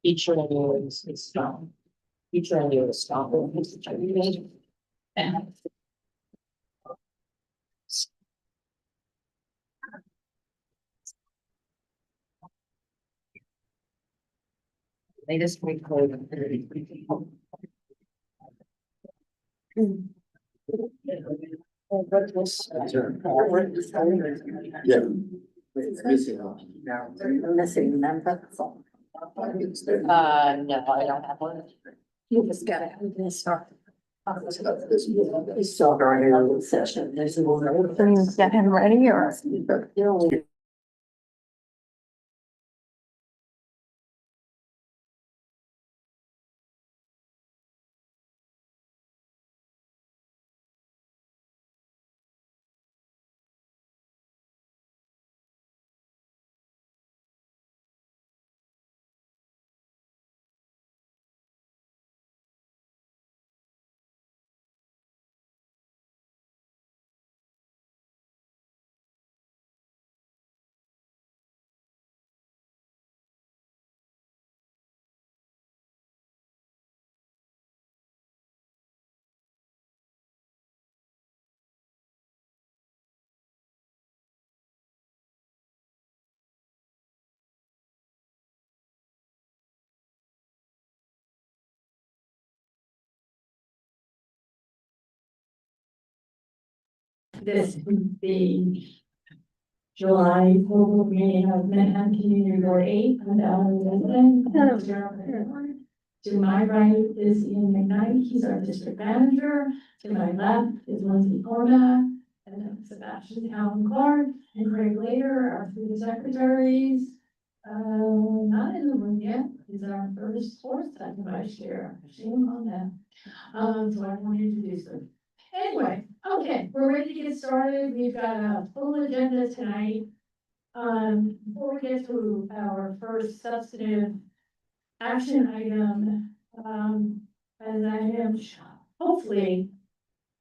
Feature is strong. Feature is strong. And they just recorded. Yeah. Missing member. No, I don't have one. You just gotta, I'm gonna start. Start our new session. There's a little. Things get him ready or? This is the July global meeting of Manhattan Community Board 8. I'm Ellen Linden. To my right is Ian McKnight, he's our district manager. To my left is Lindsay Cormack, and then Sebastian Allen Clark, and Craig Later, our three secretaries. Not in the room yet, he's our first fourth second vice chair. Shame on them. So I want to introduce them. Anyway, okay, we're ready to get started. We've got a full agenda tonight. Before we get to our first substantive action item, as I am hopefully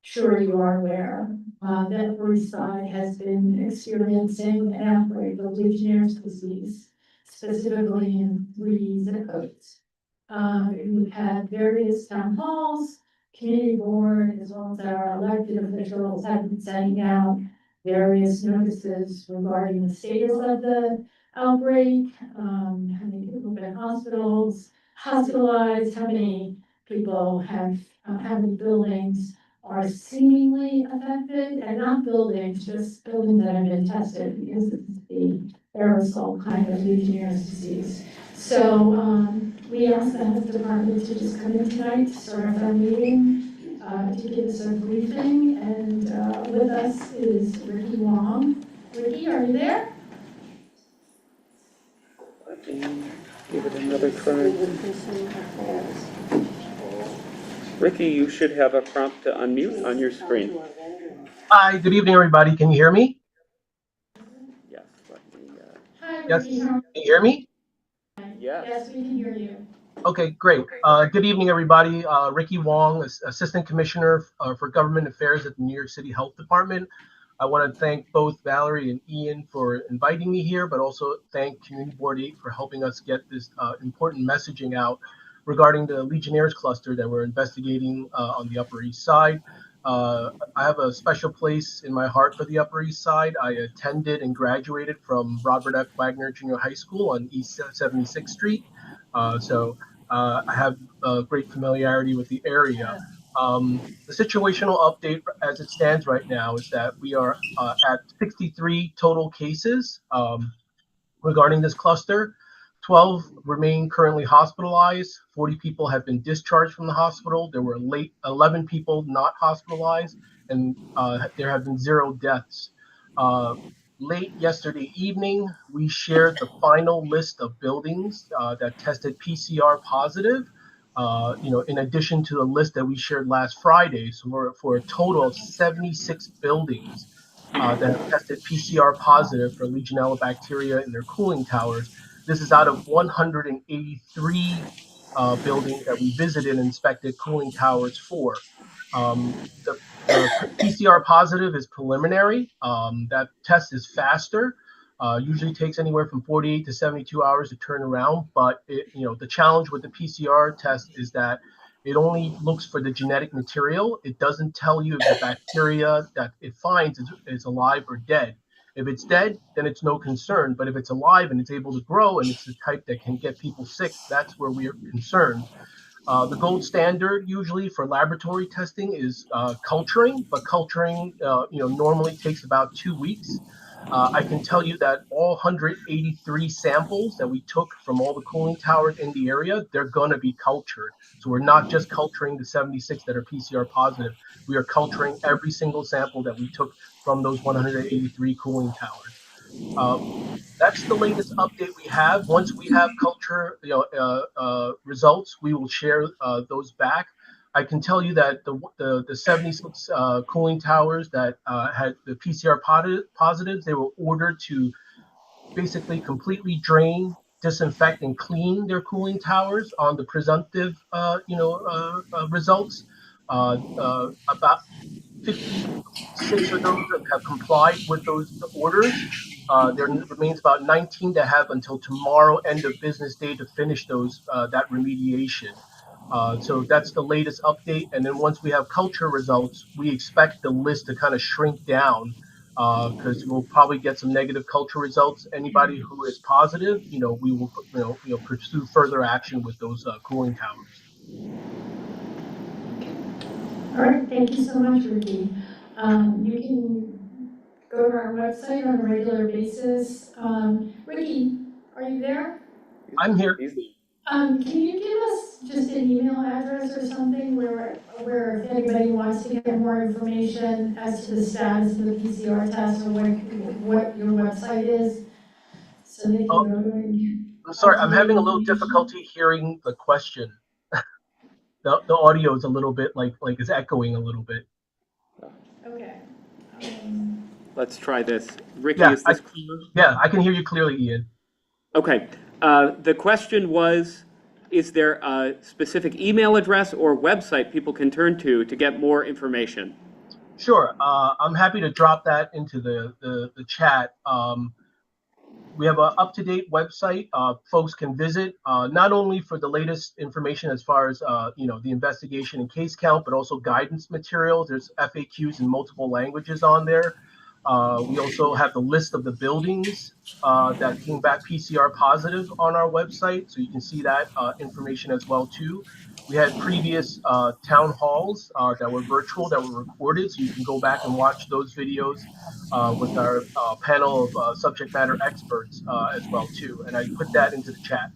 sure you are aware, that Upper East Side has been experiencing an outbreak of Legionnaire's disease, specifically in 3 zip codes. We've had various town halls, community board, as well as our elected officials have been sending out various notices regarding the status of the outbreak, how many people have been hospitalized, how many people have, how many buildings are seemingly affected, and not buildings, just buildings that have been tested, because it's the aerosol kind of Legionnaire's disease. So, we asked the health department to just come in tonight to start our meeting, to give us a briefing, and with us is Ricky Wong. Ricky, are you there? Give it another try. Ricky, you should have a prompt to unmute on your screen. Hi, good evening, everybody. Can you hear me? Yes, let me, Hi, Yes. Ricky. Can you hear me? yes. Yes, we can hear you. Okay, great. Good evening, everybody. Ricky Wong, Assistant Commissioner for Government Affairs at the New York City Health Department. I want to thank both Valerie and Ian for inviting me here, but also thank Community Board 8 for helping us get this important messaging out regarding the Legionnaires cluster that we're investigating on the Upper East Side. I have a special place in my heart for the Upper East Side. I attended and graduated from Robert F. Wagner Junior High School on East 76th Street. I have great familiarity with the area. The situational update as it stands right now is that we are at 63 total cases regarding this cluster. 12 remain currently hospitalized. 40 people have been discharged from the hospital. There were 11 people not hospitalized, and there have been 0 deaths. Late yesterday evening, we shared the final list of buildings that tested PCR positive. In addition to the list that we shared last Friday, so for a total of 76 buildings that have tested PCR positive for Legionella bacteria in their cooling towers. This is out of 183 buildings that we visited and inspected cooling towers for. The PCR positive is preliminary. That test is faster. Usually takes anywhere from 48 to 72 hours to turn around. But the challenge with the PCR test is that it only looks for the genetic material. It doesn't tell you if the bacteria that it finds is alive or dead. If it's dead, then it's no concern. But if it's alive and it's able to grow and it's the type that can get people sick, that's where we're concerned. The gold standard usually for laboratory testing is culturing, but culturing normally takes about 2 weeks. I can tell you that all 183 samples that we took from all the cooling towers in the area, they're going to be cultured. So we're not just culturing the 76 that are PCR positive. We are culturing every single sample that we took from those 183 cooling towers. That's the latest update we have. Once we have culture results, we will share those back. I can tell you that the 76 cooling towers that had the PCR positives, they were ordered to basically completely drain, disinfect, and clean their cooling towers on the presumptive results. About 56 of those have complied with those orders. There remains about 19 that have until tomorrow, end of business day, to finish that remediation. So that's the latest update. And then once we have culture results, we expect the list to kind of shrink down because we'll probably get some negative culture results. Anybody who is positive, we will pursue further action with those cooling towers. All right, thank you so much, Ricky. You can go to our website on a regular basis. Ricky, are you there? I'm here. Can you give us just an email address or something where if anybody wants to get more information as to the status of the PCR test or what your website is? So they can go to it and get. I'm sorry, I'm having a little difficulty hearing the question. The audio is a little bit like it's echoing a little bit. Okay. Let's try this. Ricky, Yeah, is this clear? Yeah, I can hear you clearly, Ian. Okay. The question was, is there a specific email address or website people can turn to get more information? Sure. I'm happy to drop that into the chat. We have an up-to-date website folks can visit, not only for the latest information as far as the investigation and case count, but also guidance materials. There's FAQs in multiple languages on there. We also have the list of the buildings that came back PCR positive on our website, so you can see that information as well too. We had previous town halls that were virtual, that were recorded, so you can go back and watch those videos with our panel of subject matter experts as well too. And I put that into the chat.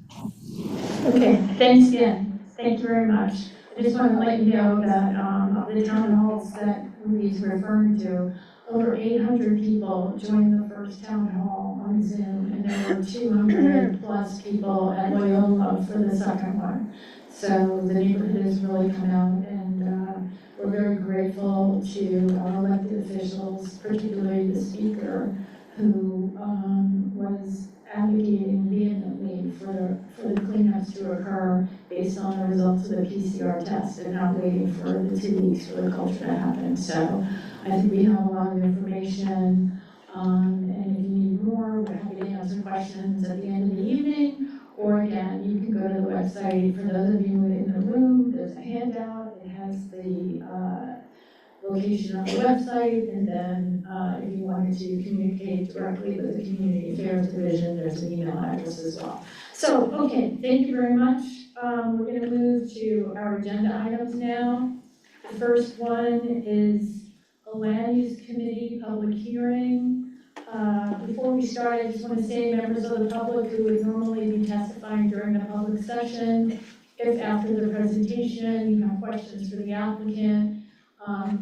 Okay, thanks again. Thank you very much. I just want to let you know that of the town halls that Ruby's referring to, over 800 people joined the first town hall on Zoom, and there were 200 plus people at Loyola for the second one. So the neighborhood has really come out, and we're very grateful to our elected officials, particularly the speaker, who was advocating vehemently for the cleanups to occur based on the results of the PCR test and not waiting for the 2 weeks for the culture to happen. So I think we have a lot of information, and if you need more, we're happy to answer questions at the end of the evening, or again, you can go to the website. For those of you in the room, there's a handout. It has the location on the website, and then if you wanted to communicate directly with the Community Affairs Division, there's an email address as well. So, okay, thank you very much. We're going to move to our agenda items now. The first one is a land use committee public hearing. Before we start, I just want to say, members of the public who would normally be testifying during the public session, if after the presentation you have questions for the applicant,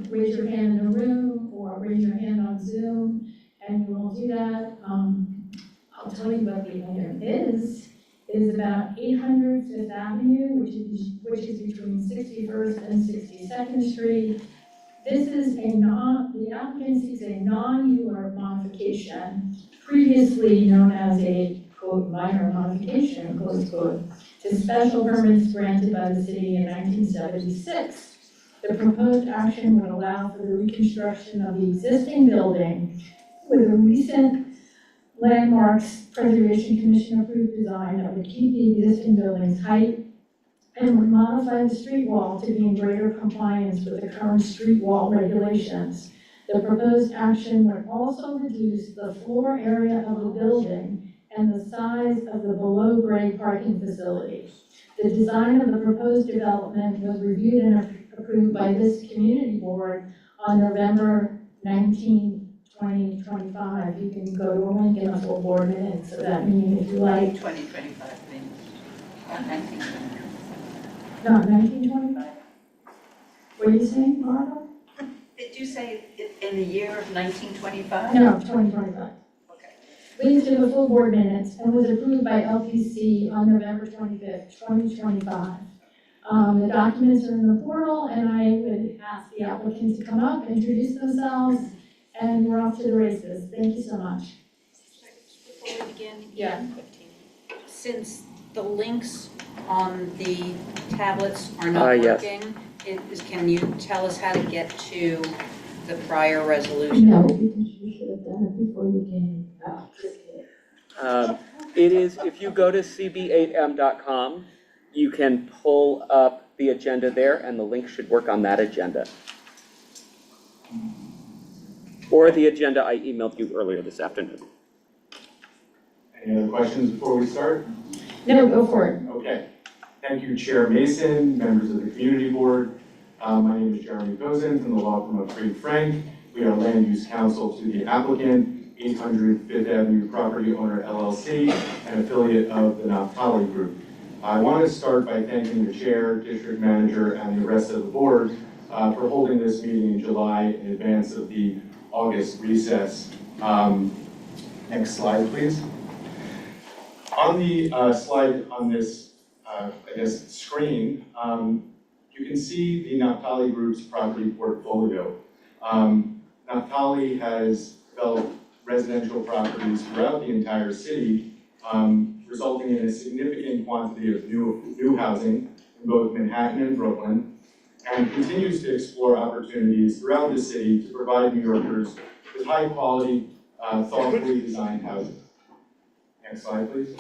raise your hand in the room or raise your hand on Zoom, and we'll do that. I'll tell you what the item is. It is about 800 Fifth Avenue, which is between 61st and 62nd Street. This is the applicant seeks a non-ULURP modification, previously known as a, quote, minor modification, close quote, to special permits granted by the city in 1976. The proposed action would allow for the reconstruction of the existing building with a recent Landmarks Preservation Commission approved design that would keep the existing building's height and would modify the street wall to be in greater compliance with the current street wall regulations. The proposed action would also reduce the floor area of the building and the size of the below-grade parking facility. The design of the proposed development was reviewed and approved by this community board on November 19, 2025. You can go to a link in the full board minutes of that meeting if you like. 2025 means, 1925. Not 1925? What are you saying, Martha? Did you say in the year of 1925? No, 2025. Okay. Linked in the full board minutes and was approved by LPC on November 25th, 2025. The documents are in the portal, and I would ask the applicants to come up, introduce themselves, and we're off to the races. Thank you so much. Before we begin, Yeah. since the links on the tablets are not Yes. working, can you tell us how to get to the prior resolution? No, because you should have done it before you came. Oh, just kidding. It is, if you go to CB8M.com, you can pull up the agenda there, and the link should work on that agenda. Or the agenda I emailed you earlier this afternoon. Any other questions before we start? No, go for it. Okay. Thank you, Chair Mason, members of the Community Board. My name is Jeremy Posen from the law firm of Fried Frank. We are land use counsel to the applicant, 800 Fifth Avenue Property Owner LLC, an affiliate of the Naphtali Group. I want to start by thanking the chair, district manager, and the rest of the board for holding this meeting in July in advance of the August recess. Next slide, please. On the slide on this, screen, you can see the Naphtali Group's property portfolio. Naphtali has developed residential properties throughout the entire city, resulting in a significant quantity of new housing in both Manhattan and Brooklyn, and continues to explore opportunities throughout the city to provide New Yorkers with high quality, thoughtfully designed housing. Next slide, please.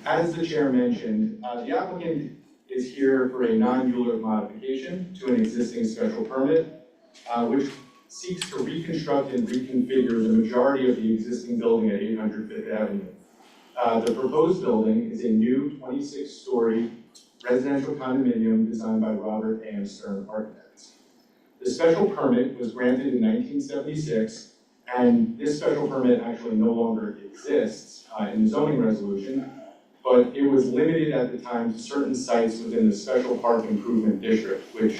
As the chair mentioned, the applicant is here for a non-ULURP modification to an existing special permit, which seeks to reconstruct and reconfigure the majority of the existing building at 800 Fifth Avenue. The proposed building is a new 26-story residential condominium designed by Robert A. Stern Architects. The special permit was granted in 1976, and this special permit actually no longer exists in the zoning resolution, but it was limited at the time to certain sites within the Special Park Improvement District, which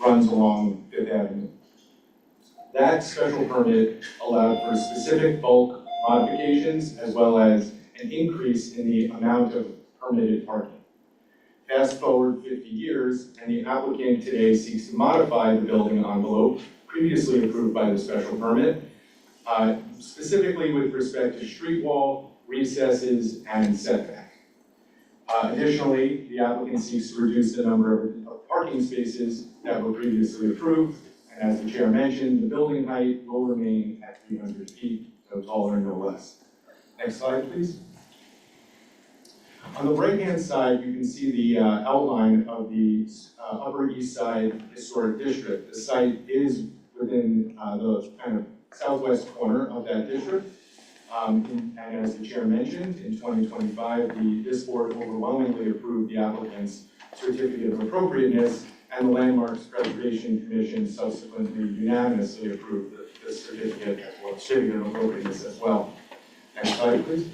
runs along Fifth Avenue. That special permit allowed for specific bulk modifications as well as an increase in the amount of permitted parking. Fast forward 50 years, and the applicant today seeks to modify the building envelope previously approved by the special permit, specifically with respect to street wall, recesses, and setback. Additionally, the applicant seeks to reduce the number of parking spaces that were previously approved, and as the chair mentioned, the building height will remain at 300 feet, no taller, no less. Next slide, please. On the right-hand side, you can see the outline of the Upper East Side Historic District. The site is within the kind of southwest corner of that district. And as the chair mentioned, in 2025, this board overwhelmingly approved the applicant's certificate of appropriateness, and the Landmarks Preservation Commission subsequently unanimously approved the certificate of appropriateness as well. Next slide, please.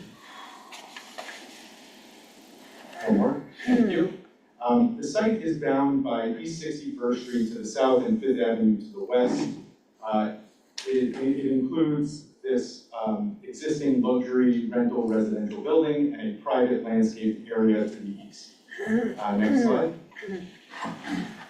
One more. Thank you. The site is bound by East 61st Street to the south and Fifth Avenue to the west. It includes this existing luxury rental residential building and a private landscape area to the east. Next slide.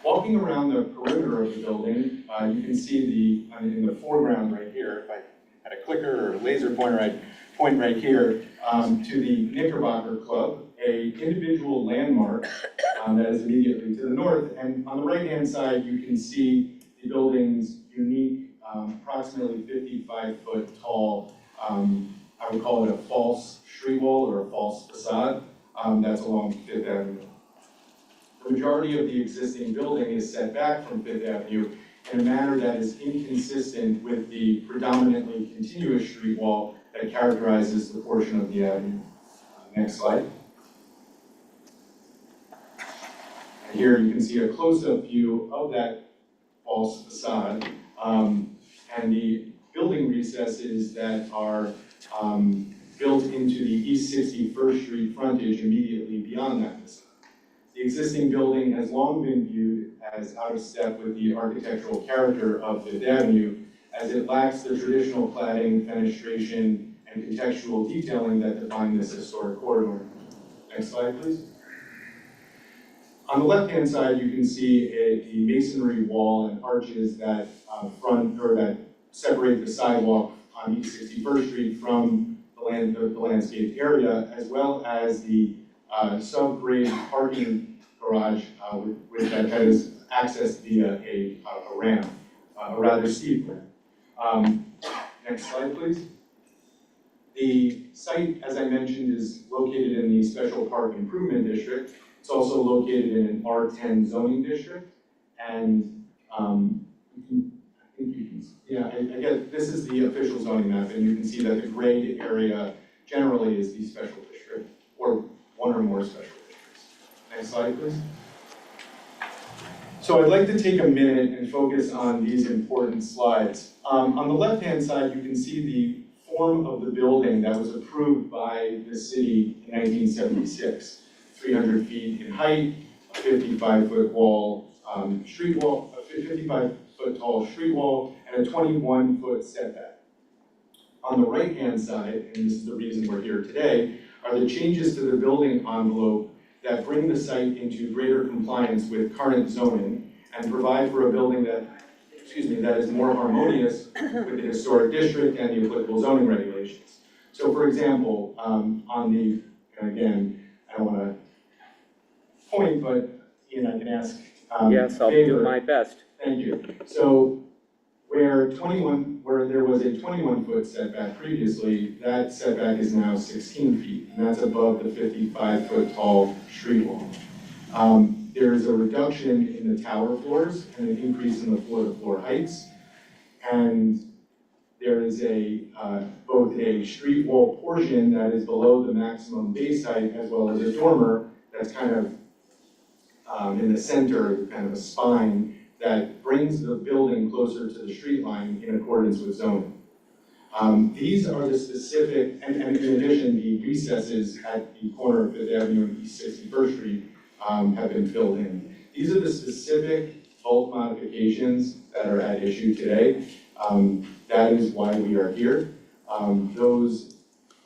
Walking around the perimeter of the building, you can see in the foreground right here, if I had a clicker or a laser pointer, I'd point right here to the Knickerbocker Club, a individual landmark that is immediately to the north. And on the right-hand side, you can see the building's unique approximately 55-foot tall, I would call it a false street wall or a false facade, that's along Fifth Avenue. The majority of the existing building is set back from Fifth Avenue in a manner that is inconsistent with the predominantly continuous street wall that characterizes the portion of the avenue. Next slide. And here you can see a close-up view of that false facade and the building recesses that are built into the East 61st Street frontage immediately beyond that facade. The existing building has long been viewed as out of step with the architectural character of Fifth Avenue, as it lacks the traditional cladding, fenestration, and contextual detailing that define this historic corridor. Next slide, please. On the left-hand side, you can see the masonry wall and arches that that separate the sidewalk on East 61st Street from the landscaped area, as well as the sub-grade parking garage that is accessed via a ramp, a rather steep ramp. Next slide, please. The site, as I mentioned, is located in the Special Park Improvement District. It's also located in an R10 zoning district, and I guess this is the official zoning map, and you can see that the grade area generally is the special district, or one or more special districts. Next slide, please. So I'd like to take a minute and focus on these important slides. On the left-hand side, you can see the form of the building that was approved by the city in 1976. 300 feet in height, a 55-foot wall, street wall, a 55-foot tall street wall, and a 21-foot setback. On the right-hand side, and this is the reason we're here today, are the changes to the building envelope that bring the site into greater compliance with current zoning and provide for a building that, that is more harmonious with the historic district and the applicable zoning regulations. So for example, on the, and again, I don't want to point, but Ian, I can ask Yes, I'll do my best. Thank you. So where there was a 21-foot setback previously, that setback is now 16 feet, and that's above the 55-foot tall street wall. There is a reduction in the tower floors and an increase in the floor-to-floor heights, and there is both a street wall portion that is below the maximum base height, as well as a dormer that's kind of in the center, kind of a spine that brings the building closer to the street line in accordance with zoning. These are the specific, and in addition, the recesses at the corner of Fifth Avenue and East 61st Street have been filled in. These are the specific bulk modifications that are at issue today. That is why we are here. Those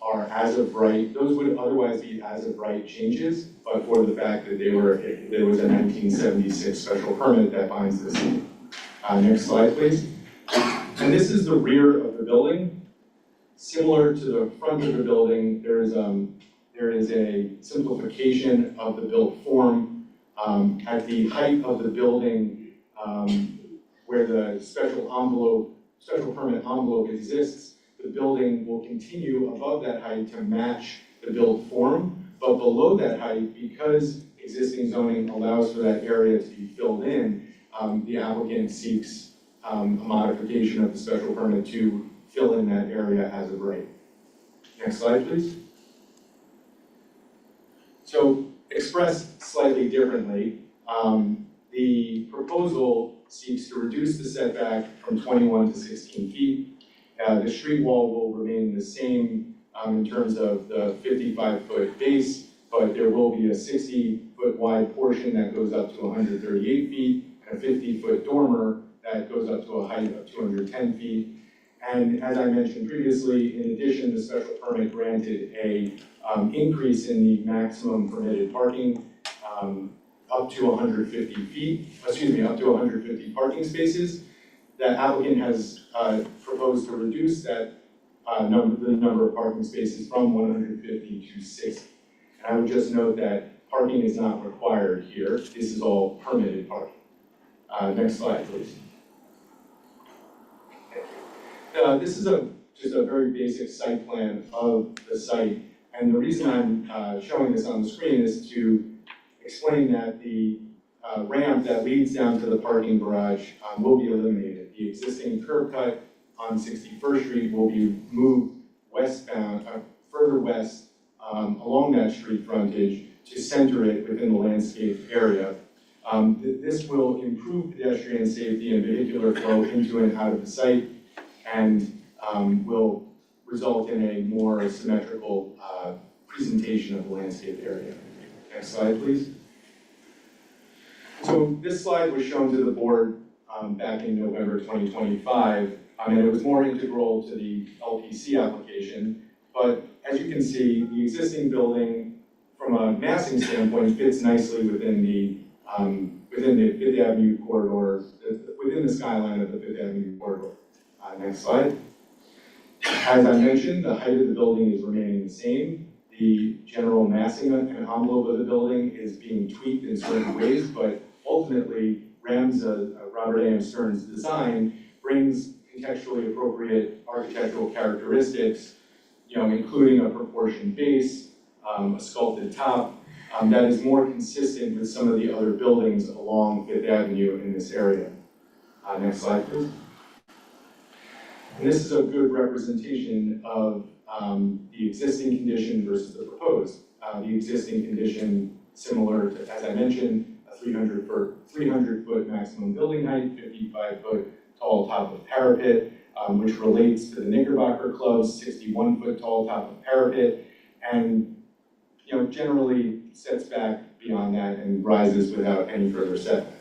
are as of right, those would otherwise be as of right changes, but for the fact that there was a 1976 special permit that binds this. Next slide, please. And this is the rear of the building. Similar to the front of the building, there is a simplification of the built form. At the height of the building, where the special permit envelope exists, the building will continue above that height to match the built form, but below that height, because existing zoning allows for that area to be filled in, the applicant seeks a modification of the special permit to fill in that area as of right. Next slide, please. So, expressed slightly differently, the proposal seeks to reduce the setback from 21 to 16 feet. The street wall will remain the same in terms of the 55-foot base, but there will be a 60-foot wide portion that goes up to 138 feet, and a 50-foot dormer that goes up to a height of 210 feet. And as I mentioned previously, in addition, the special permit granted a increase in the maximum permitted parking up to 150 feet, up to 150 parking spaces. The applicant has proposed to reduce that the number of parking spaces from 150 to 60. And I would just note that parking is not required here. This is all permitted parking. Next slide, please. This is just a very basic site plan of the site. And the reason I'm showing this on the screen is to explain that the ramp that leads down to the parking garage will be eliminated. The existing curb cut on 61st Street will be moved westbound, further west along that street frontage to center it within the landscape area. This will improve pedestrian safety and vehicular flow into and out of the site, and will result in a more symmetrical presentation of the landscape area. Next slide, please. So this slide was shown to the board back in November 2025, and it was more integral to the LPC application. But as you can see, the existing building, from a massing standpoint, fits nicely within the Fifth Avenue corridor, within the skyline of the Fifth Avenue corridor. Next slide. As I mentioned, the height of the building is remaining the same. The general massing and envelope of the building is being tweaked in certain ways, but ultimately, Robert A.M. Stern's design brings contextually appropriate architectural characteristics, including a proportioned base, a sculpted top, that is more consistent with some of the other buildings along Fifth Avenue in this area. Next slide, please. And this is a good representation of the existing condition versus the proposed. The existing condition, similar to, as I mentioned, a 300-foot maximum building height, 55-foot tall top of parapet, which relates to the Knickerbocker Club's 61-foot tall top of parapet, and generally sets back beyond that and rises without any further setback.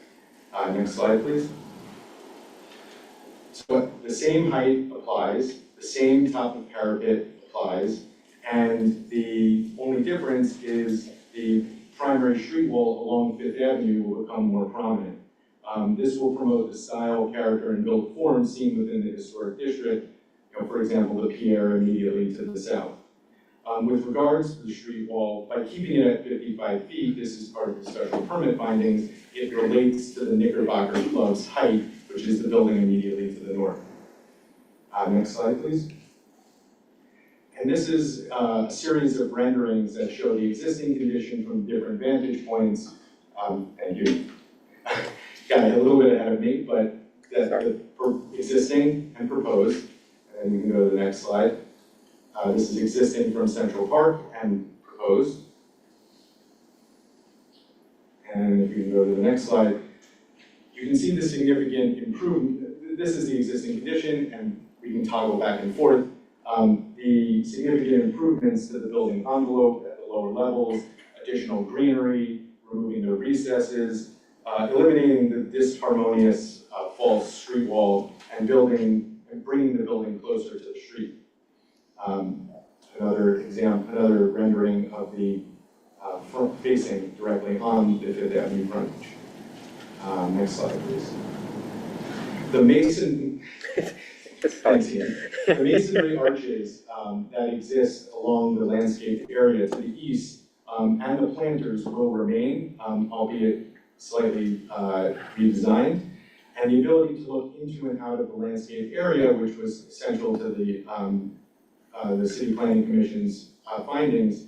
Next slide, please. So the same height applies, the same top of parapet applies, and the only difference is the primary street wall along Fifth Avenue will become more prominent. This will promote the style, character, and built form seen within the historic district, for example, the pier immediately to the south. With regards to the street wall, by keeping it at 55 feet, this is part of the special permit findings, it relates to the Knickerbocker Club's height, which is the building immediately to the north. Next slide, please. And this is a series of renderings that show the existing condition from different vantage points. Thank you. Got a little bit ahead of me, but the existing and proposed. And we can go to the next slide. This is existing from Central Park and proposed. And if you can go to the next slide, you can see the significant improvement. This is the existing condition, and we can toggle back and forth. The significant improvements to the building envelope at the lower levels, additional greenery, removing the recesses, eliminating the disharmonious false street wall, and bringing the building closer to the street. Another rendering of the front facing directly on the Fifth Avenue frontage. Next slide, please. The masonry arches that exist along the landscape area to the east and the planters will remain, albeit slightly redesigned. And the ability to look into and out of the landscape area, which was central to the City Planning Commission's findings,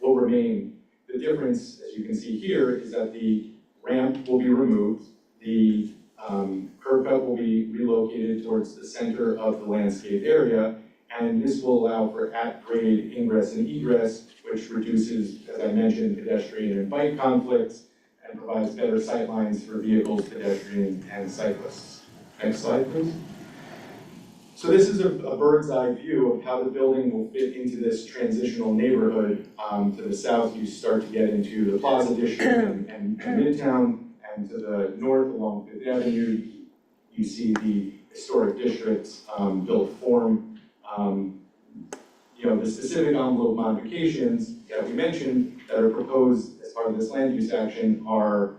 will remain. The difference, as you can see here, is that the ramp will be removed, the curb cut will be relocated towards the center of the landscape area, and this will allow for at-grade ingress and egress, which reduces, as I mentioned, pedestrian and bike conflicts, and provides better sightlines for vehicles, pedestrians, and cyclists. Next slide, please. So this is a bird's eye view of how the building will fit into this transitional neighborhood. To the south, you start to get into the Plaza District and Midtown, and to the north along Fifth Avenue, you see the historic district's built form. The specific envelope modifications that we mentioned that are proposed as part of this land use action are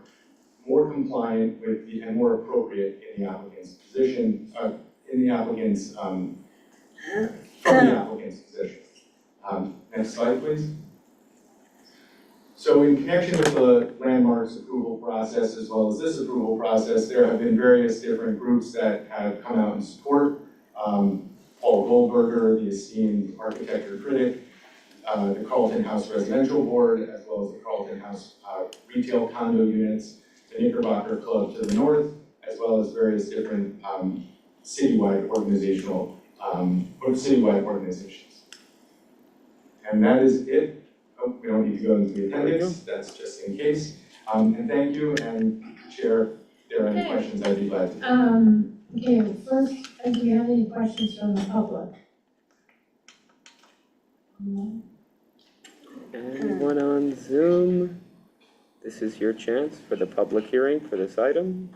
more compliant with and more appropriate in the applicant's position, from the applicant's position. Next slide, please. So in connection with the landmarks approval process as well as this approval process, there have been various different groups that have come out in support. Paul Goldberger, the esteemed architecture critic, the Carlton House Residential Board, as well as the Carlton House retail condo units, the Knickerbocker Club to the north, as well as various different citywide organizations. And that is it. Oh, we don't need to go into the appendix, that's just in case. And thank you, and Chair, if there are any Okay. questions, I'd be glad to. Okay, first, do you have any questions from the public? Anyone on Zoom? This is your chance for the public hearing for this item.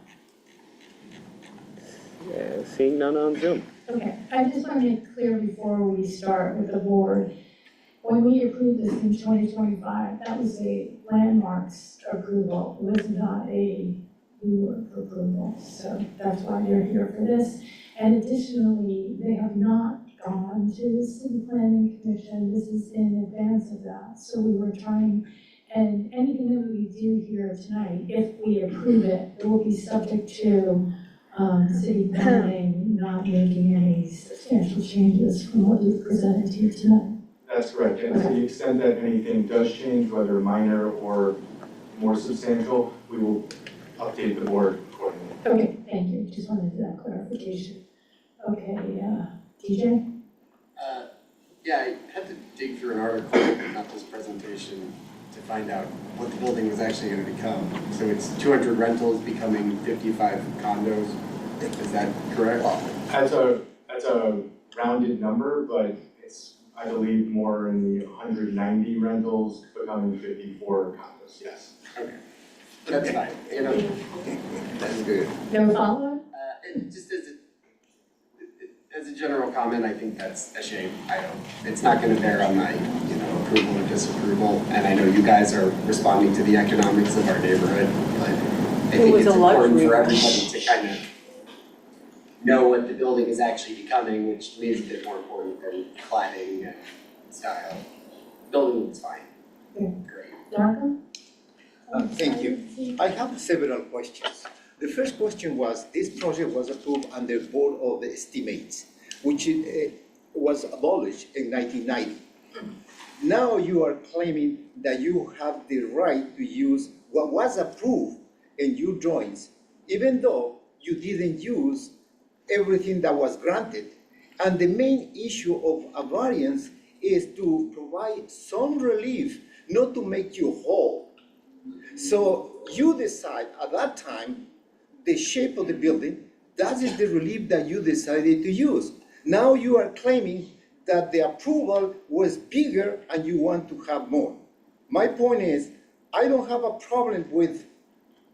Yeah, seeing none on Zoom. Okay, I just want to make clear before we start with the board, when we approved this in 2025, that was a landmarks approval, it was not a ULURP approval, so that's why you're here for this. And additionally, they have not gone to the city planning commission, this is in advance of that, so we were trying, and anything that we do here tonight, if we approve it, it will be subject to city planning not making any substantial changes from what you've presented here tonight. That's correct, and to the extent that anything does change, whether minor or more substantial, we will update the board accordingly. Okay, thank you, just wanted that clarification. Okay, DJ? Yeah, I had to dig through an article, not this presentation, to find out what the building was actually gonna become. So it's 200 rentals becoming 55 condos, is that correct? That's a rounded number, but it's, I believe, more in the 190 rentals becoming 54 condos, yes. Okay, that's fine, you know, that's good. No follow-up? And just as a general comment, I think that's a shame. It's not gonna bear on my, approval or disapproval. And I know you guys are responding to the economics of our neighborhood, but I think was it's a important luxury. for everybody to kind of know what the building is actually becoming, which to me is a bit more important than cladding and style. Building looks fine. Yeah. Great. Darko? Thank you. I have several questions. The first question was, this project was approved under Board of Estimates, which was abolished in 1990. Now you are claiming that you have the right to use what was approved in your drawings, even though you didn't use everything that was granted. And the main issue of a variance is to provide some relief, not to make you whole. So you decide at that time the shape of the building, that is the relief that you decided to use. Now you are claiming that the approval was bigger and you want to have more. My point is, I don't have a problem with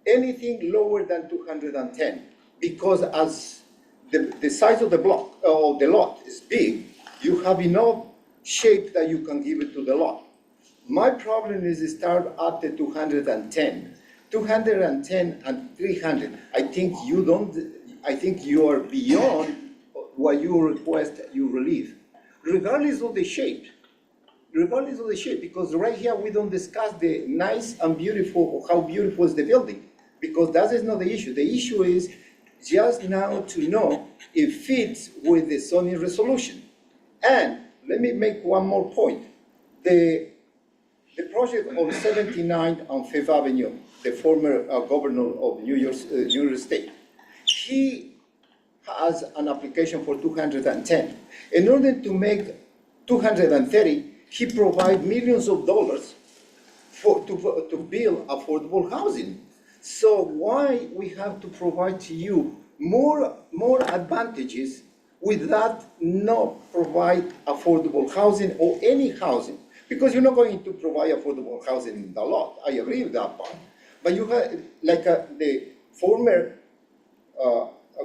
anything lower than 210, because as the size of the block, or the lot is big, you have enough shape that you can give it to the lot. My problem is to start at the 210. 210 and 300, I think you are beyond what you request, you relieve. Regardless of the shape, because right here we don't discuss the nice and beautiful, how beautiful is the building, because that is not the issue. The issue is just now to know if it fits with the zoning resolution. And let me make one more point. The project on 79 on Fifth Avenue, the former governor of New York State, he has an application for 210. In order to make 230, he provides millions of dollars to build affordable housing. So why we have to provide to you more advantages without not provide affordable housing or any housing? Because you're not going to provide affordable housing in the lot. I agree with that part. But you have, like the former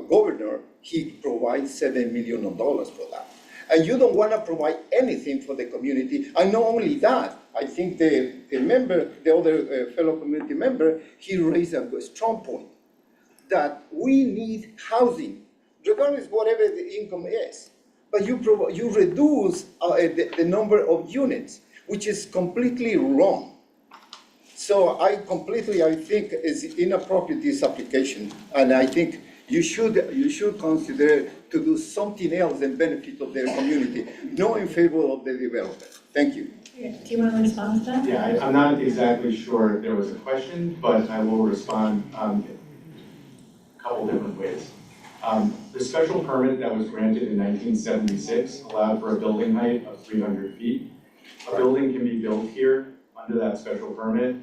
governor, he provides $7 million for that. And you don't want to provide anything for the community. And not only that, I think the other fellow community member, he raised a strong point that we need housing, regardless whatever the income is. But you reduce the number of units, which is completely wrong. So I think is inappropriate this application, and I think you should consider to do something else in benefit of their community, not in favor of the developer. Thank you. Do you want to respond to that? Yeah, I'm not exactly sure if there was a question, but I will respond a couple different ways. The special permit that was granted in 1976 allowed for a building height of 300 feet. A building can be built here under that special permit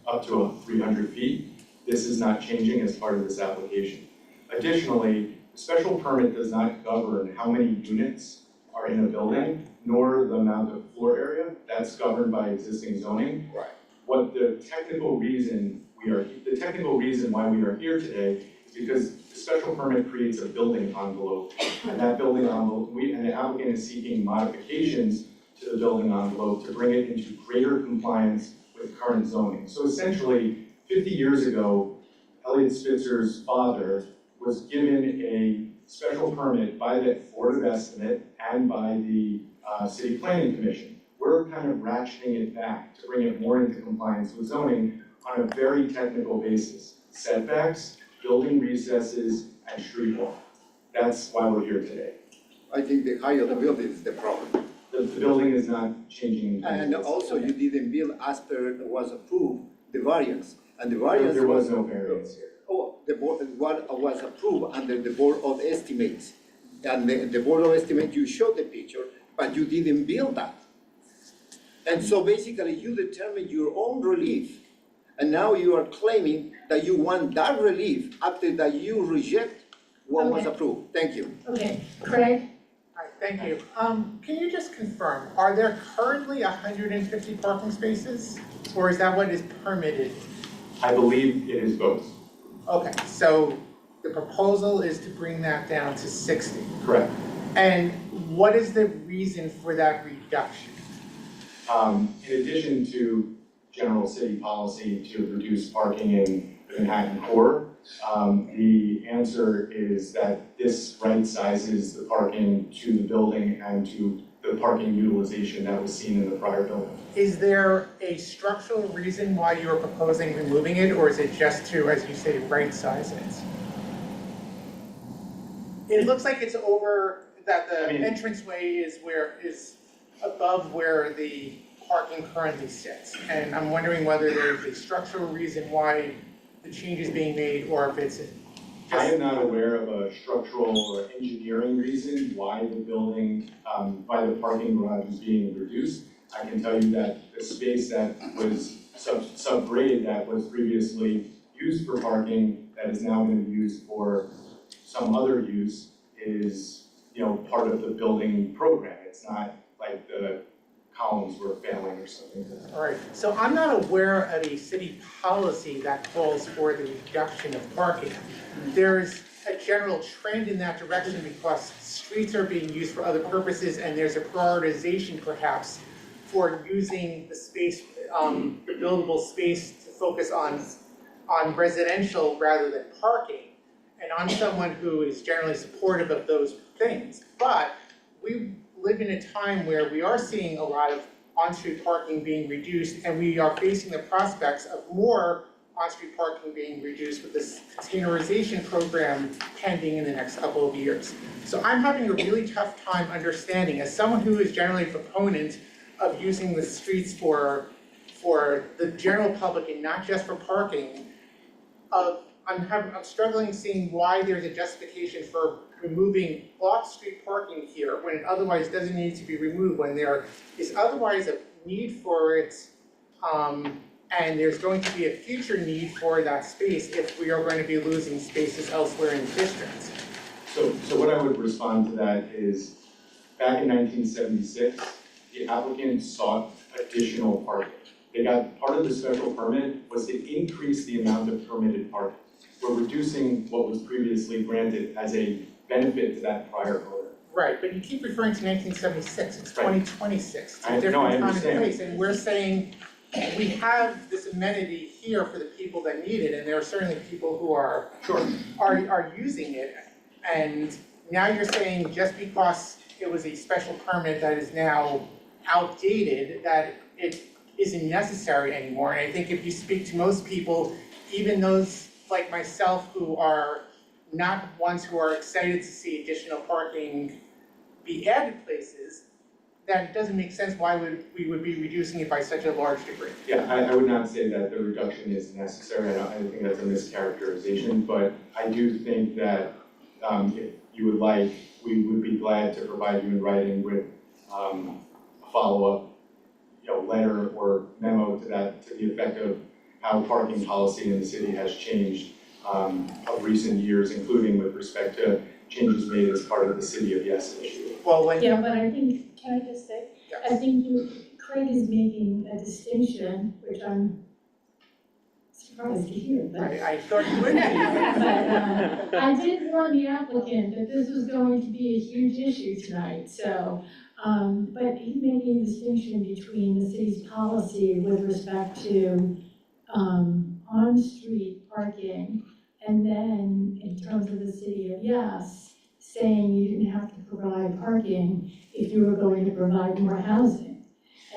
up to 300 feet. This is not changing as part of this application. Additionally, the special permit does not govern how many units are in a building, nor the amount of floor area. That's governed by existing zoning. Right. What the technical reason why we are here today is because the special permit creates a building envelope, and that building envelope, and the applicant is seeking modifications to the building envelope to bring it into greater compliance with current zoning. So essentially, 50 years ago, Elliot Spitzer's father was given a special permit by the Board of Estimate and by the City Planning Commission. We're kind of ratcheting it back to bring it more into compliance with zoning on a very technical basis. Setbacks, building recesses, and street wall. That's why we're here today. I think the height of the building is the problem. The building is not changing. And also you didn't build as per was approved, the variance, and the variance. There was no variance here. Oh, the board, what was approved under the Board of Estimates. And the Board of Estimates, you showed the picture, but you didn't build that. And so basically you determined your own relief, and now you are claiming that you want that relief after that you reject what was Okay. approved. Thank you. Okay, Craig? All right, thank you. Can you just confirm, are there currently 150 parking spaces? Or is that what is permitted? I believe it is both. Okay, so the proposal is to bring that down to 60. Correct. And what is the reason for that reduction? In addition to general city policy to reduce parking in the Manhattan core, the answer is that this right sizes the parking to the building and to the parking utilization that was seen in the prior building. Is there a structural reason why you're proposing removing it, or is it just to, as you say, right size it? It looks like it's over, that the entranceway is above where the parking currently sits. And I'm wondering whether there's a structural reason why the change is being made, or if it's just... I am not aware of a structural or engineering reason why the building, why the parking garage is being reduced. I can tell you that the space that was subgraded, that was previously used for parking, that is now going to be used for some other use, is, part of the building program. It's not like the columns were failing or something. All right, so I'm not aware of a city policy that calls for the reduction of parking. There's a general trend in that direction because streets are being used for other purposes, and there's a prioritization perhaps for using the space, the buildable space to focus on residential rather than parking. And I'm someone who is generally supportive of those things, but we live in a time where we are seeing a lot of on-street parking being reduced, and we are facing the prospects of more on-street parking being reduced with this containerization program pending in the next couple of years. So I'm having a really tough time understanding, as someone who is generally a proponent of using the streets for the general public and not just for parking, I'm struggling seeing why there's a justification for removing off-street parking here when it otherwise doesn't need to be removed, when there is otherwise a need for it, and there's going to be a future need for that space if we are going to be losing spaces elsewhere in the district. So what I would respond to that is, back in 1976, the applicant sought additional parking. They got, part of the special permit was to increase the amount of permitted parking. We're reducing what was previously granted as a benefit to that prior owner. Right, but you keep referring to 1976, it's Right. 2026, it's I a different time and understand. place, and we're saying we have this amenity here for the people that need it, and there are certainly people who are using it, and now you're saying just because it was a special permit that is now outdated, that it isn't necessary anymore. And I think if you speak to most people, even those like myself who are not ones who are excited to see additional parking be added places, that it doesn't make sense why we would be reducing it by such a large degree. Yeah, I would not say that the reduction is necessary. I think that's a mischaracterization, but I do think that if you would like, we would be glad to provide you in writing with a follow-up, letter or memo to the effect of how parking policy in the city has changed of recent years, including with respect to changes made as part of the City of Yes initiative. Well, when Yeah, but I think, can I just say, I think Craig is making a distinction, which I'm surprised to hear, but. I thought you would be. But, I did warn the applicant that this was going to be a huge issue tonight, so, but he's making a distinction between the city's policy with respect to, on-street parking, and then in terms of the City of Yes, saying you didn't have to provide parking if you were going to provide more housing.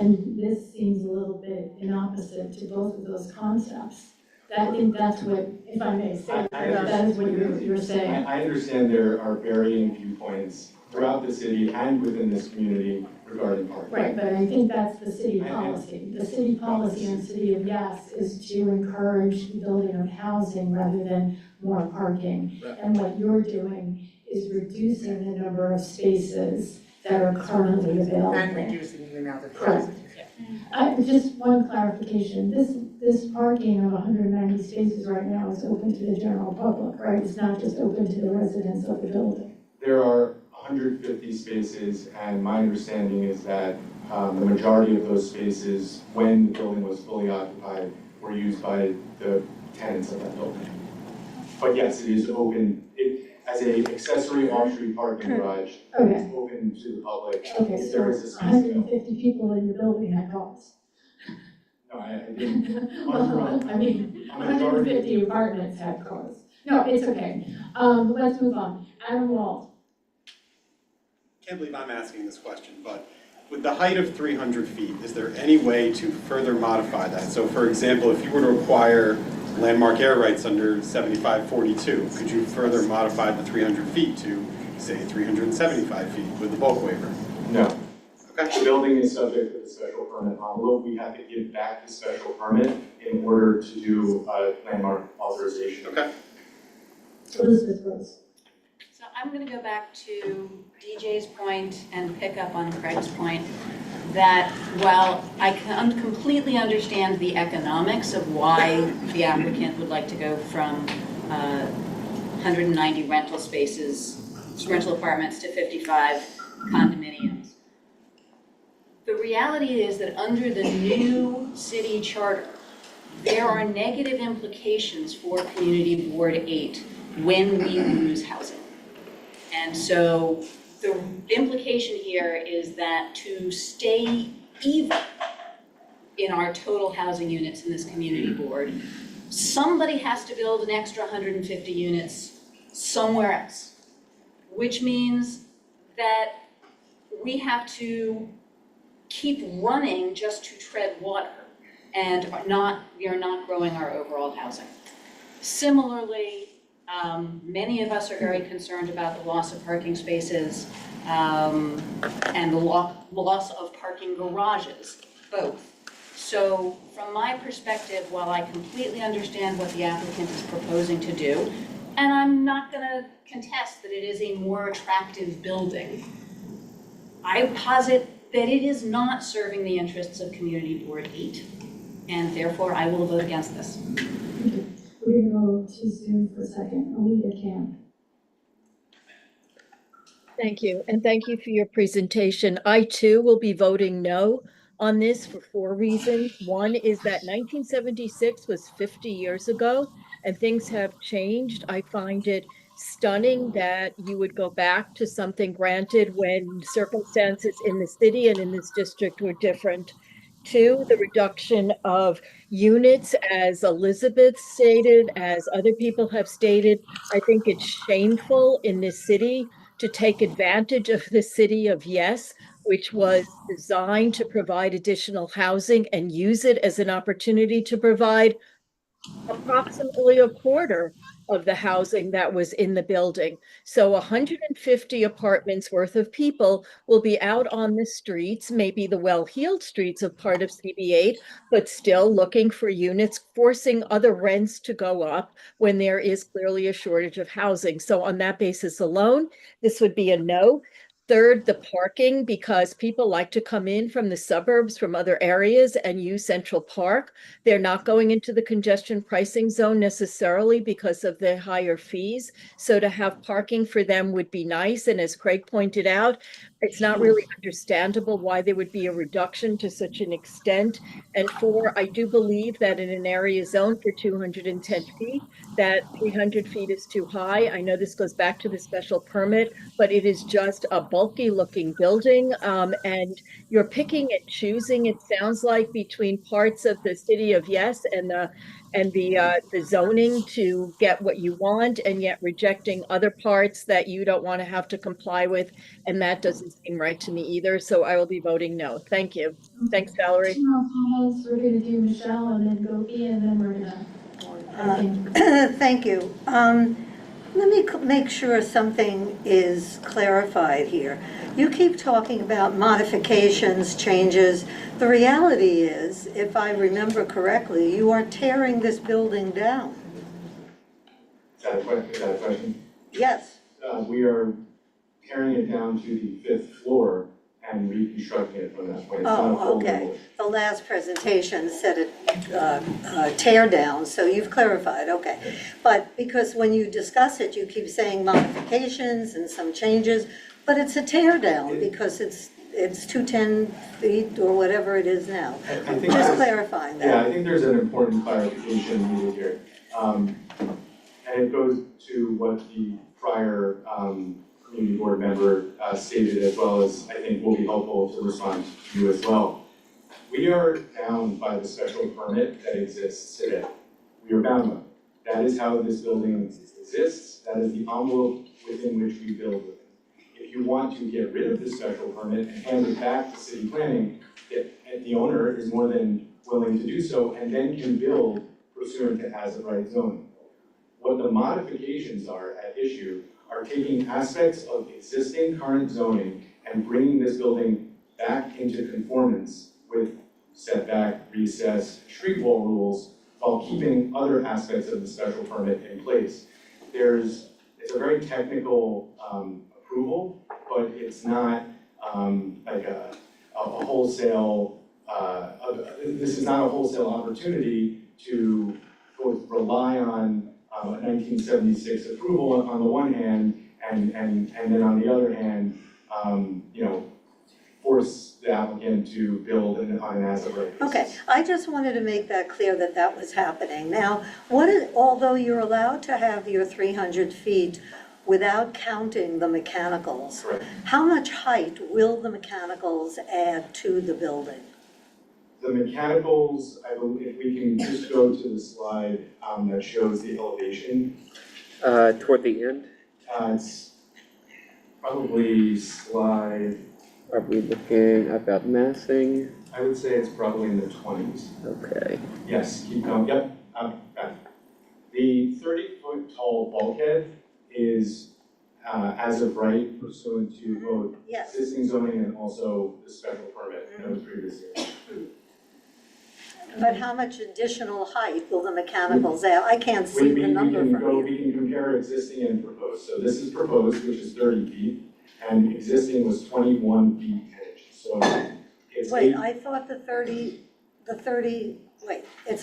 And this seems a little bit in opposite to both of those concepts. I think that's what, if I may say, that is what you're saying. I understand there are varying viewpoints throughout the city and within this community regarding parking. Right, but I think that's the city policy. The city policy in the City of Yes is to encourage the building of housing rather than more parking. And what you're doing is reducing the number of spaces that are currently available. And reducing the amount of Correct. traffic. Just one clarification, this parking of 190 spaces right now is open to the general public, right? It's not just open to the residents of the building. There are 150 spaces, and my understanding is that the majority of those spaces, when the building was fully occupied, were used by the tenants of that building. But yes, it is open, as an accessory off-street parking garage, it's open to the public. Okay, If so there is a space 150 people in your building had cars. No, I didn't. Well, I mean, 150 apartments had cars. No, it's okay. Let's move on. Adam Wald. Can't believe I'm asking this question, but with the height of 300 feet, is there any way to further modify that? So for example, if you were to acquire landmark air rights under 7542, could you further modify the 300 feet to, say, 375 feet with the bulk waiver? No. Okay. The building is subject to the special permit envelope. We have to give back the special permit in order to do a landmark authorization. Okay. Elizabeth Rose. So I'm going to go back to DJ's point and pick up on Craig's point that while I can completely understand the economics of why the applicant would like to go from 190 rental apartments to 55 condominiums, the reality is that under the new city charter, there are negative implications for Community Board 8 when we lose housing. And so the implication here is that to stay even in our total housing units in this community board, somebody has to build an extra 150 units somewhere else, which means that we have to keep running just to tread water and we are not growing our overall housing. Similarly, many of us are very concerned about the loss of parking spaces and the loss of parking garages, both. So from my perspective, while I completely understand what the applicant is proposing to do, and I'm not going to contest that it is a more attractive building, I posit that it is not serving the interests of Community Board 8, and therefore I will vote against this. We're going to go to Zoom for a second. Alita Camp. Thank you, and thank you for your presentation. I too will be voting no on this for 4 reasons. One is that 1976 was 50 years ago, and things have changed. I find it stunning that you would go back to something granted when circumstances in the city and in this district were different. 2, the reduction of units, as Elizabeth stated, as other people have stated. I think it's shameful in this city to take advantage of the City of Yes which was designed to provide additional housing and use it as an opportunity to provide approximately a quarter of the housing that was in the building. So 150 apartments worth of people will be out on the streets, maybe the well-heeled streets of part of CB8, but still looking for units, forcing other rents to go up when there is clearly a shortage of housing. So on that basis alone, this would be a no. Third, the parking, because people like to come in from the suburbs, from other areas and use Central Park. They're not going into the congestion pricing zone necessarily because of the higher fees. So to have parking for them would be nice. And as Craig pointed out, it's not really understandable why there would be a reduction to such an extent. And four, I do believe that in an area zone for 210 feet, that 300 feet is too high. I know this goes back to the special permit, but it is just a bulky looking building. And you're picking and choosing, it sounds like, between parts of the city of Yes and the zoning to get what you want, and yet rejecting other parts that you don't want to have to comply with. And that doesn't seem right to me either. So I will be voting no. Thank you. Thanks, Valerie. General comments, we're gonna do Michelle and then go Ian, and then we're gonna. Thank you. Let me make sure something is clarified here. You keep talking about modifications, changes. The reality is, if I remember correctly, you are tearing this building down. Is that a question? Yes. We are tearing it down to the 5th floor and reconstructing it from that point. It's not a full Okay. demolition. The last presentation said it tear down, so you've clarified, okay. But because when you discuss it, you keep saying modifications and some changes, but it's a tear down because it's 210 feet or whatever it is now. I think Just clarifying that. Yeah, I think there's an important clarification needed here. And it goes to what the prior community board member stated, as well as I think will be helpful to respond to you as well. We are bound by the special permit that exists today. We are bound by it. That is how this building exists. That is the envelope within which we build within. If you want to get rid of the special permit and hand it back to city planning, the owner is more than willing to do so and then can build pursuant to as-of-right zoning. What the modifications are at issue are taking aspects of existing current zoning and bringing this building back into conformance with setback, recess, street wall rules, while keeping other aspects of the special permit in place. It's a very technical approval, but it's not like a wholesale, this is not a wholesale opportunity to both rely on a 1976 approval on the one hand, and then on the other hand, force the applicant to build on an as-of-right basis. Okay, I just wanted to make that clear that that was happening. Now, although you're allowed to have your 300 feet without counting the mechanicals, Correct. how much height will the mechanicals add to the building? The mechanicals, I believe, if we can just go to the slide that shows the elevation. Toward the end, It's probably slide, are we looking about massing? I would say it's probably in the 20s. Okay. Yes, keep going, yep, back. The 30-foot tall bulkhead is as of right pursuant to both Yes. existing zoning and also the special permit that was previously approved. But how much additional height will the mechanicals add? I can't see the number from here. We can compare existing and proposed. So this is proposed, which is 30 feet, and existing was 21 feet 10 inches. So it's Wait, I thought it's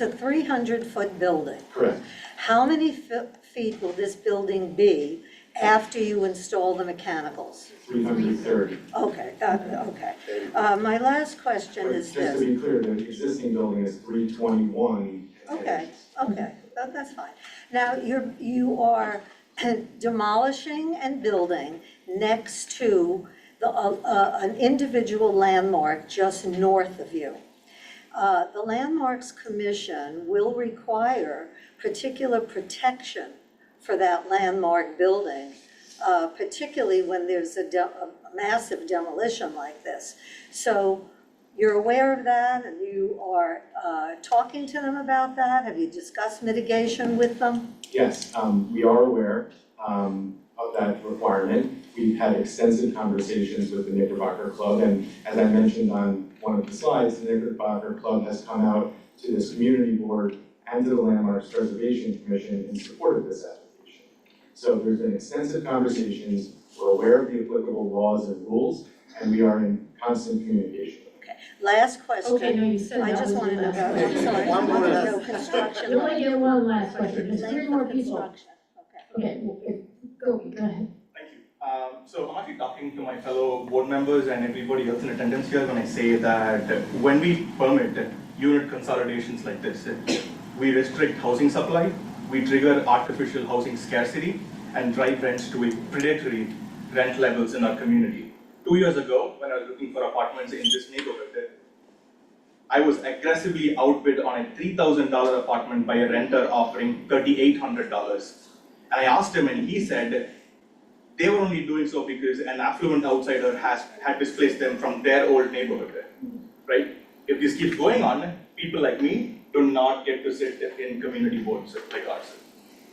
a 300-foot building. correct. How many feet will this building be after you install the mechanicals? 330. Okay, okay. My last question But is just to this. be clear, the existing building is 321. Okay, okay, that's fine. Now, you are demolishing and building next to an individual landmark just north of you. The Landmarks Commission will require particular protection for that landmark building particularly when there's a massive demolition like this. So you're aware of that, and you are talking to them about that? Have you discussed mitigation with them? Yes, we are aware of that requirement. We've had extensive conversations with the Knickerbocker Club, and as I mentioned on one of the slides, the Knickerbocker Club has come out to this community board and to the Landmarks Preservation Commission in support of this application. So there's been extensive conversations, we're aware of the applicable laws and rules, and we are in constant communication. Last question. Okay, no, you said I that just was wanted your to last know, question. sorry, I One want more to know last- construction. You only get one last question, there's Length three of more people. construction. Okay, go ahead. Thank you. So I'm actually talking to my fellow board members and everybody else in attendance here when I say that when we permit unit consolidations like this, we restrict housing supply, we trigger artificial housing scarcity, and drive rents to a predatory rent levels in our community. 2 years ago, when I was looking for apartments in this neighborhood, I was aggressively outbid on a $3,000 apartment by a renter offering $3,800. And I asked him, and he said they were only doing so because an affluent outsider had displaced them from their old neighborhood, right? If this keeps going on, people like me do not get to sit in community boards like ours,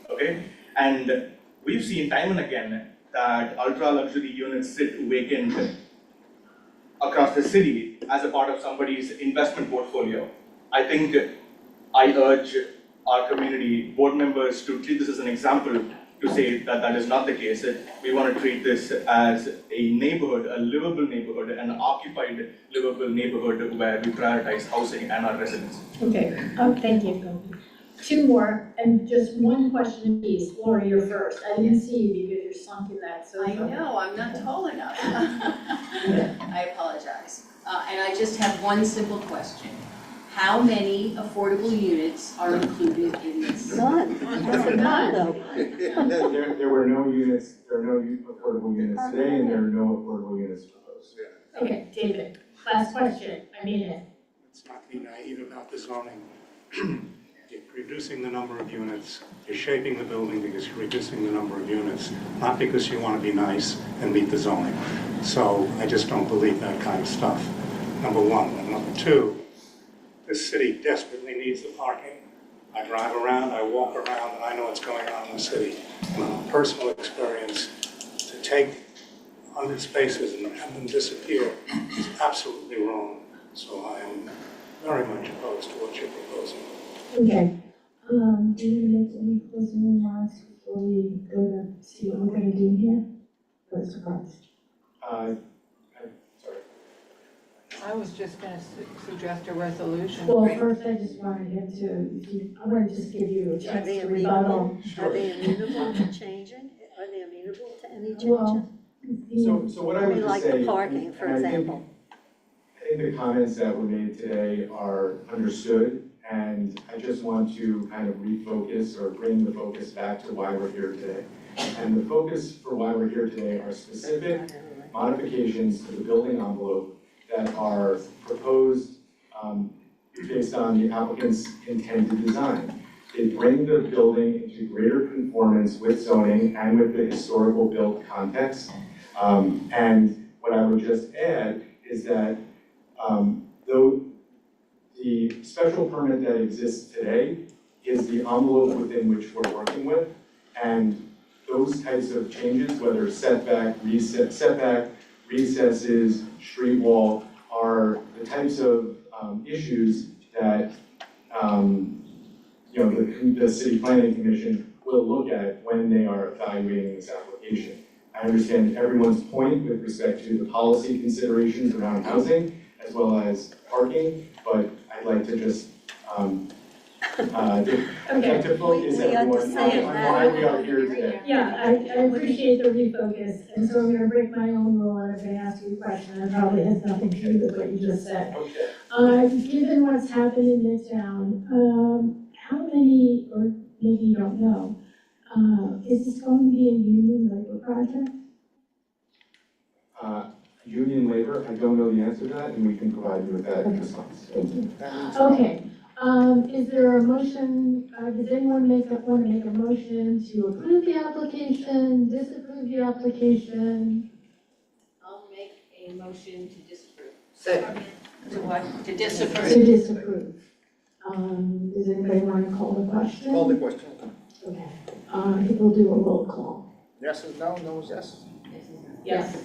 okay? And we've seen time and again that ultra-luxury units sit vacant across the city as a part of somebody's investment portfolio. I think I urge our community board members to treat this as an example to say that that is not the case. We want to treat this as a neighborhood, a livable neighborhood, an occupied livable neighborhood where we prioritize housing and our residents. Okay, thank you. Two more, and just one question apiece. Laura, you're first. I didn't see you because you're sunk in that sofa. I know, I'm not tall enough. I apologize. And I just have one simple question. How many affordable units are included in this? None, that's a none though. There were no units, there are no affordable units today, and there are no affordable units proposed. Okay, David, last question. I mean it. Let's not be naive about the zoning. You're reducing the number of units, you're shaping the building because you're reducing the number of units, not because you want to be nice and meet the zoning. So I just don't believe that kind of stuff, number one. And number two, this city desperately needs the parking. I drive around, I walk around, and I know what's going on in the city. And on a personal experience, to take 100 spaces and have them disappear is absolutely wrong. So I am very much opposed to what you're proposing. Okay. Do you want to make any closing remarks before we go to see what we're going to do here? Or surprise? Sorry. I was just going to suggest a resolution. Well, first I just wanted him to, I want to just give you a Are chance they to rebuttal. amenable to changing? Are they amenable to any Well, changes? So what I I would mean, just like say. the parking, for and I think- example. I think the comments that were made today are understood, and I just want to kind of refocus or bring the focus back to why we're here today. And the focus for why we're here today are specific modifications to the building envelope that are proposed based on the applicant's intended design. They bring the building into greater conformance with zoning and with the historical built context. And what I would just add is that though the special permit that exists today is the envelope within which we're working with, and those types of changes, whether setback, recesses, street wall, are the types of issues that the City Planning Commission will look at when they are evaluating this application. I understand everyone's point with respect to the policy considerations around housing as well as parking, but I'd like to just to focus We everyone understand on that. why we are here today. Yeah, I appreciate the refocus, and so I'm going to break my own rule, and I'm going to ask you a question that probably has nothing to do with what you just said. Okay. Given what's happened in Midtown, how many, or maybe you don't know, is this going to be a union labor project? Union labor, I don't know the answer to that, and we can provide you with that response. Thank you. Okay, Is there a motion, does anyone want to make a motion to approve the application, disapprove the application? I'll make a motion to disapprove. To what? To disapprove? To disapprove. Does anybody want to call the question? Call the question. Okay, I think we'll do a roll call. Yes is no, no is yes. Yes.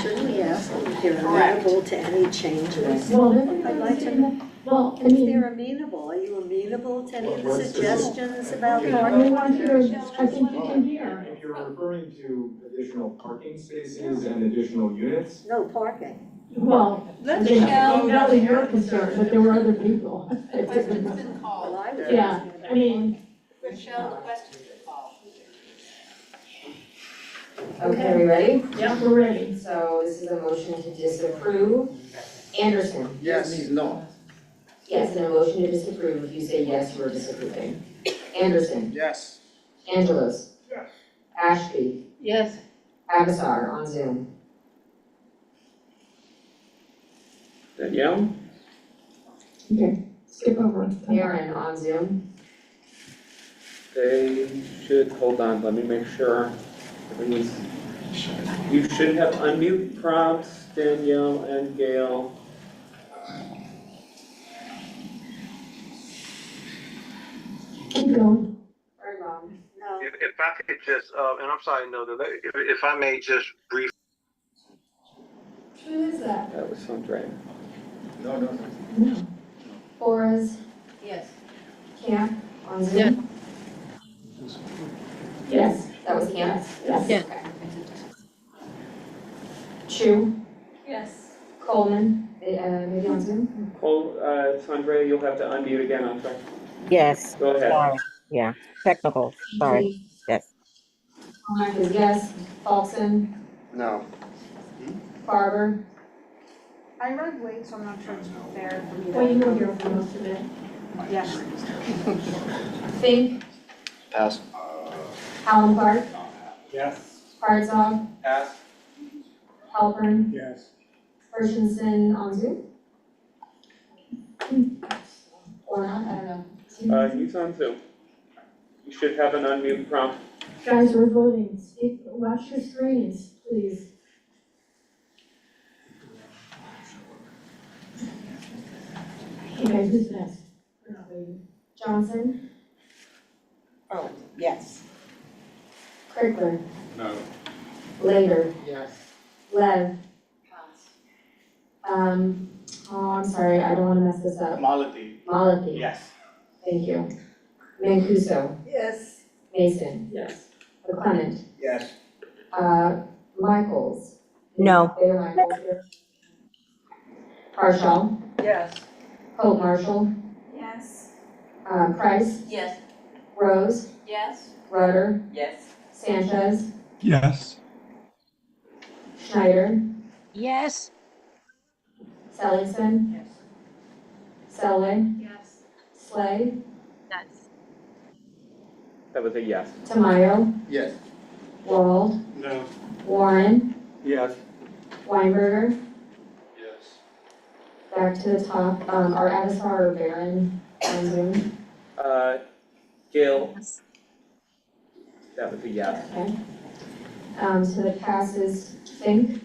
Shouldn't we ask if they're amenable to any changes? Well, I'd like to know. Well, I If mean, they're amenable, are you amenable to any of the suggestions about I parking? want you to, I think you can hear. If you're referring to additional parking spaces and additional units, No parking. Well, Let I mean, Michelle- that was your concern, but there were other people. The question's been Well, called. I would. Yeah, I mean, Michelle, the question's been called. Okay, we ready? yeah, we're ready. So this is a motion to disapprove. Anderson? Yes is no. Yes, and a motion to disapprove. If you say yes, you are disapproving. Anderson? Yes. Angelos? Yes. Ashby? Yes. Avisar on Zoom? Danielle? Okay, skip over. Aaron on Zoom? They should, hold on, let me make sure. Everyone's, you should have unmute prompts, Danielle and Gail. Keep going. Sorry, Bob. No. If I could just, and I'm sorry, no, if I may just brief. Who is that? That was Sandra. No, no, no. No. Flores? Yes. Camp on Zoom? Yes. That was Camp? Yes. Yeah. Okay. Chu? Yes. Coleman? Maybe on Zoom? Sandra, you'll have to unmute again, I'm sorry. Yes. Go ahead. Sorry. Yeah, technical, sorry. Yes. Mike is yes. Paulson? No. Farber? I read late, so I'm not sure it's fair for me to. Well, you were here for most of it. Yes. Fink? Pass. Alan Clark? Yes. Hartzog? Pass. Halpern? Yes. Christensen on Zoom? Or not, I don't know. He's on Zoom. You should have an unmute prompt. Guys, we're voting. Speak, watch your screens, please. Okay, who's next? Johnson? Oh, yes. Crickler? No. Later? Yes. Lev? Oh, I'm sorry, I don't wanna mess this up. Malati. Malathi? Yes. Thank you. Mancuso? Yes. Mason? Yes. McClement? Yes. Michaels? No. Bader Michaels here. Marshall? Yes. Hope Marshall? Yes. Price? Yes. Rose? Yes. Rudder? Yes. Sanchez? Yes. Schneider? Yes. Sellingston? Yes. Selwyn? Yes. Slay? Yes. That was a yes. Tamayo? Yes. Wald? No. Warren? Yes. Weinberger? Yes. Back to the top, our Avatar or Baron on Zoom? Gail? That was a yes. Okay. So the pass is Fink?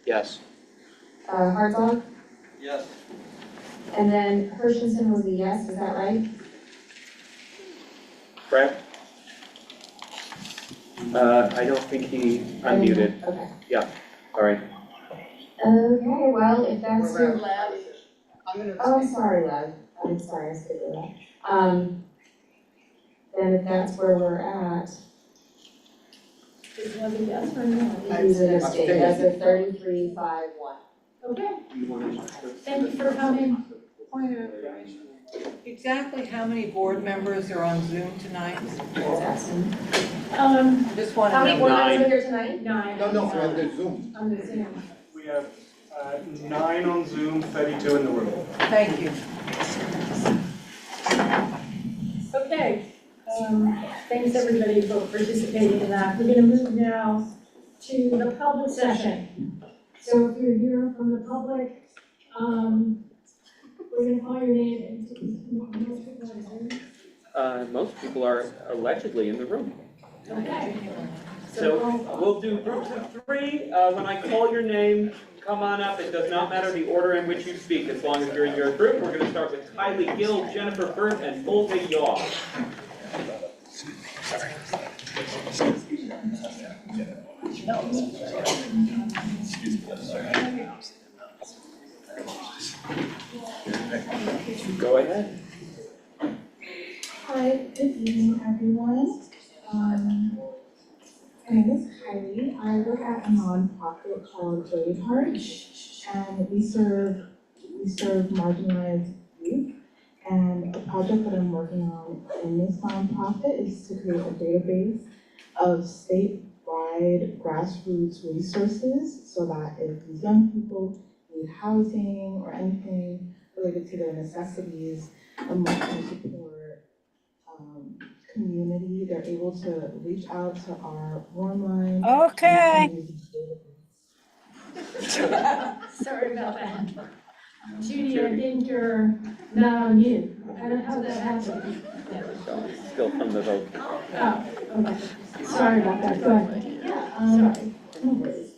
Yes. Hartzog? Yes. And then Hershenson was a yes, is that right? Correct? I don't think he unmuted. Okay. Yeah, sorry. Okay, well, if that's your. Lev. I'm gonna. Oh, sorry, Lev. I'm sorry, I skipped over that. Then if that's where we're at. Is Lev a yes or no? He's an abstain, that's a 33-5-1. Okay, thank you for coming. Point of information. Exactly how many board members are on Zoom tonight? Um, Just want How to many know. board members are here tonight? 9. No, no, on the Zoom. On the Zoom. We have 9 on Zoom, 32 in the room. Thank you. Okay, thanks everybody for participating in that. We're gonna move now to the public session. So if you're here from the public, We're gonna call your name and most people are there. Most people are allegedly in the room. Okay. So we'll do groups of 3. When I call your name, come on up. It does not matter the order in which you speak, as long as you're in your group. We're going to start with Kylie Gill, Jennifer Burt, and Olga Yaw. Go ahead. Hi, good evening, everyone. My name is Kylie. I work at a nonprofit called Braveheart, and we serve marginalized youth. And a project that I'm working on in this nonprofit is to create a database of statewide grassroots resources so that if these young people need housing or anything related to their necessities, emotional support, community, they're able to reach out to our warm line. Okay. Sorry about that. Judy, I think you're not on mute. I don't know how that happened. Still from the vote. Oh, okay. Sorry about that. Go ahead. Yeah,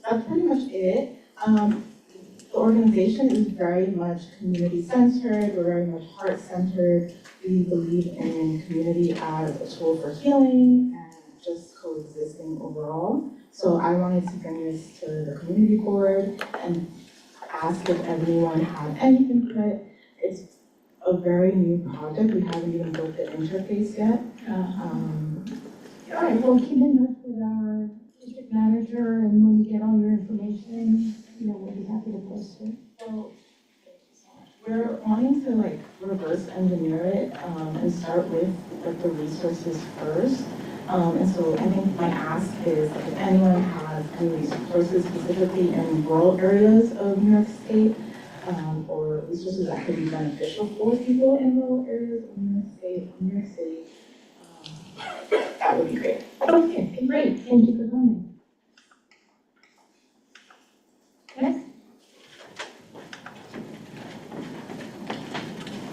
that's pretty much it. The organization is very much community-centered. We're very much heart-centered. We believe in community as a tool for healing and just coexisting overall. So I wanted to bring this to the community board and ask if everyone had any input. It's a very new project. We haven't even built the interface yet. All right, we'll keep in touch with our district manager, and when you get all your information, we'll be happy to post it. So we're wanting to reverse engineer it and start with the resources first. And so I think my ask is if anyone has any resources specifically in rural areas of New York State, or resources that could be beneficial for people in rural areas of New York State, New York City, that would be great. Okay, great. Thank you for coming. Next.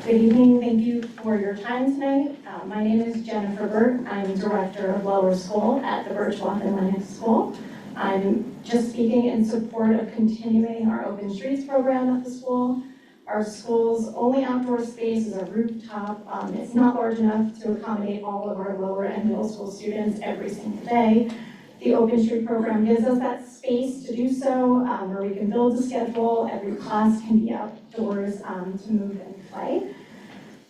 Good evening, thank you for your time tonight. My name is Jennifer Burt. I'm Director of Lower School at the Birchwalk and Lennox School. I'm just speaking in support of continuing our Open Streets program at the school. Our school's only outdoor space is a rooftop. It's not large enough to accommodate all of our lower and middle school students every single day. The Open Street program gives us that space to do so, where we can build a schedule. Every class can be outdoors to move and play.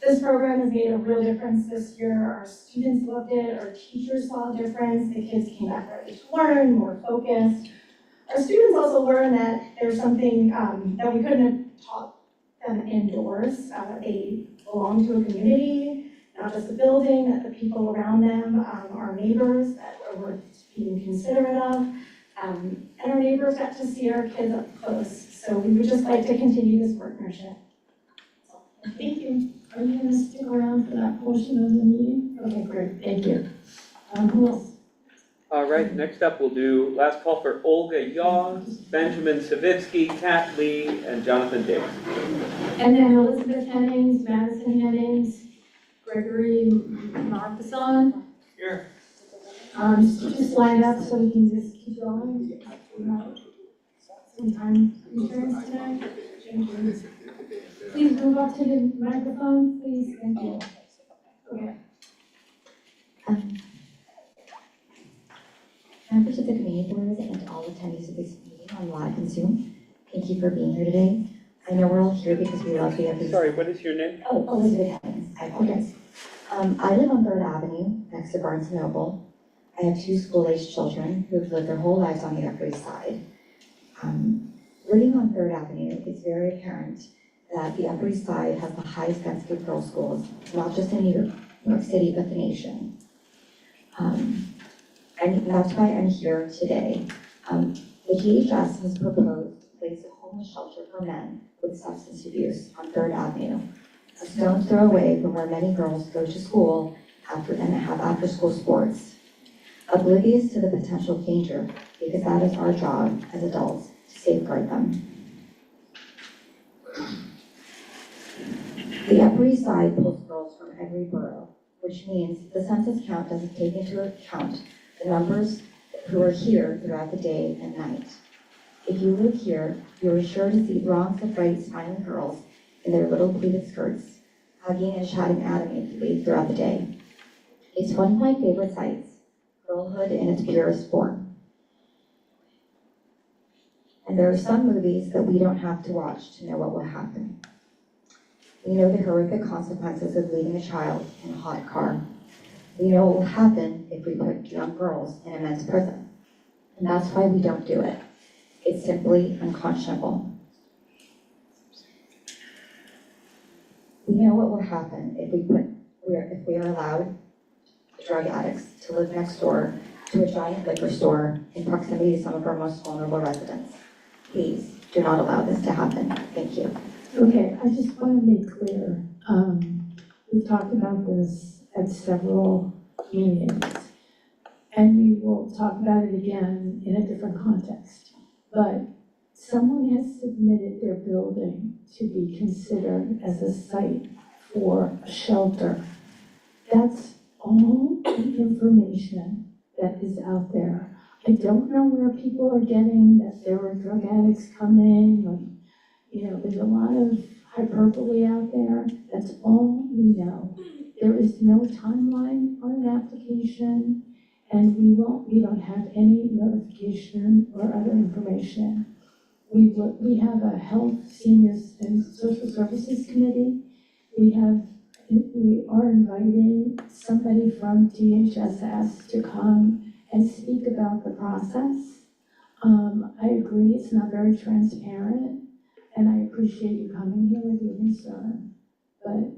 This program has made a real difference this year. Our students loved it, our teachers saw a difference, the kids came back ready to learn, more focused. Our students also learned that there's something that we couldn't have taught them indoors. They belong to a community, not just a building, that the people around them are neighbors that are worth being considerate of. And our neighbors got to see our kids up close. So we would just like to continue this partnership. Thank you. Are you going to stick around for that portion of the meeting? Okay, great. Thank you. Who else? All right, next up we'll do last call for Olga Yaw, Benjamin Savitsky, Kat Lee, and Jonathan Davis. And then Elizabeth Hennings, Madison Hennings, Gregory Marcason. Here. Just line up so we can just keep going. Some time concerns tonight. Please move up to the microphone, please. Thank you. Okay. Members of the committee board and all attendees of this meeting on live and Zoom, thank you for being here today. I know we're all here because we love the every. Sorry, what is your name? Oh, Elizabeth Hennings. I apologize. I live on 3rd Avenue next to Barnes & Noble. I have 2 school-aged children who have lived their whole lives on the Upper East Side. Living on 3rd Avenue, it's very apparent that the Upper East Side has the highest density of girls' schools, not just in New York City, but the nation. And that's why I'm here today. The DHS has proposed to place a homeless shelter for men with substance abuse on 3rd Avenue, a stone's throw away from where many girls go to school and have after-school sports. Oblivious to the potential danger, because that is our job as adults to safeguard them. The Upper East Side pulls girls from every borough, which means the census count doesn't take into account the numbers who are here throughout the day and night. If you live here, you are sure to see bronze of bright smiling girls in their little pleated skirts, hugging and chatting animatedly throughout the day. It's one of my favorite sights, girlhood in its purest form. And there are some movies that we don't have to watch to know what will happen. We know the horrific consequences of leaving a child in a hot car. We know what will happen if we put young girls in a men's prison. And that's why we don't do it. It's simply unconscionable. We know what will happen if we are allowed drug addicts to live next door to a giant liquor store in proximity to some of our most vulnerable residents. Please do not allow this to happen. Thank you. Okay, I just want to make clear, we've talked about this at several meetings, and we will talk about it again in a different context. But someone has submitted their building to be considered as a site for a shelter. That's all the information that is out there. I don't know where people are getting that there are drug addicts coming, or, there's a lot of hyperbole out there. That's all we know. There is no timeline on an application, and we don't have any notification or other information. We have a health, seniors, and social services committee. We are inviting somebody from DHSS to come and speak about the process. I agree it's not very transparent, and I appreciate you coming here with your concern, but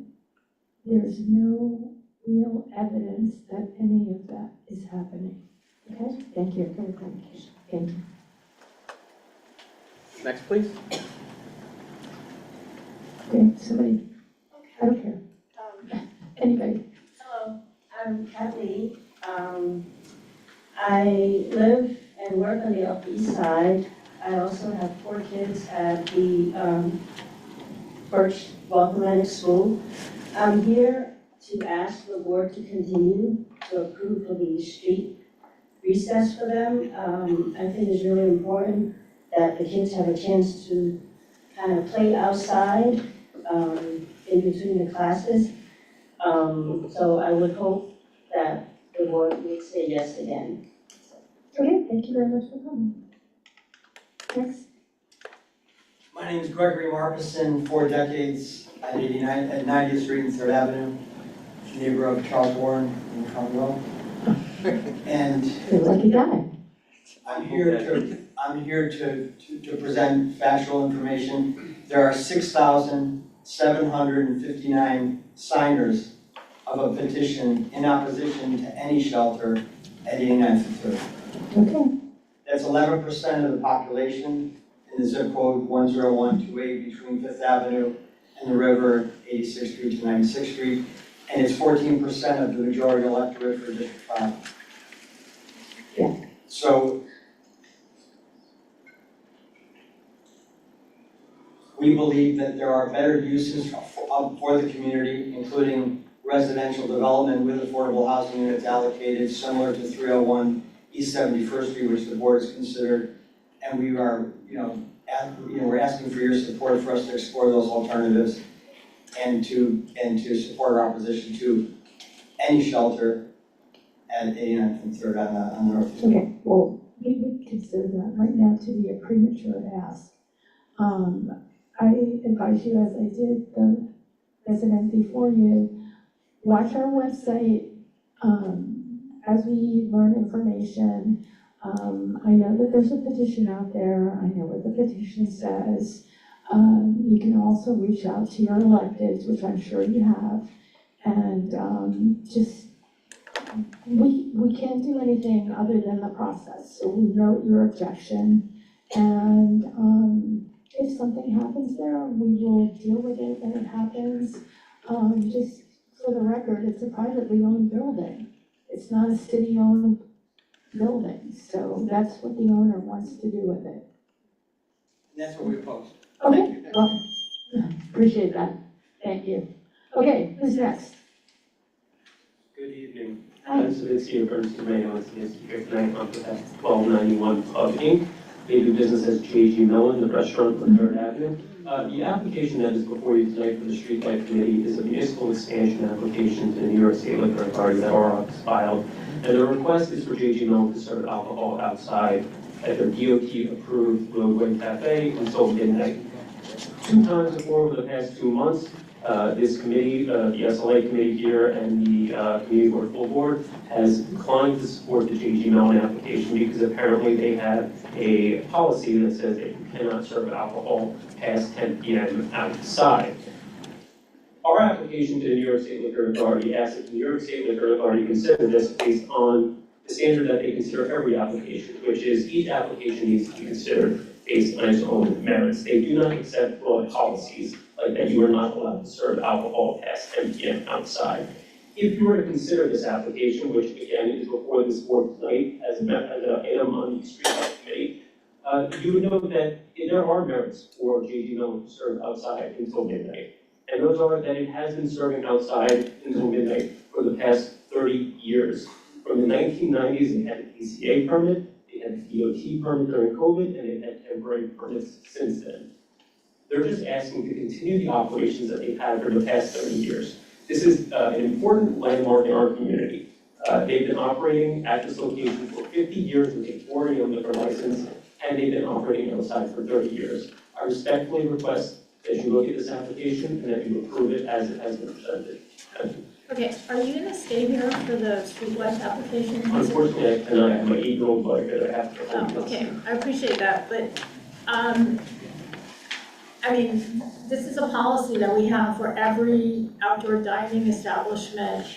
there's no real evidence that any of that is happening. Okay? Thank you for the clarification. Thank you. Next, please. Okay, somebody, I don't care. Anybody? Hello, I'm Kathy. I live and work on the Upper East Side. I also have 4 kids at the Birch Atlantic School. I'm here to ask the board to continue to approve for the street recess for them. I think it's really important that the kids have a chance to kind of play outside in between the classes. So I would hope that the board would say yes again. Okay, thank you very much for coming. Next. My name is Gregory Markison, 4 decades at 90th Street and 3rd Avenue, neighbor of Charles Warren in Congo. And you're a lucky guy. I'm here to present factual information. There are 6,759 signers of a petition in opposition to any shelter at 89th and 3rd. Okay. That's 11% of the population in the zip code 10128 between 5th Avenue and the river, 86th Street to 96th Street. And it's 14% of the majority electorate for District 5. Yeah. So we believe that there are better uses for the community, including residential development with affordable housing units allocated, similar to 301 East 71st Street, which the board has considered. And we are, we're asking for your support for us to explore those alternatives and to support our opposition to any shelter at 89th and 3rd on the north. Okay, well, we would consider that right now to be a premature ask. I advise you, as I did the resident before you, watch our website as we learn information. I know that there's a petition out there. I know what the petition says. You can also reach out to your electeds, which I'm sure you have, and we can't do anything other than the process. So we note your objection, and if something happens there, we will deal with it when it happens. Just for the record, it's a privately owned building. It's not a city-owned building, so that's what the owner wants to do with it. And that's what we oppose. Okay, well, appreciate that. Thank you. Okay, who's next? Good evening. Hi. I'm Savitsky of Ernst & Young, is here tonight on behalf of 1291 Pub Inc. They do business as J.G. Mellon, the restaurant on 3rd Avenue. The application that is before you tonight for the Streetlight Committee is a municipal expansion application to the New York State Liquor Authority that our office filed. And the request is for J.G. Mellon to serve alcohol outside at their DOT-approved roadway cafe until midnight. 2 times before over the past 2 months, this committee, the SLA committee here and the community board full board has declined to support the J.G. Mellon application because apparently they have a policy that says that you cannot serve alcohol past 10 p.m. outside. Our application to the New York State Liquor Authority asks that the New York State Liquor Authority consider this based on the standard that they consider every application, which is each application needs to be considered based on its own merits. They do not accept broad policies like that you are not allowed to serve alcohol past 10 p.m. outside. If you were to consider this application, which again is before this board tonight as an item on the Streetlight Committee, you would know that there are merits for J.G. Mellon to serve outside until midnight. And those are that it has been serving outside until midnight for the past 30 years. From the 1990s, it had a PCA permit, it had a DOT permit during COVID, and it had temporary permits since then. They're just asking to continue the operations that they've had for the past 30 years. This is an important landmark in our community. They've been operating at this location for 50 years with a 4 liquor license, and they've been operating outside for 30 years. I respectfully request that you look at this application and that you approve it as it has been presented. Thank you. Okay, are you gonna stay here for the streetlight application? Unfortunately, I cannot. I have my 8-year-old boy that I have to hold. Oh, okay, I appreciate that, but, I mean, this is a policy that we have for every outdoor dining establishment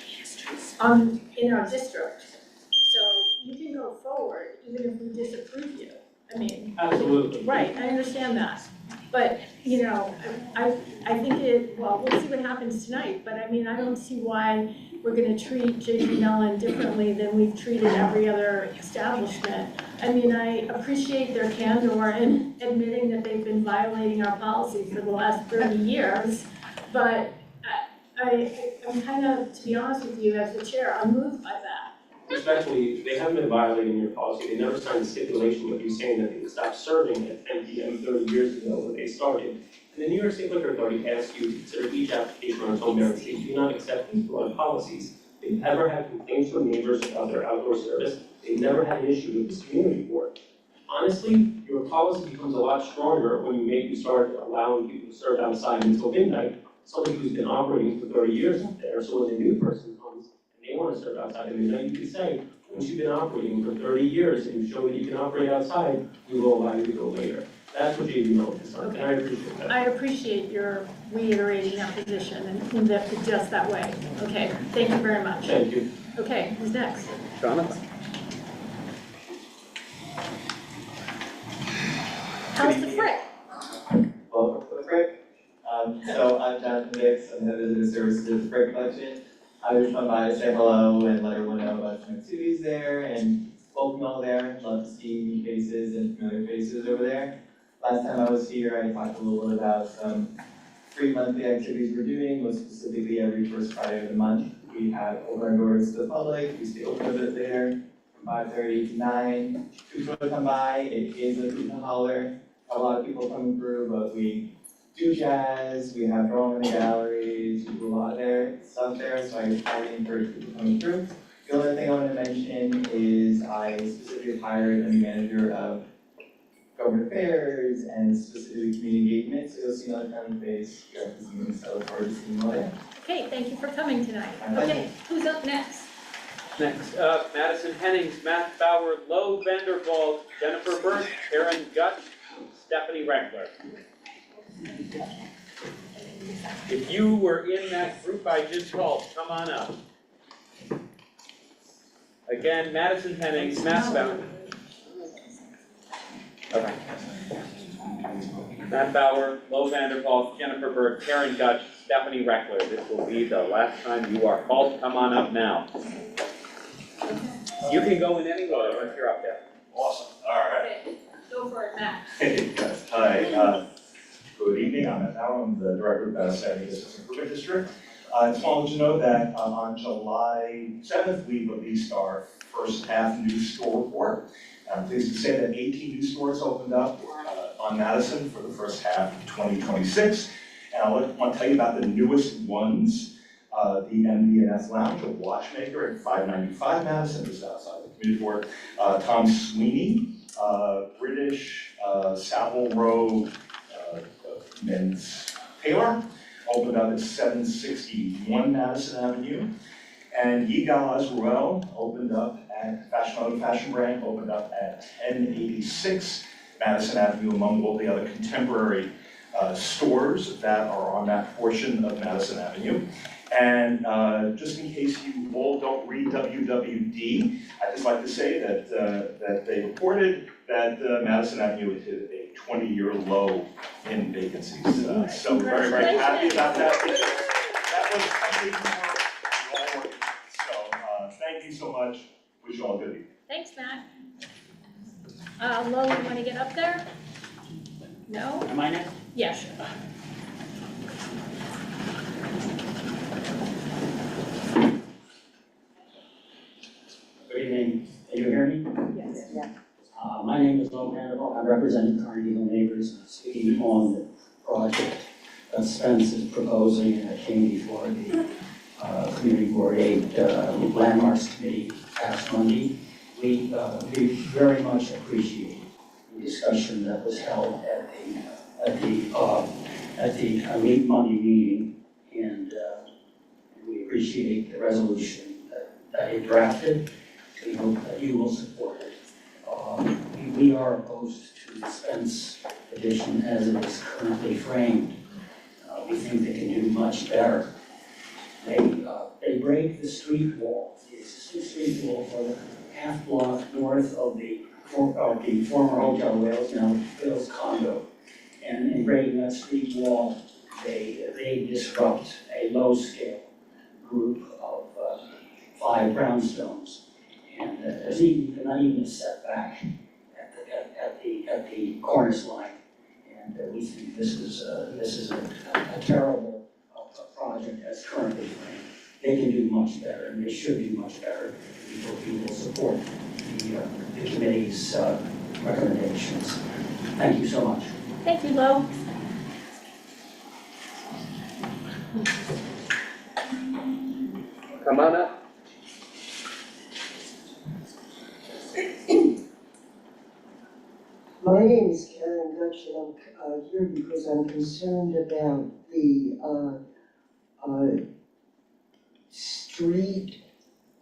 in our district. So you can go forward even if we disapprove you. I mean. Absolutely. Right, I understand that. But, you know, I think well, we'll see what happens tonight, but I mean, I don't see why we're gonna treat J.G. Mellon differently than we've treated every other establishment. I mean, I appreciate their candor in admitting that they've been violating our policy for the last 30 years, but I'm kind of, to be honest with you, as the chair, I'm moved by that. Respectfully, they haven't been violating your policy. They never signed a stipulation with you saying that they would stop serving at 10 p.m. 30 years ago when they started. And the New York State Liquor Authority asks you to consider each application on its own merits. They do not accept these broad policies. They've never had complaints from neighbors about their outdoor service. They've never had an issue with this community board. Honestly, your policy becomes a lot stronger when you start allowing people to serve outside until midnight. Somebody who's been operating for 30 years up there, so when a new person comes, they want to serve outside at midnight, you can say, once you've been operating for 30 years and you show that you can operate outside, we will allow you to go later. That's what J.G. Mellon has done, and I appreciate that. I appreciate your reiterating that position and that it's just that way. Okay, thank you very much. Thank you. Okay, who's next? Jonathan. How's the frick? Welcome to the Frick. So I'm Jonathan Hicks, I'm the Visitor Services at the Frick Collection. I would come by to say hello and let everyone know about some activities there and welcome you all there. Love to see new faces and familiar faces over there. Last time I was here, I talked a little bit about some free monthly activities we're doing, most specifically every first Friday of the month. We have open our doors to the public, we stay open a bit later, from 5:30 to 9. People want to come by, it is a hoot and holler. A lot of people coming through, but we do jazz, we have drawing in the galleries, we do a lot of stuff there, so I highly encourage people coming through. The only thing I want to mention is I specifically hired a new manager of government affairs and specifically community engagement, so you'll see another friendly face here at this meeting, so I look forward to seeing you all there. Okay, thank you for coming tonight. Okay, who's up next? Next up, Madison Hennings, Matt Bauer, Lo Vanderwald, Jennifer Burke, Karen Gutt, Stephanie Reckler. If you were in that group I just called, come on up. Again, Madison Hennings, Matt Bauer. Okay. Matt Bauer, Lo Vanderwald, Jennifer Burke, Karen Gutt, Stephanie Reckler. This will be the last time you are called. Come on up now. You can go in any order once you're up there. Awesome, all right. Okay, go for it, Matt. Hey guys, hi. Good evening, I'm Matt Bauer, I'm the Director of Madison County Business Improvement District. I just wanted to know that on July 7th, we released our first half new store report. I'm pleased to say that 18 new stores opened up on Madison for the first half of 2026. And I want to tell you about the newest ones. The MD&S Lounge, a watchmaker at 595 Madison, just outside the community board. Tom Sweeney, British Savile Row men's tailor, opened up at 761 Madison Avenue. And Yigal Azrael opened up at Fashion Brand, opened up at 1086 Madison Avenue, among all the other contemporary stores that are on that portion of Madison Avenue. And just in case you all don't read WWD, I'd just like to say that that they reported that Madison Avenue had hit a 20-year low in vacancies. So we're very, very happy about that. That was something we all working on. So thank you so much. Wish you all a good evening. Thanks, Matt. Lo, you want to get up there? No? Am I next? Yes. Good evening. Can you hear me? Yes. Yeah. My name is Lo Hannibal. I'm representing Carnegie Hill Neighbors, speaking on the project that Spence is proposing and that came before the Community Board 8 Landmarks Committee last Monday. We very much appreciate the discussion that was held at the Monday meeting, and we appreciate the resolution that it drafted. We hope that you will support it. We are opposed to the Spence edition as it is currently framed. We think they can do much better. They break the street wall, the existing street wall for the half block north of the former Hotel Wales, now Bill's condo. And in breaking that street wall, they disrupt a low-scale group of 5 brownstones. And there's not even a setback at the cornice line. And we think this is a terrible project as currently framed. They can do much better, and they should do much better. We hope you will support the committee's recommendations. Thank you so much. Thank you, Lo. Come on up. My name is Karen Dutch, and I'm here because I'm concerned about the street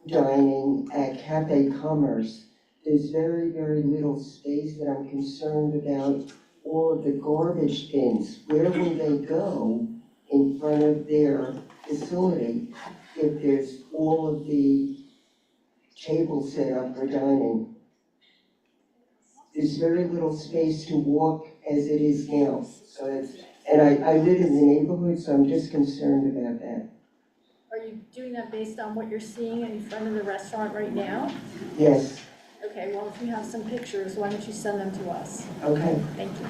dining at Cafe Commerce. There's very, very little space, that I'm concerned about all of the garbage bins. Where will they go in front of their facility if there's all of the tables set up for dining? There's very little space to walk as it is now. So and I live in the neighborhood, so I'm just concerned about that. Are you doing that based on what you're seeing in front of the restaurant right now? Yes. Okay, well, if you have some pictures, why don't you send them to us? Okay. Thank you.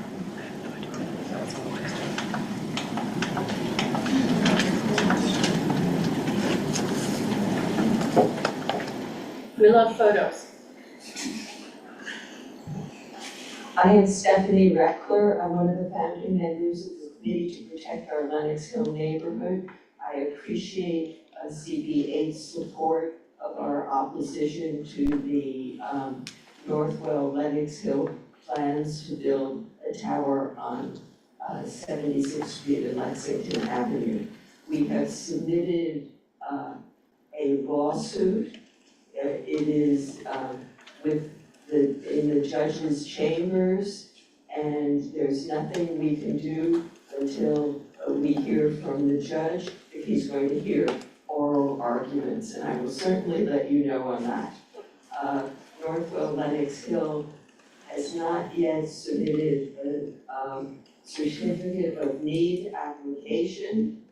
We love photos. I am Stephanie Reckler. I'm one of the founding members of the Committee to Protect Our Lenox Hill Neighborhood. I appreciate CB8's support of our opposition to the Northwell Lenox Hill plans to build a tower on 76th Street and Lexington Avenue. We have submitted a lawsuit. It is in the judge's chambers, and there's nothing we can do until we hear from the judge if he's going to hear oral arguments, and I will certainly let you know on that. Northwell Lenox Hill has not yet submitted a certificate of need application,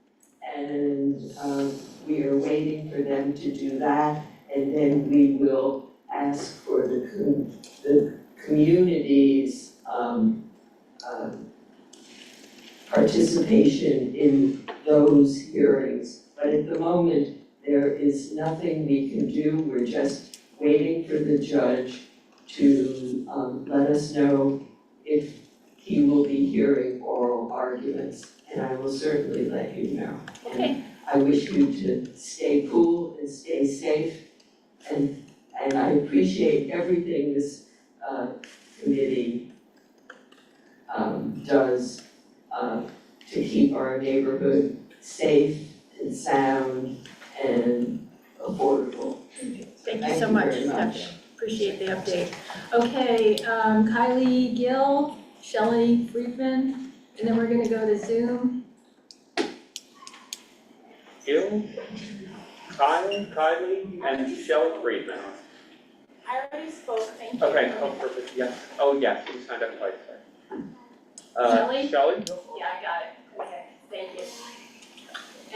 and we are waiting for them to do that, and then we will ask for the community's participation in those hearings. But at the moment, there is nothing we can do. We're just waiting for the judge to let us know if he will be hearing oral arguments, and I will certainly let you know. Okay. I wish you to stay cool and stay safe, and I appreciate everything this committee does to keep our neighborhood safe and sound and affordable. Thank you so much, Stephanie. Appreciate the update. Okay, Kylie Gill, Shelley Friedman, and then we're gonna go to Zoom. Gil, Kylie, and Shelley Friedman. I already spoke, thank you. Okay, oh, perfect, yes. Oh, yes, you signed up twice, sorry. Shelley? Shelley? Yeah, I got it. Okay, thank you.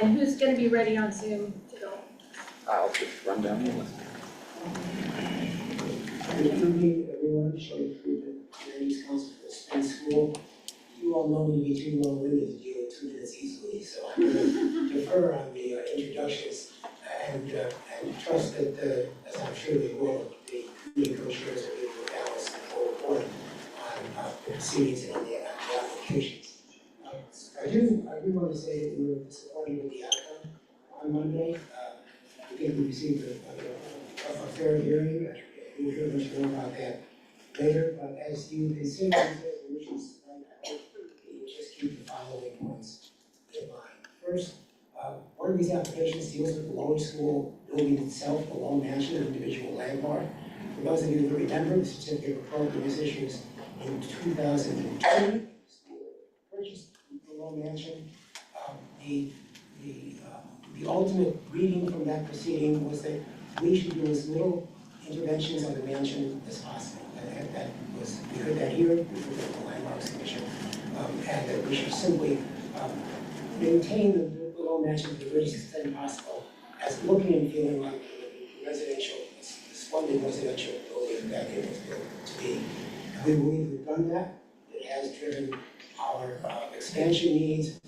And who's gonna be ready on Zoom to go? I'll just run down the list. Good evening, everyone. Shelley Friedman, Communities Council for Spence School. You all know me to be too long-winded to deal with 2 minutes easily, so I'm going to defer on the introductions and trust that, as I'm sure they will, the committee co-chairs are able to balance the full report on the proceedings and on the applications. I do want to say that we were disappointed with the outcome on Monday. I think we received a fair hearing. We'll hear much more about that later, but as you consider these resolutions, I hope that you just keep the following points in mind. First, one of these applications deals with the lower school building itself, the loan mansion, and individual landmark. For those of you who remember, the certificate of appropriate was issued in 2002. The school purchased the loan mansion. The ultimate reading from that proceeding was that we should do as little interventions on the mansion as possible. And that was, we heard that here, we heard that in the Landmarks Commission, and that we should simply maintain the low mansion to the greatest extent possible as looking and feeling like the residential, the splendid residential building that it was built to be. And we believe we've done that. It has driven our expansion needs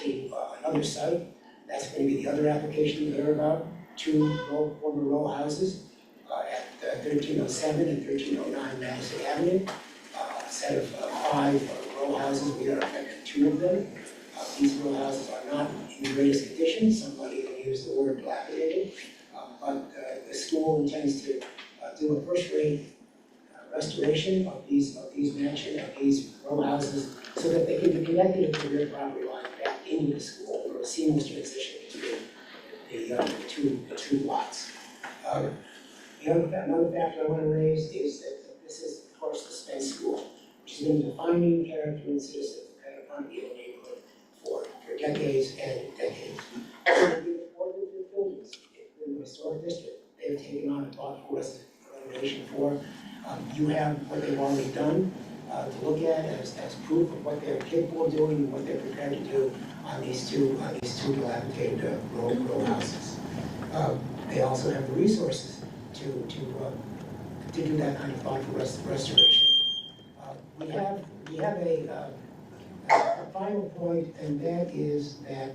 to another site. That's going to be the other application you heard about, 2 former row houses at 1307 and 1309 Madison Avenue. A set of 5 row houses, we are affecting 2 of them. These row houses are not in the greatest condition. Somebody even used the word dilapidated. But the school intends to do a first-rate restoration of these row houses so that they can be connected to their property line back into the school for a seamless transition between the two lots. Another factor I want to raise is that this is, of course, the Spence School, which has been a defining character and citizen of the Pennsylvania neighborhood for decades and decades. In the historic district, they've taken on a thoughtful renovation for. You have what they've already done to look at as proof of what they're capable of doing and what they're prepared to do on these two dilapidated row houses. They also have the resources to do that kind of thoughtful restoration. We have a final point, and that is that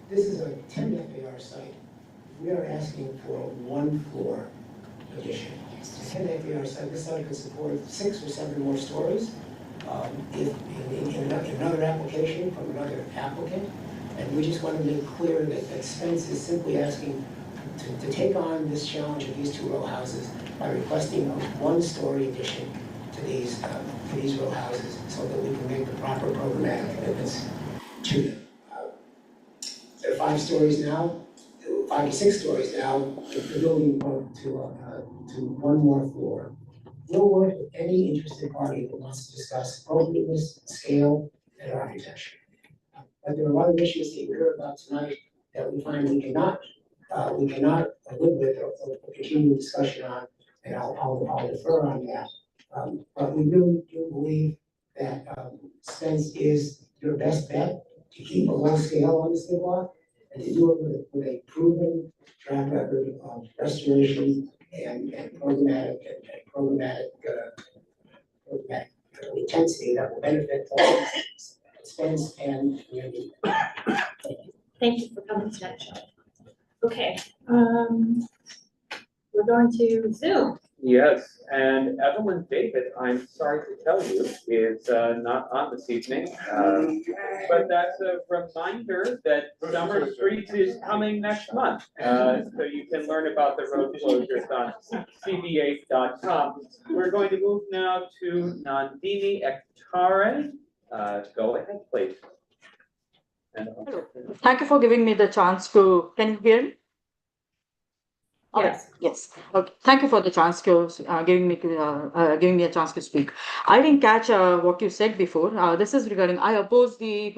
this is a 10 FAR site. We are asking for a 1-floor addition. 10 FAR site, this site could support 6 or 7 more stories. If in another application from another applicant, and we just want to make clear that Spence is simply asking to take on this challenge of these 2 row houses by requesting a 1-story addition to these row houses so that we can make the proper programmatic commitments to them. They're 5 stories now, 5 to 6 stories now, the building to 1 more floor. We'll work with any interested party that wants to discuss appropriateness, scale, and architecture. But there are a lot of issues that you heard about tonight that we find we cannot live with or continue discussion on, and I'll defer on that. But we really do believe that Spence is your best bet to keep a low scale on this block and to do it with a proven track record of restoration and programmatic intensity that will benefit all Spence and community. Thank Thank you for coming tonight, Shelley. Okay, we're going to Zoom. Yes, and Evelyn David, I'm sorry to tell you, is not on this evening. But that's a reminder that Summer Streets is coming next month. So you can learn about the road closures on CB8.com. We're going to move now to Nandini Ekhtare. Go ahead, please. Thank you for giving me the chance to, can you hear me? Yes. Yes. Okay. Thank you for the chance to giving me a chance to speak. I didn't catch what you said before. This is regarding I oppose the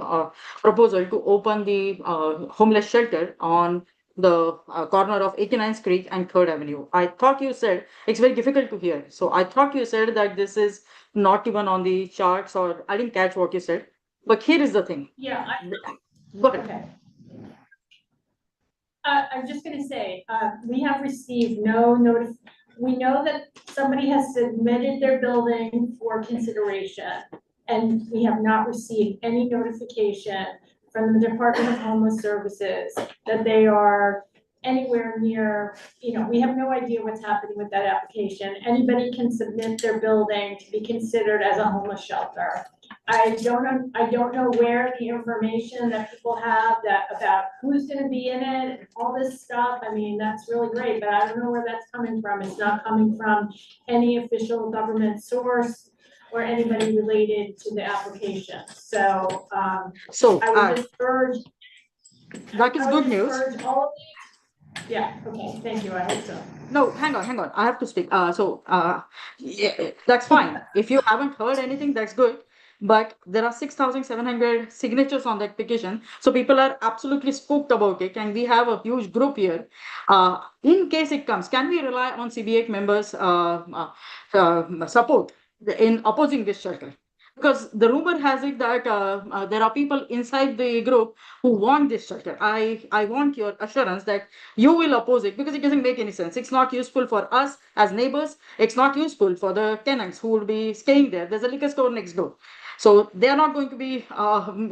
proposal to open the homeless shelter on the corner of 89th Street and 3rd Avenue. I thought you said it's very difficult to hear. So I thought you said that this is not even on the charts, or I didn't catch what you said. But here is the thing. Yeah. Go ahead. Okay. I'm just gonna say, we have received no notice. We know that somebody has submitted their building for consideration, and we have not received any notification from the Department of Homeless Services that they are anywhere near, we have no idea what's happening with that application. Anybody can submit their building to be considered as a homeless shelter. I don't know where the information that people have about who's gonna be in it, and all this stuff. I mean, that's really great, but I don't know where that's coming from. It's not coming from any official government source or anybody related to the application. So, I would just urge. That is good news. Urge all of you. Yeah, okay, thank you, I hope so. No, hang on. I have to speak. Yeah, that's fine. If you haven't heard anything, that's good. But there are 6,700 signatures on that petition. So people are absolutely spooked about it. And we have a huge group here. In case it comes, can we rely on CB8 members' support in opposing this shelter? Because the rumor has it that there are people inside the group who want this shelter. I want your assurance that you will oppose it, because it doesn't make any sense. It's not useful for us as neighbors. It's not useful for the tenants who will be staying there. There's a liquor store next door. So they are not going to be,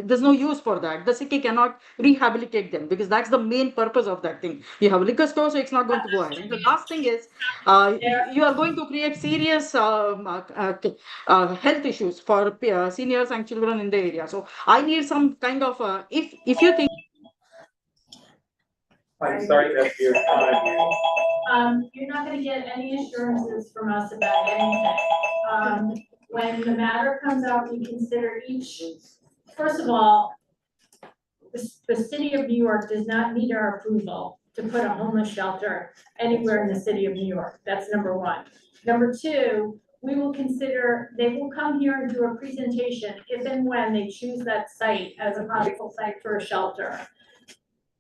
there's no use for that. The city cannot rehabilitate them, because that's the main purpose of that thing. You have a liquor store, so it's not going to go ahead. And the last thing is, you are going to create serious health issues for seniors and children in the area. So I need some kind of, if you think. I'm sorry, that's your time. You're not gonna get any assurances from us about anything. When the matter comes out, we consider each, first of all, the city of New York does not need our approval to put a homeless shelter anywhere in the city of New York. That's number one. Number two, we will consider, they will come here and do a presentation if and when they choose that site as a possible site for a shelter.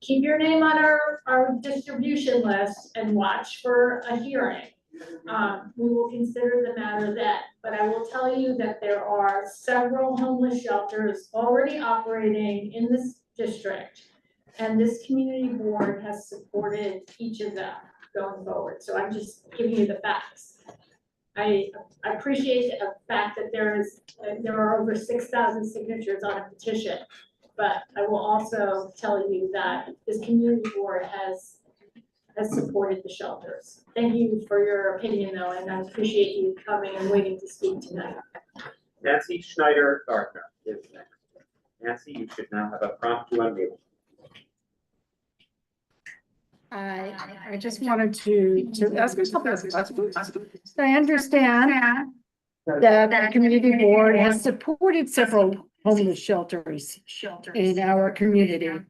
Keep your name on our distribution list and watch for a hearing. We will consider the matter then, but I will tell you that there are several homeless shelters already operating in this district, and this community board has supported each of them going forward. So I'm just giving you the facts. I appreciate the fact that there are over 6,000 signatures on a petition, but I will also tell you that this community board has supported the shelters. Thank you for your opinion though, and I appreciate you coming and waiting to speak tonight. Nancy Schneider Gardner is next. Nancy, you should now have a prompt to unmute. I just wanted to ask a couple of questions. I understand that the community board has supported several homeless shelters in our community.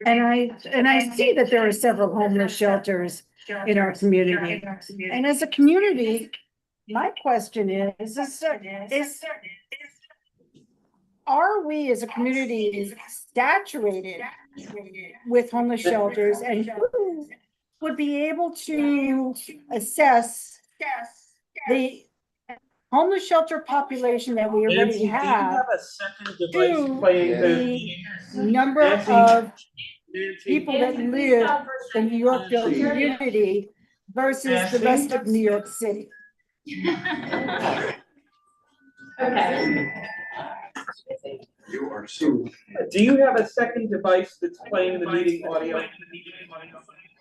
And I see that there are several homeless shelters in our community. And as a community, my question is are we as a community saturated with homeless shelters, and who would be able to assess the homeless shelter population that we already Nancy, have, do you have a second device playing the number of people that live in the Yorkville community versus the rest of New York City? Okay. You are so. Do you have a second device that's playing the meeting audio?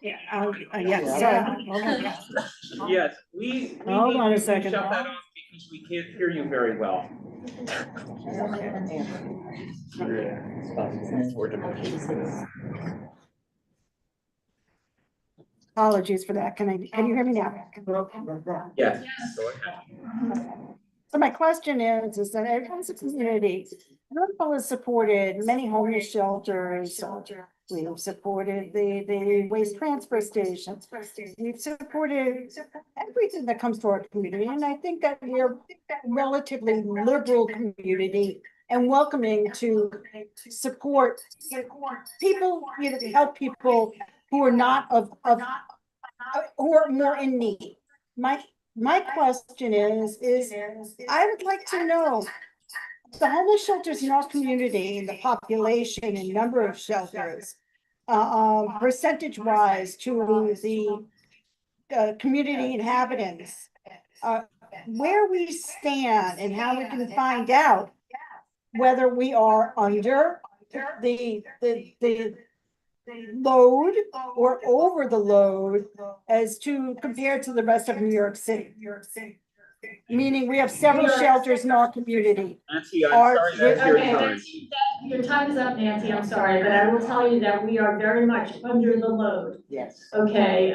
Yeah, yes, sorry. Hold on. Yes, we Hold need on a you to second. shut that off because we can't hear you very well. Apologies for that. Can you hear me now? Yes. Go ahead. So my question is that as a community, Northville has supported many homeless shelters. We've supported the waste transfer stations. We've supported everything that comes to our community. And I think that we're a relatively liberal community and welcoming to support people, help people who are not who are more in need. My question is I would like to know the homeless shelters in our community, the population and number of shelters, percentage wise to the community inhabitants, where we stand and how we can find out whether we are under the load or over the load as to compared to the rest of New York City. Meaning we have several shelters in our community. Nancy, I'm sorry, that's your time. Your time is up, Nancy, I'm sorry, but I will tell you that we are very much under the load. Yes. Okay,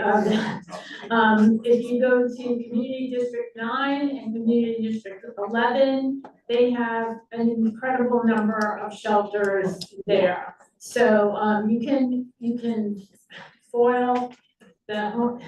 if you go to Community District 9 and Community District 11, they have an incredible number of shelters there. So, you can foil the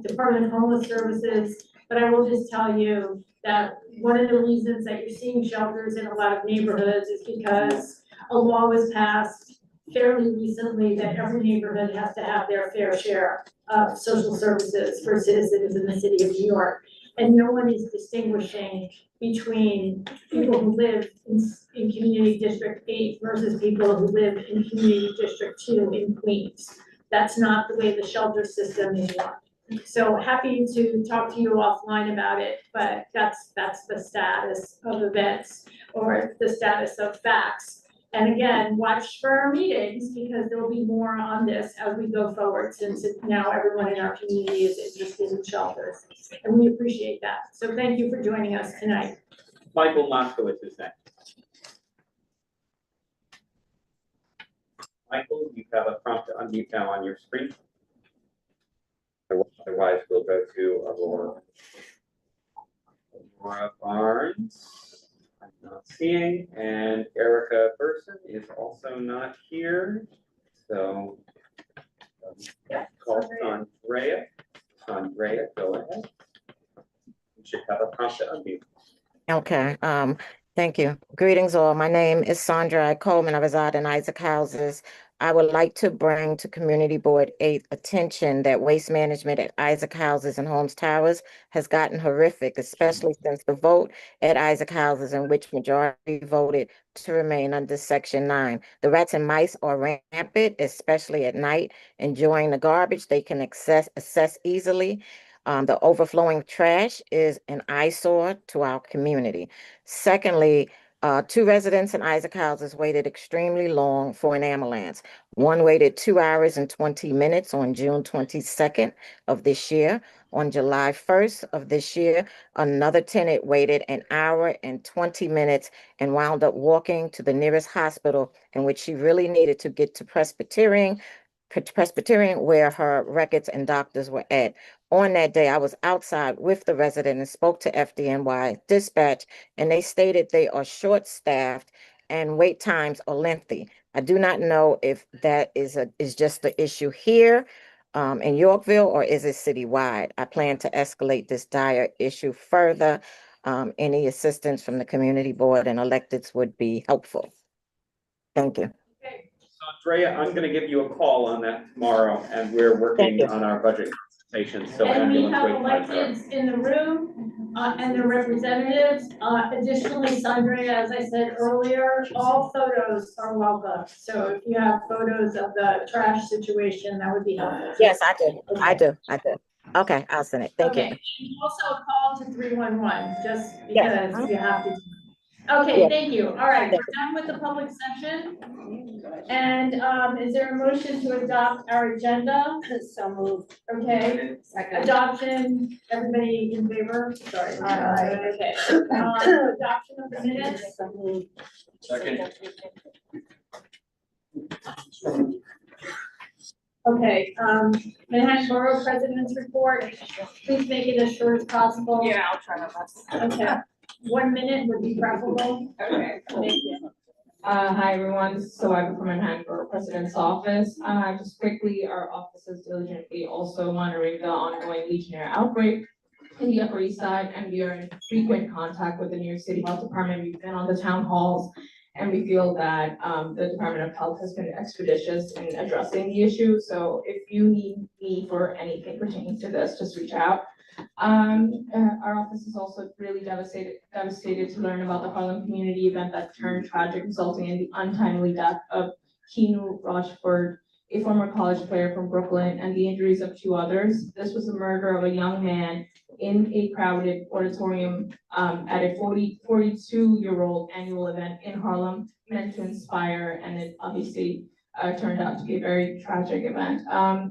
Department of Homeless Services, but I will just tell you that one of the reasons that you're seeing shelters in a lot of neighborhoods is because a law was passed fairly recently that every neighborhood has to have their fair share of social services for citizens in the city of New York. And no one is distinguishing between people who live in Community District 8 versus people who live in Community District 2 in Queens. That's not the way the shelter system is run. So happy to talk to you offline about it, but that's the status of events or the status of facts. And again, watch for our meetings because there will be more on this as we go forward, since now everyone in our community is interested in shelters. And we appreciate that. So thank you for joining us tonight. Michael Moskowitz is next. Michael, you have a prompt to unmute now on your screen. Otherwise, we'll go to Aurora Barnes. I'm not seeing, and Erica Burson is also not here. So, call Andrea. Andrea, go ahead. You should have a prompt to unmute. Okay, thank you. Greetings all. My name is Sandra Coleman. I reside in Isaac Houses. I would like to bring to Community Board 8 attention that waste management at Isaac Houses and Holmes Towers has gotten horrific, especially since the vote at Isaac Houses in which majority voted to remain under Section 9. The rats and mice are rampant, especially at night, enjoying the garbage they can access easily. The overflowing trash is an eyesore to our community. Secondly, 2 residents in Isaac Houses waited extremely long for an ambulance. One waited 2 hours and 20 minutes on June 22nd of this year. On July 1st of this year, another tenant waited 1 hour and 20 minutes and wound up walking to the nearest hospital in which she really needed to get to Presbyterian, where her records and doctors were at. On that day, I was outside with the resident and spoke to FDNY dispatch, and they stated they are short-staffed and wait times are lengthy. I do not know if that is just the issue here in Yorkville, or is it citywide? I plan to escalate this dire issue further. Any assistance from the community board and electeds would be helpful. Thank you. Andrea, I'm going to give you a call on that tomorrow, and we're working on our budget consultations. So And we ambulance have wait times are. electeds in the room and their representatives. Additionally, Sandra, as I said earlier, all photos are welcome. So if you have photos of the trash situation, that would be helpful. Yes, I do. Okay. I do. Okay, I'll send it. Thank you. Okay, and also a call to 311, just because you have to. Okay, thank you. All right, we're done with the public session. And, is there a motion to adopt our agenda? So moved. Okay, adoption, everybody in favor? Sorry. Okay. Adoption of the minutes? Second. Okay, Manhattan Borough President's Report, please make it as short as possible. Yeah, I'll try my best. Okay, 1 minute would be preferable. Okay. Thank you. Hi everyone, this is Soaga from Manhattan Borough President's Office. Just quickly, our office is diligently also monitoring the ongoing Legionnaire outbreak in the Upper East Side, and we are in frequent contact with the New York City Health Department. We've been on the town halls, and we feel that the Department of Health has been expeditious in addressing the issue. So if you need me for anything pertaining to this, just reach out. Our office is also really devastated to learn about the Harlem community event that turned tragic, resulting in the untimely death of Keanu Rochford, a former college player from Brooklyn, and the injuries of 2 others. This was the murder of a young man in a crowded auditorium at a 42-year-old annual event in Harlem, meant to inspire, and it obviously turned out to be a very tragic event.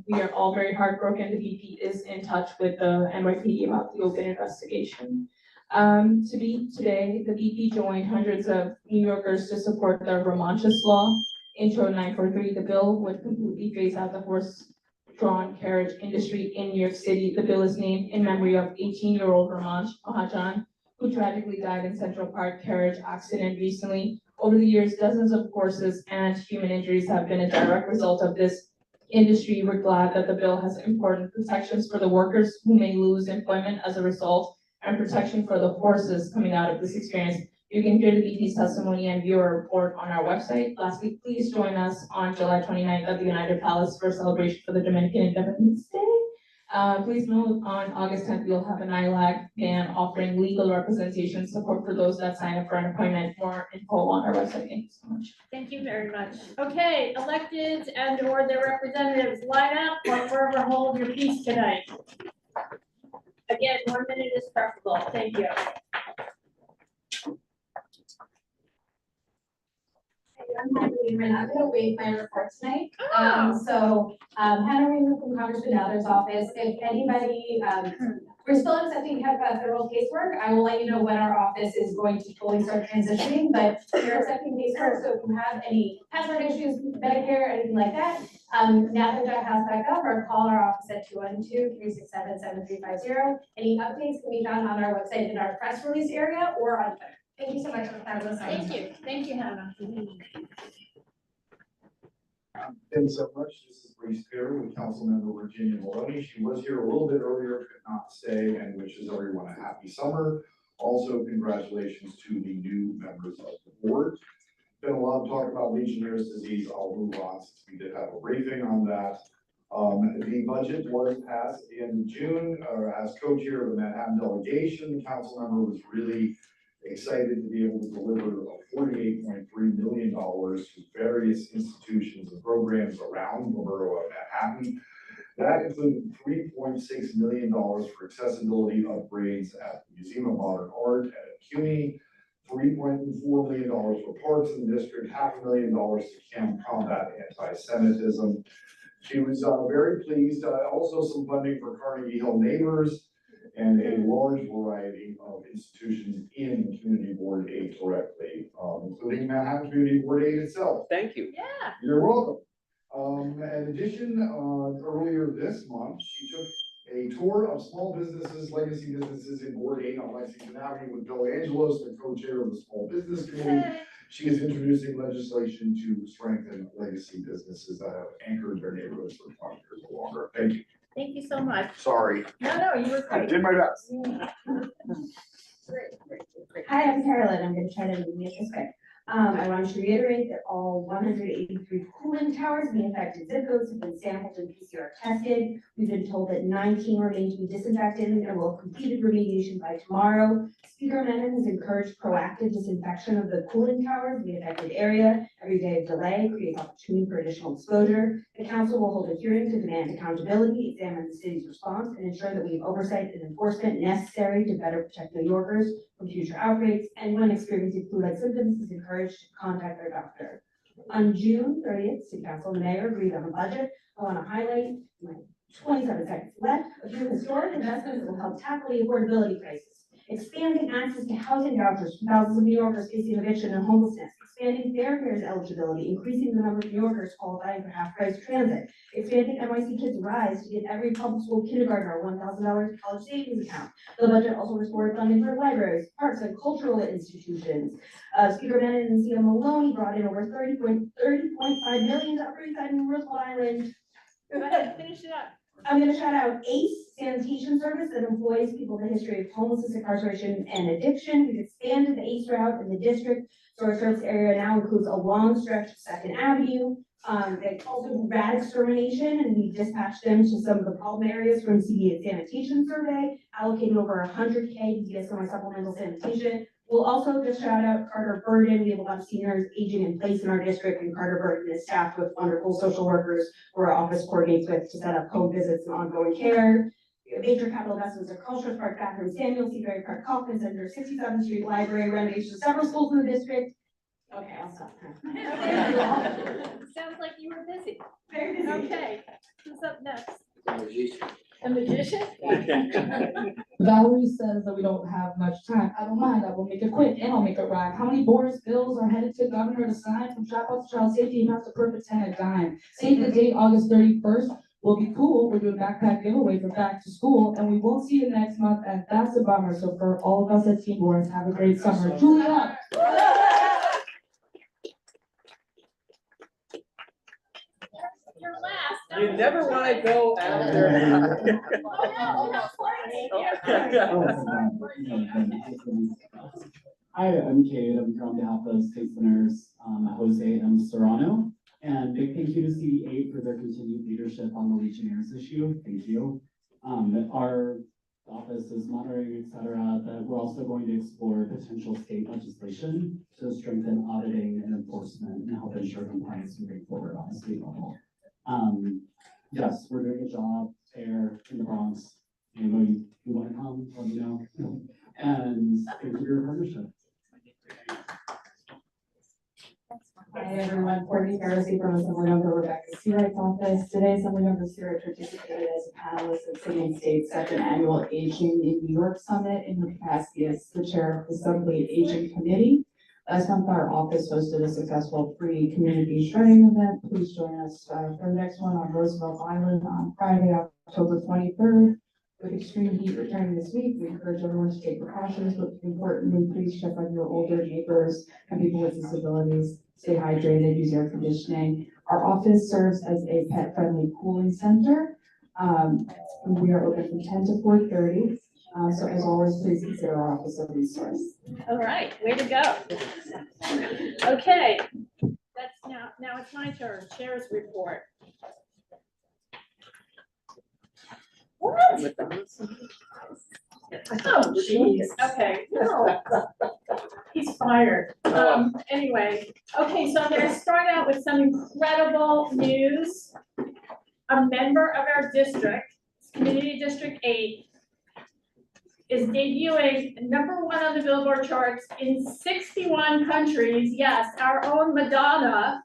We are all very heartbroken. The BP is in touch with the NYPD about the open investigation. Today, the BP joined hundreds of New Yorkers to support the Romanchus Law, Intro 943. The bill would completely phase out the horse-drawn carriage industry in New York City. The bill is named in memory of 18-year-old Ramanch Mahajan, who tragically died in Central Park carriage accident recently. Over the years, dozens of horses and human injuries have been a direct result of this industry. We're glad that the bill has important protections for the workers who may lose employment as a result, and protection for the horses coming out of this experience. You can hear the BP's testimony and view a report on our website. Lastly, please join us on July 29th at the United Palace for a celebration for the Dominican Independence Day. Please note on August 10th, we'll have an ILAC ban offering legal representation support for those that sign up for an appointment. More info on our website. Thank you so much. Thank you very much. Okay, elected and or their representatives, line up or forever hold your peace tonight. Again, 1 minute is preferable. Thank you. I'm Hannah Weidman. I'm gonna waive my report tonight. Hannah Weidman from Congressman Adler's office. If anybody, we're still accepting federal casework. I will let you know when our office is going to fully start transitioning, but we're accepting casework. So if you have any password issues, Medicare, anything like that, now that that has back up, or call our office at 212-367-7350. Any updates can be found on our website in our press release area or on Twitter. Thank you so much for the fabulous time. Thank you. Thank you, Hannah. Thanks so much. This is Grace Perry with Councilmember Virginia Maloney. She was here a little bit earlier, could not stay, and wishes everyone a happy summer. Also, congratulations to the new members of the board. Been a lot of talk about Legionnaire's disease. I'll move on since we did have a briefing on that. The budget was passed in June, as co-chair of the Manhattan delegation. The council member was really excited to be able to deliver $48.3 million to various institutions and programs around the borough of Manhattan. That included $3.6 million for accessibility upgrades at the Museum of Modern Art at CUNY, $3.4 million for parks in the district, $500,000 to combat anti-Semitism. She was very pleased. Also some funding for Carnegie Hill Neighbors and a large variety of institutions in Community Board 8 directly, including Manhattan Community Board 8 itself. Thank you. Yeah. You're welcome. In addition, earlier this month, she took a tour of small businesses, legacy businesses in Board 8 on Lexington Avenue with Bill Angelos, the co-chair of the Small Business Committee. She is introducing legislation to strengthen legacy businesses that have anchored their neighborhoods for 20 years or longer. Thank you. Thank you so much. Sorry. No, you were I great. did my best. Hi, I'm Carolyn. I'm gonna try to make this quick. I want to reiterate that all 183 cooling towers in the affected zip codes have been sampled and PCR tested. We've been told that 19 remain to be disinfected and will have completed remediation by tomorrow. Speaker Menon has encouraged proactive disinfection of the cooling towers in the affected area, Every day of delay creates opportunity for additional exposure. The council will hold a hearing to demand accountability, examine the city's response, and ensure that we have oversight and enforcement necessary to better protect New Yorkers from future outbreaks. Anyone experiencing flu-like symptoms is encouraged to contact their doctor. On June 30th, City Council and the Mayor agreed on a budget. I want to highlight my 27 seconds left, a few historic investments that will help tackle the affordability crisis. Expanding access to housing vouchers for thousands of New Yorkers facing eviction and homelessness. Expanding fares eligibility, increasing the number of New Yorkers qualifying for half-price transit. Expanding NYC Kids Rise to get every public school kindergartner $1,000 college savings account. The budget also restored funding for libraries, parks, and cultural institutions. Speaker Bennett and CEO Maloney brought in over $30.5 million to upgrade side in Roosevelt Island. Go ahead, finish it up. I'm going to shout out ACE Sanitation Service that employs people with a history of homelessness, incarceration, and addiction. We've expanded the ACE route in the district, so our service area now includes a long stretch of 2nd Avenue. They also do rat extermination, and we dispatched them to some of the problem areas from CB8 Sanitation Survey, allocating over $100K to get semi-supplemental sanitation. We'll also just shout out Carter Burden. We have a lot of seniors aging in place in our district, and Carter Burden is staffed with wonderful social workers who our office coordinates with to set up home visits and ongoing care. We have major capital investments at Culture Park, Bathroom, Samuel, Seabury Park, Kaufman Center, 67th Street Library, renovations of several schools in the district. Okay, I'll stop. Sounds like you were busy. Very busy. Okay, who's up next? A magician? Valerie says that we don't have much time. I don't mind. I will make it quick and I'll make it rhyme. How many Boris bills are headed to governor to sign from Chatbots to child safety? Amounts to perfect 10 a dime. Save the date, August 31st. Will be cool. We're doing backpack giveaway for back to school, and we won't see you next month, and that's a bummer. So for all of us at Team Boris, have a great summer. Julia. You're last. You never want to go after. Hi, I'm Kate. I'm here on behalf of State Senators Jose M. Serrano. And big thank you to CB8 for their continued leadership on the Legionnaires issue. Thank you. Our office is monitoring, et cetera, but we're also going to explore potential state legislation to strengthen auditing and enforcement and help ensure compliance moving forward on a state level. Yes, we're doing a job there in the Bronx. Anybody who want to come, let me know. And thank you for your partnership. Hi everyone, Courtney Garrison from Assemblymember Rebecca Seawright's office. Today, Assemblymember Seawright participated as a panelist at City and State's 2nd Annual Aging in New York Summit in her capacity as the chair of the Assembly Aging Committee. Last month, our office hosted a successful free community shredding event. Please join us for the next one on Roosevelt Island on Friday, October 23rd. With extreme heat returning this week, we encourage everyone to take precautions, but importantly, please check on your older neighbors and people with disabilities. Stay hydrated, use air conditioning. Our office serves as a pet-friendly cooling center. We are open from 10 to 4:30. So as always, please consider our office a resource. All right, way to go. Okay, that's now it's my turn. Chair's report. What? Oh, geez. Okay. No. He's fired. Anyway, okay, so I'm going to start out with some incredible news. A member of our district, Community District 8, is debuting #1 on the Billboard charts in 61 countries. Yes, our own Madonna.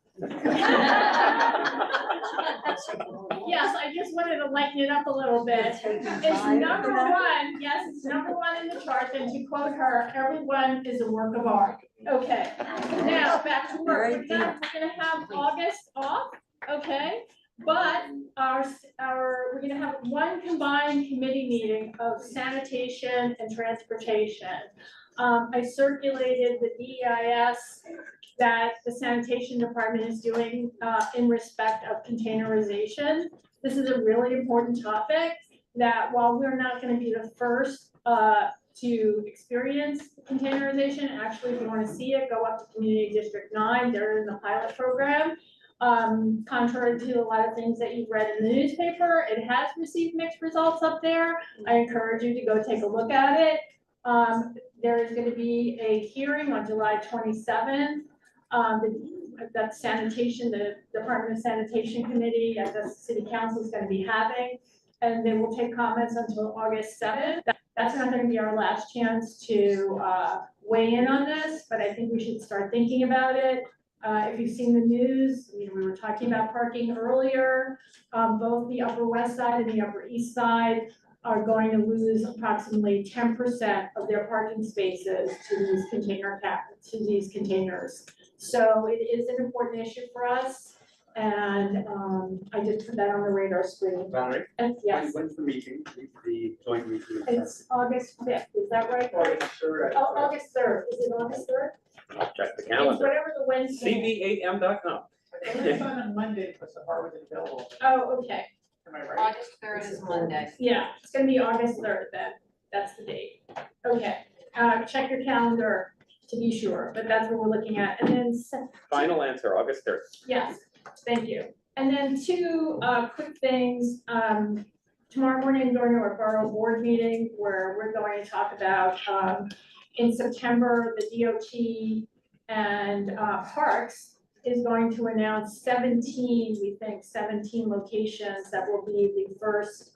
Yes, I just wanted to lighten it up a little bit. It's #1. Yes, it's #1 in the charts. And to quote her, everyone is a work of art. Okay. Now back to work. We're gonna have August off. Okay. But we're gonna have one combined committee meeting of sanitation and transportation. I circulated the DEIS that the sanitation department is doing in respect of containerization. This is a really important topic that while we're not going to be the first to experience containerization, actually if you want to see it, go up to Community District 9, they're in the pilot program. Contrary to a lot of things that you've read in the newspaper, it has received mixed results up there. I encourage you to go take a look at it. There is going to be a hearing on July 27th. The that sanitation, the Department of Sanitation Committee, that the city council is gonna be having. And they will take comments until August 7th. That's not gonna be our last chance to weigh in on this, but I think we should start thinking about it. If you've seen the news, you know, we were talking about parking earlier. Both the Upper West Side and the Upper East Side are going to lose approximately 10% of their parking spaces to these containers. So it is an important issue for us. And I did put that on the radar screen. Valerie? And yes, When's the meeting, the joint meeting? it's August 5th, is that right? Sure. Oh, August 3rd, is it August 3rd? I'll check the It's calendar. whatever the Wednesday. CB8M.com. It's on a Monday because the bar wasn't available. Oh, okay, Am I right? August 3rd is Monday. yeah, it's gonna be August 3rd then, that's the date. Okay, check your calendar to be sure, but that's what we're looking at. And then Final answer, August 3rd. yes, thank you. And then two quick things. Tomorrow morning, going to our borough board meeting where we're going to talk about in September, the DOT and Parks is going to announce 17 locations that will be the first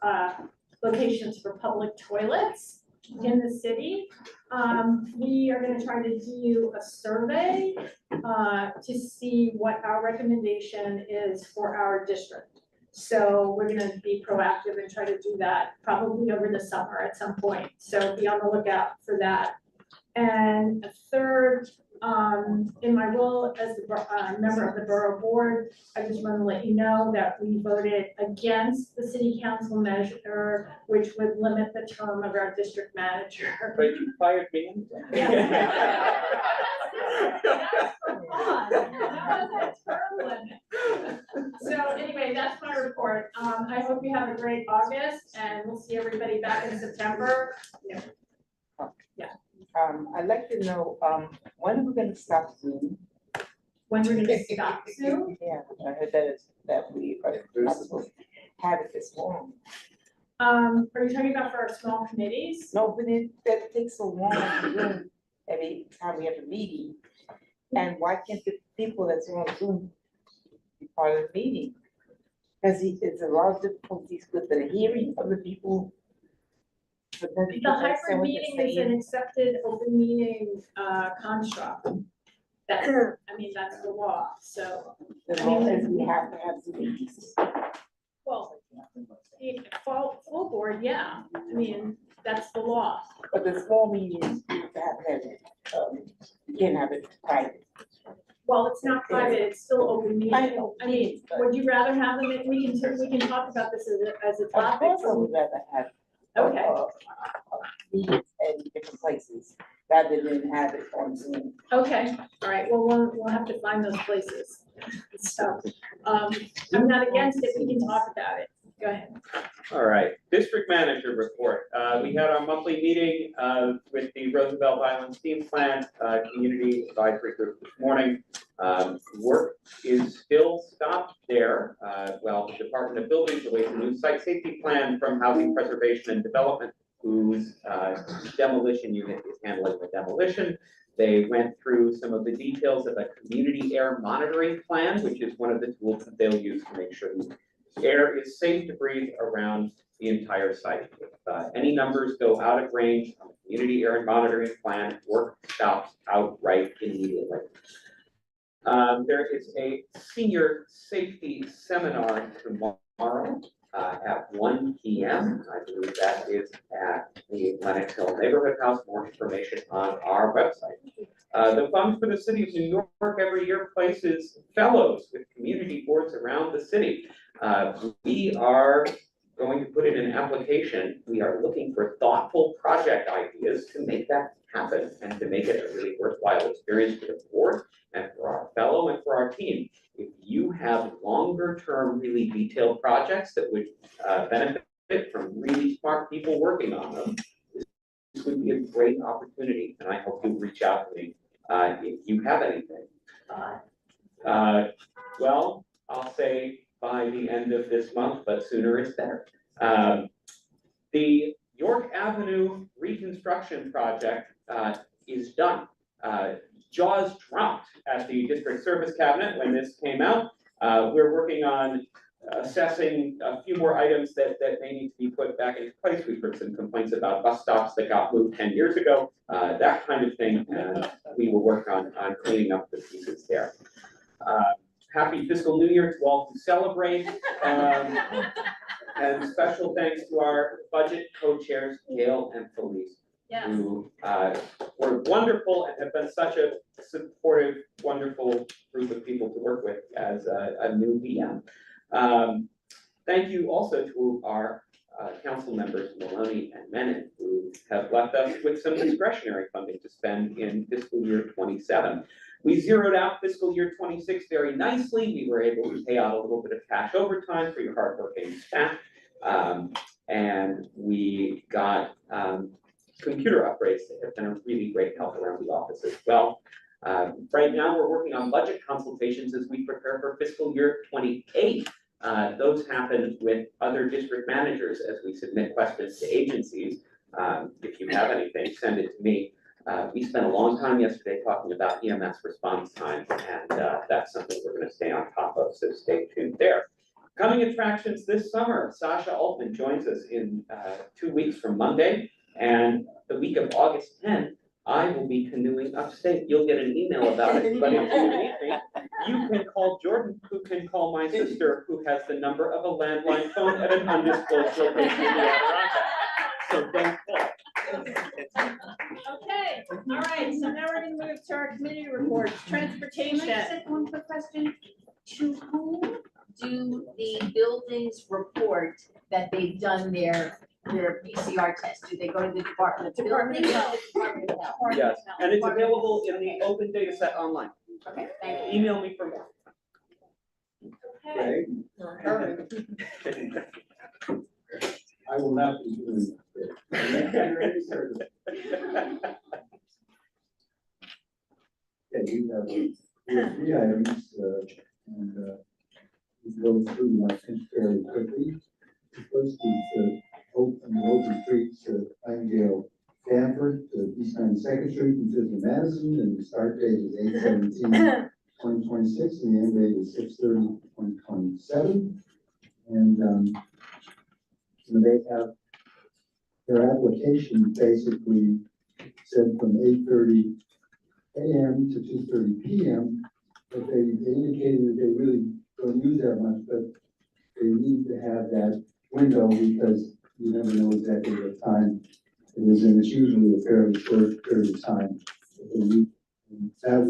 locations for public toilets in the city. We are gonna try to do a survey to see what our recommendation is for our district. So we're gonna be proactive and try to do that probably over the summer at some point. So be on the lookout for that. And a third, in my role as the member of the borough board, I just want to let you know that we voted against the city council measure, which would limit the term of our district manager. But you fired me. Yeah. That's for fun. That was a term limit. So anyway, that's my report. I hope you have a great August and we'll see everybody back in September. Yeah. I'd like to know, when are we gonna stop Zoom? When we're gonna stop Zoom? Yeah, I heard that we are not supposed to have it this long. Are you talking about for our small committees? No, but that takes so long to do every time we have a meeting. And why can't the people that's on Zoom be part of the meeting? Because it's a lot of difficulties with the hearing of the people. The hybrid meeting is an accepted open meeting construct. That's, I mean, that's the law, so. As long as we have to have Zoom meetings. Well, full board, yeah, I mean, that's the law. But the small meetings, you have to have it, you can't have it private. Well, it's not private, it's still open meeting. I know. I mean, would you rather have them, we can talk about this as a Of topic. course, I would rather have. Okay. Meetings in different places, rather than have it on Zoom. Okay, all right, well, we'll have to find those places. So, I'm not against it, we can talk about it. Go ahead. All right, district manager report. We had our monthly meeting with the Roosevelt Island Steam Plant Community Advisory Group this morning. Work is still stopped there. Well, the Department of Buildings awaits a new site safety plan from Housing Preservation and Development, whose demolition unit is handling the demolition. They went through some of the details of a community air monitoring plan, which is one of the tools that they'll use to make sure the air is safe to breathe around the entire site. If any numbers go out of range on the community air monitoring plan, work stops outright immediately. There is a senior safety seminar tomorrow at 1 p.m. I believe that is at the Lenox Hill Neighborhood House. More information on our website. The Fund for the City of New York every year places fellows with community boards around the city. We are going to put in an application. We are looking for thoughtful project ideas to make that happen and to make it a really worthwhile experience for the board and for our fellow and for our team. If you have longer term, really detailed projects that would benefit from really smart people working on them, this would be a great opportunity. And I hope you'll reach out to me if you have anything. Well, I'll say by the end of this month, but sooner is better. The York Avenue reconstruction project is done. jaws dropped at the district service cabinet when this came out. We're working on assessing a few more items that may need to be put back into place. We've heard some complaints about bus stops that got moved 10 years ago, that kind of thing, and we will work on cleaning up the pieces there. Happy fiscal new year to all who celebrate. And special thanks to our budget co-chairs, Gail and Felice, who were wonderful and have been such a supportive, wonderful group of people to work with as a new VM. Thank you also to our council members, Maloney and Menon, who have left us with some discretionary funding to spend in fiscal year 27. We zeroed out fiscal year 26 very nicely. We were able to pay out a little bit of cash overtime for your hardworking staff. And we got computer upgrades that have been a really great help around the office as well. Right now, we're working on budget consultations as we prepare for fiscal year 28. Those happen with other district managers as we submit questions to agencies. If you have anything, send it to me. We spent a long time yesterday talking about EMS response time, and that's something we're going to stay on top of, so stay tuned there. Coming attractions this summer, Sasha Altman joins us in 2 weeks from Monday, and the week of August 10th, I will be canoeing upstate. You'll get an email about it, but if you need me, you can call Jordan, who can call my sister, who has the number of a landline phone at an undisclosed location in the Adirondack. So don't call. Okay, all right, so now we're gonna move to our committee reports, transportation. Can I just ask one quick question? To whom do the buildings report that they've done their PCR test? Do they go to the Department of Buildings? Yes, and it's available in the open data set online. Okay, thank you. Email me from Okay. I will not be doing it. Okay, we have 3 items, and we go through them, I think, fairly quickly. The first is open streets, Nightingale, Danford, to East 92nd Street and 50 Madison, and the start date is 8/17/2026, and the end date is 6/30/2027. And they have their application basically said from 8:30 a.m. to 2:30 p.m. But they indicated that they really don't use that much, but they need to have that window because you never know exactly what time it is, and it's usually a fairly short period of time. And that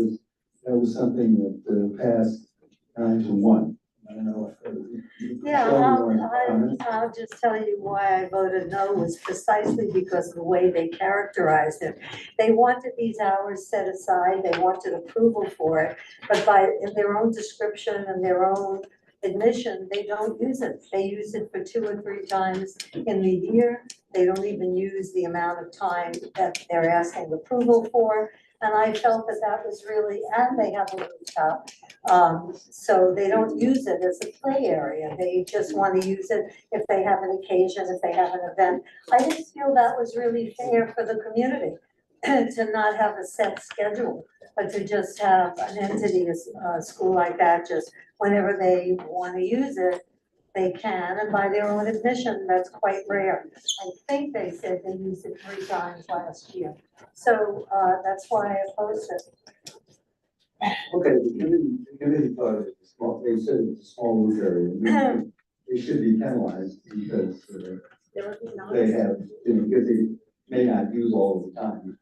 was something that passed 9-1. I don't know. Yeah, I'll just tell you why I voted no was precisely because of the way they characterized it. They wanted these hours set aside, they wanted approval for it, but in their own description and their own admission, they don't use it. They use it for 2 or 3 times in the year. They don't even use the amount of time that they're asking approval for. And I felt that that was really, and they have a rooftop, so they don't use it as a play area. They just want to use it if they have an occasion, if they have an event. I didn't feel that was really fair for the community to not have a set schedule, but to just have an entity, a school like that, just whenever they want to use it, they can, and by their own admission, that's quite rare. I think they said they used it 3 times last year. So that's why I opposed it. Okay, the committee thought it was small, they said it's a small roof area. They should be penalized because they have, because they may not use all of the time.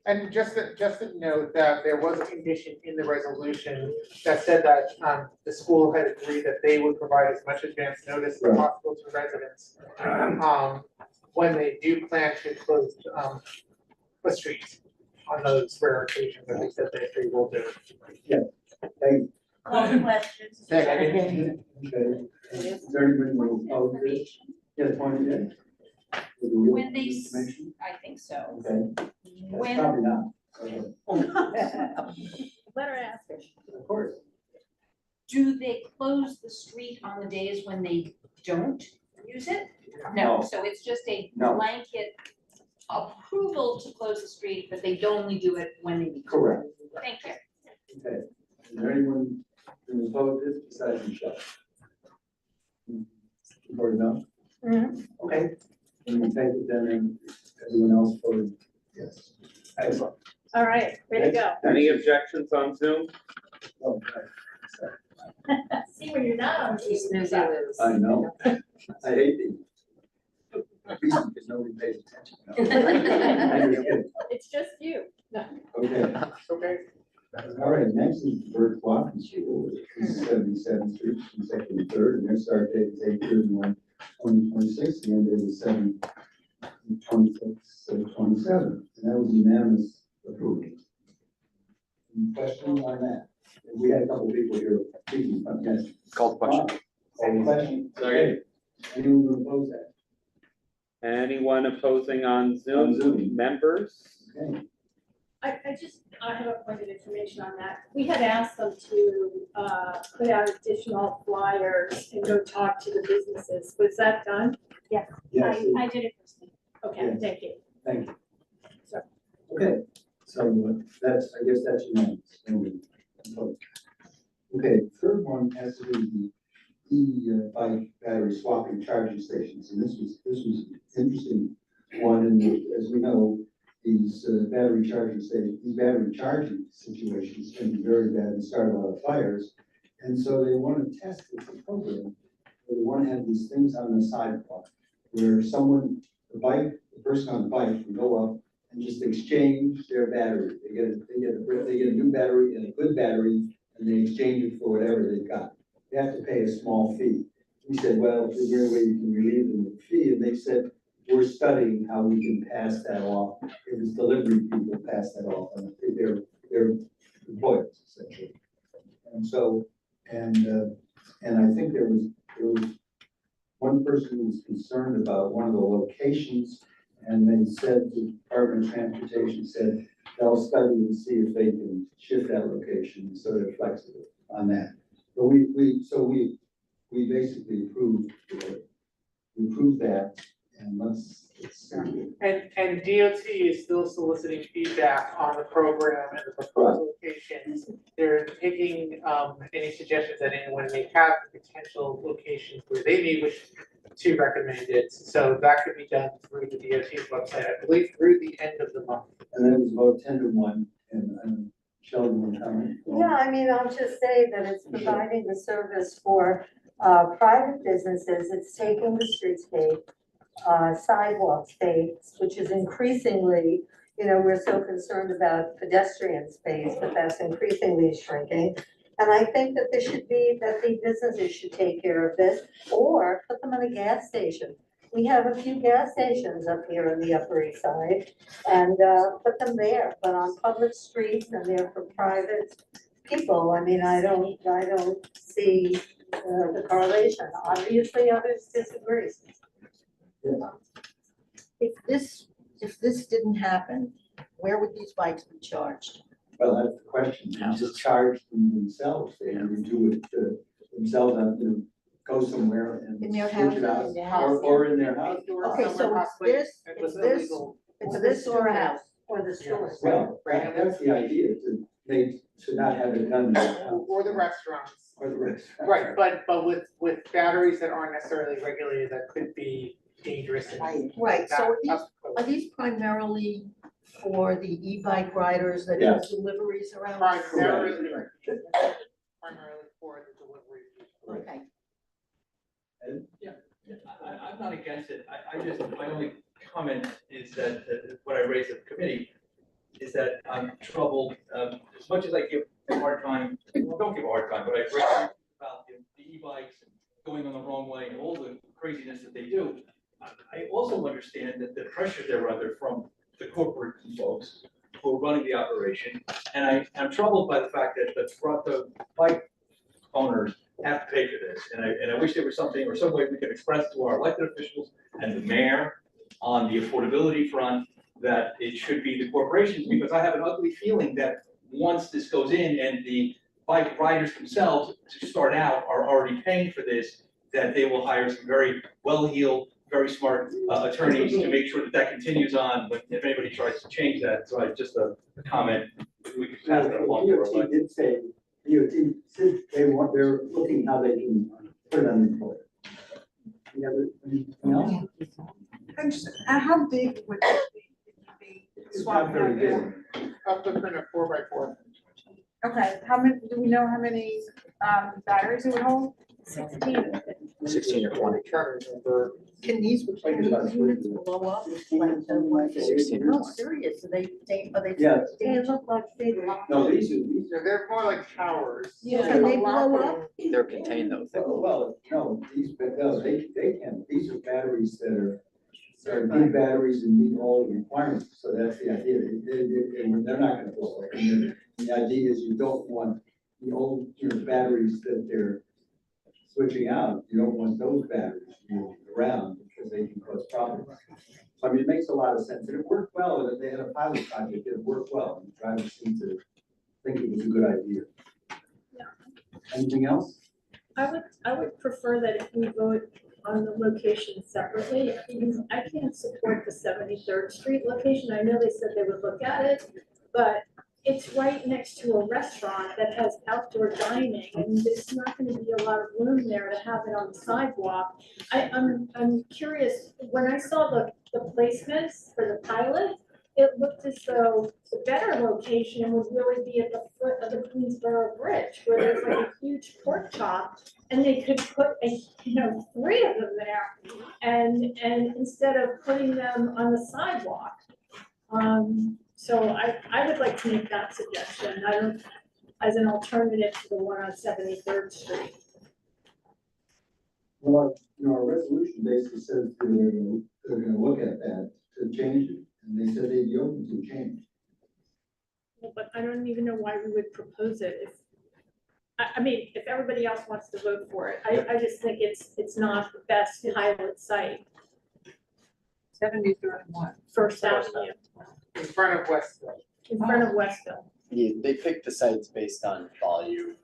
And just to note that there was a condition in the resolution that said that the school had agreed that they would provide as much advance notice as possible to residents when they do plan to close a street on those rare occasions that they said they will do. Yeah. Thank Call the questions. Okay. Is there anybody who will oppose this? Yes, one again. When they, I think so. Okay. When. Probably not. Let her ask it. Of course. Do they close the street on the days when they don't use it? No. So it's just a No. blanket approval to close the street, but they only do it when they need to. Correct. Thank you. Okay, is there anyone who oppose this besides Michelle? You voted no? Okay, then we take it then, and everyone else voted yes. Excellent. All right, way to go. Any objections on Zoom? Oh, See, when you're not on Zoom. I know, I hate these. Reason because nobody pays attention. No. I'm just kidding. It's just you. No. Okay. Okay. All right, next is Bert Walking School, which is 77th Street, from second and third, and their start date is 8/31/2026, the end date is 7/26/27, and that was unanimous approval. Any questions on that? We had a couple people here speaking, yes. Call the question. Call the question. Second. Anyone who oppose that? Anyone opposing on Zoom? Zoom. Members? Okay. I have a point of information on that. We had asked them to, put out additional flyers and go talk to the businesses. Was that done? Yeah. Yes. I did it personally. Okay, Yes. thank you. Thank you. So- Okay, so that's, I guess that's unanimous. Okay, third one has to do with the bike battery swapping charging stations, and this was an interesting one, and as we know, these battery charging situations can be very bad and start a lot of fires, and so they want to test this program, where they want to have these things on the sidewalk, where the person on the bike can go up and just exchange their battery. They get a new battery and a good battery, and they exchange it for whatever they've got. They have to pay a small fee. We said, well, is there a way you can relieve them of the fee? And they said, we're studying how we can pass that off. It was delivery people pass that off, and they're employers essentially. And so, and I think there was one person who was concerned about one of the locations, and they said, the Department of Transportation said, they'll study and see if they can shift that location, so they're flexible on that. But we basically approved that, and let's see. And DOT is still soliciting feedback on the program and the proposed locations. They're taking any suggestions that anyone may have, potential locations where they may wish to recommend it. So that could be done through the DOT's website, I believe through the end of the month. And then it was about 10-1, and Sheldon will comment. Yeah, I mean, I'll just say that it's providing the service for private businesses. It's taking the streetscape, sidewalk space, which is increasingly, we're so concerned about pedestrian space, but that's increasingly shrinking. And I think that the businesses should take care of this, or put them in a gas station. We have a few gas stations up here in the Upper East Side, and put them there, but on public streets, and they're for private people. I mean, I don't see the correlation. Obviously, others disagree. If this didn't happen, where would these bikes be charged? Well, that's the question. They just charge them themselves. They do it themselves, go somewhere and In their switch it out, or in their house. Okay, so it's this or a house? Or the store. Well, that's the idea, to not have it done. Or the restaurants. Or the restaurant. Right, but with batteries that aren't necessarily regulated, that could be dangerous. And Right, so that- are these primarily for the e-bike riders that do Yes. deliveries around? Primarily for the delivery. Okay. Yeah, I'm not against it. My only comment is that, what I raised at the committee is that I'm troubled, as much as I give a hard time, well, don't give a hard time, but I raise about the e-bikes and going on the wrong way and all the craziness that they do. I also understand that the pressure they're under from the corporate folks who are running the operation. And I'm troubled by the fact that the bike owners have to pay for this. And I wish there was something or some way we could express to our elected officials and the mayor on the affordability front that it should be the corporations, because I have an ugly feeling that once this goes in and the bike riders themselves to start out are already paying for this, that they will hire some very well-heeled, very smart attorneys to make sure that continues on if anybody tries to change that. So just a comment we could pass it along to our DOT did say, DOT said they're looking how they can put it on the floor. Any other, anything else? And just, how big would it be? It's not very big. Up to print a 4x4. Okay, how many, do we know how many, batteries it would hold? 16 or 20. Can these units blow up like the ones? 16. No, serious, are they, are they? Yeah. They look like big. No, these are. They're more like towers. Can they blow up? They're contained though. Well, no, they can, these are batteries that are big batteries and meet all the requirements, so that's the idea. They're not gonna blow up. And the idea is you don't want the old, batteries that they're switching out, you don't want those batteries moving around because they can cause problems. So, I mean, it makes a lot of sense, and it worked well, and they had a pilot project, it worked well, and the drivers seemed to think it was a good idea. Anything else? I would prefer that if we vote on the location separately, because I can't support the 73rd Street location. I know they said they would look at it, but it's right next to a restaurant that has outdoor dining, and there's not gonna be a lot of room there to have it on the sidewalk. I'm curious, when I saw the placements for the pilot, it looked as though the better location would really be at the foot of the Queensboro Bridge, where there's like a huge pork chop, and they could put 3 of them there, and instead of putting them on the sidewalk. So I would like to make that suggestion, as an alternative to the one on 73rd Street. Well, our resolution basically says they're gonna look at that to change it, and they said they'd be open to change. But I don't even know why we would propose it if, I mean, if everybody else wants to vote for it, I just think it's not the best pilot site. 73rd and what? First Avenue, In front of Westville. in front of Westville. Yeah, they picked the sites based on volume.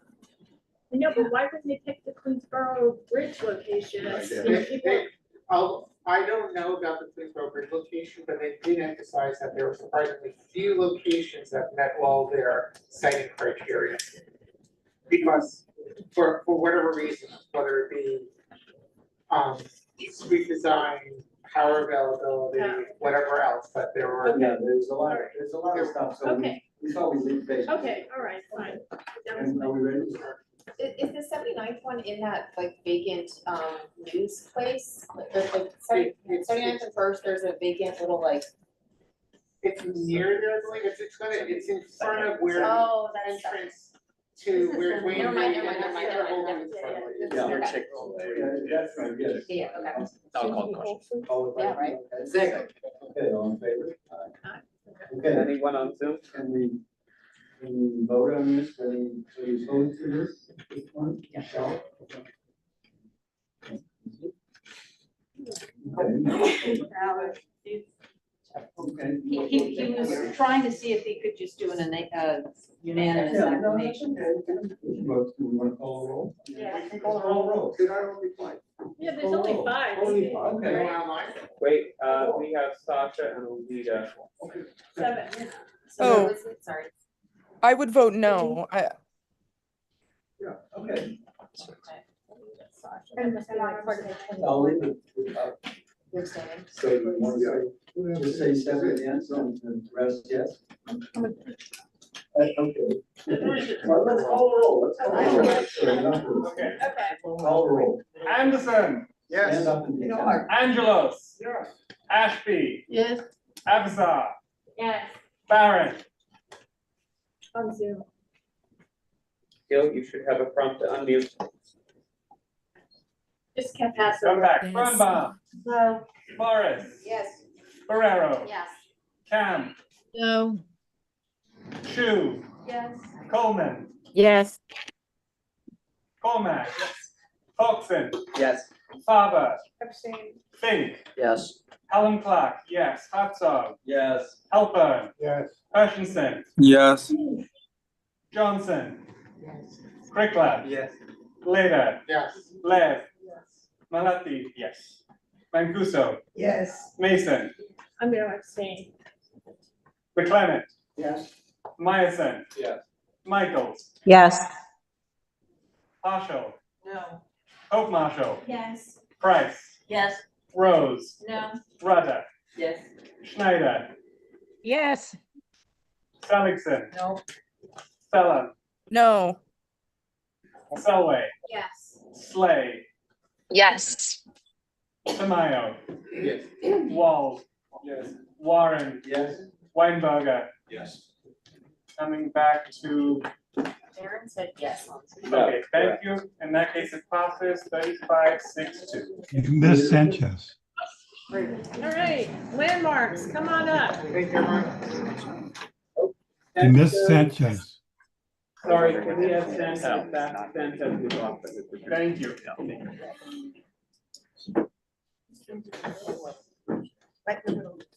I know, but why wouldn't they pick the Queensboro Bridge location? It's, you know, people- I don't know about the Queensboro Bridge location, but they did emphasize that there were surprisingly few locations that met all their siting criteria. Because for whatever reason, whether it be street design, power availability, whatever else, but there were. Okay. Yeah, there's a lot of stuff, so Okay. we thought we'd leave base. Okay, all right, fine. That was And are we ready to start? Is the 79th one in that like vacant news place? Like there's like It's- 79th and First, there's a vacant little like. It's near there, I believe, it's in front of where Oh, the that's. entrance to where Wayne. Never mind, Road and never mind, the never mind, Fairhope never is mind. friendly. It's Yeah. near Yeah, that's right, yes. Yeah, okay. I'll call the question. Yeah, right. Second. Okay, all in favor? Okay, Anyone on Zoom? can we vote on this, please vote for this one? Michelle? Okay. He was trying to see if he could just do unanimous Yeah, no, that's affirmation. okay. Do we want to call a roll? Yeah. Call roll. Did I only five? Yeah, there's only 5. Only 5, okay. Go online. Wait, we have Sasha and Alita. 7. So, Oh. sorry. I would vote no. Yeah, okay. That must be like part of the I'll leave it. You're abstaining. So you want to just say 7 yes and the rest yes? Okay. Well, let's call a roll. Let's call a roll. Okay. Call a roll. Anderson. Stand up and be counted. Angelos. Yes. Ashby. Yes. Abazar. Yes. Barron. On Zoom. Gil, you should have a prompt to unmute. Just can't pass Come over. back. Birnbaum. No. Morris. Yes. Barrero. Yes. Cam. No. Chu. Yes. Coleman. Yes. Colmack. Foxon. Yes. Faber. Abstain. Fink. Yes. Helen Clark. Yes. Herzog. Yes. Halpern. Yes. Hershenson. Yes. Johnson. Crickland. Yes. Later. Yes. Lev. Malati. Yes. Mancuso. Yes. Mason. I'm gonna abstain. McClement. Yes. Myason. Yes. Michaels. Yes. Asho. No. Hope Masho. Yes. Price. Yes. Rose. No. Rudder. Yes. Schneider. Yes. Seligson. No. Fallon. No. Selway. Yes. Slay. Yes. Tamayo. Yes. Wall. Yes. Warren. Yes. Weinberger. Yes. Coming back to, Aaron said yes. okay, thank you. In that case, it passes 35-6-2. You missed Sanchez. All right, landmarks, come on up. You missed Sanchez. Sorry, can we have Sanchez back? Sanchez is off. Thank you.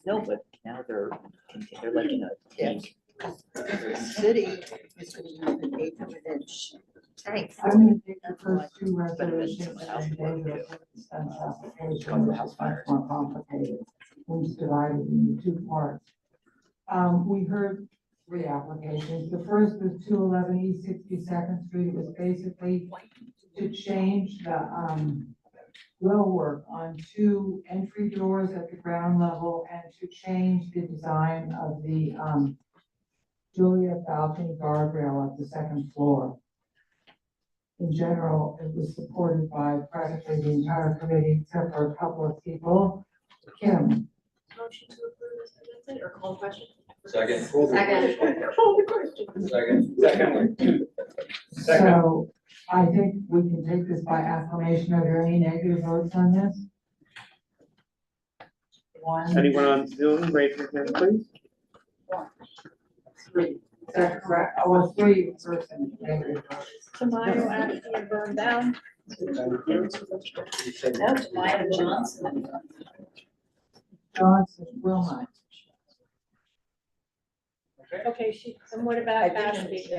No, but now they're like in a tank. The city is gonna use an 800-inch tank. I'm gonna take the first two resolutions and then the expense application, which is much more complicated. We just divided into two parts. We heard three applications. The first was 211 East 62nd Street. It was basically to change the, grill work on two entry doors at the ground level and to change the design of the, Juliet balcony guardrail at the second floor. In general, it was supported by practically the entire committee, except for a couple of people. Kim? Motion to approve as presented or call question? Second. Second. Call the question. Second. So I think we can take this by acclamation. Are there any negative votes on this? One. Anyone on Zoom, raise your hand, please. Three. Is that correct? Oh, three person negative votes. Tamayo, Ashley, and Burn down. No, Maya Johnson. Johnson will not. Okay, and what about Ashby? Ashby's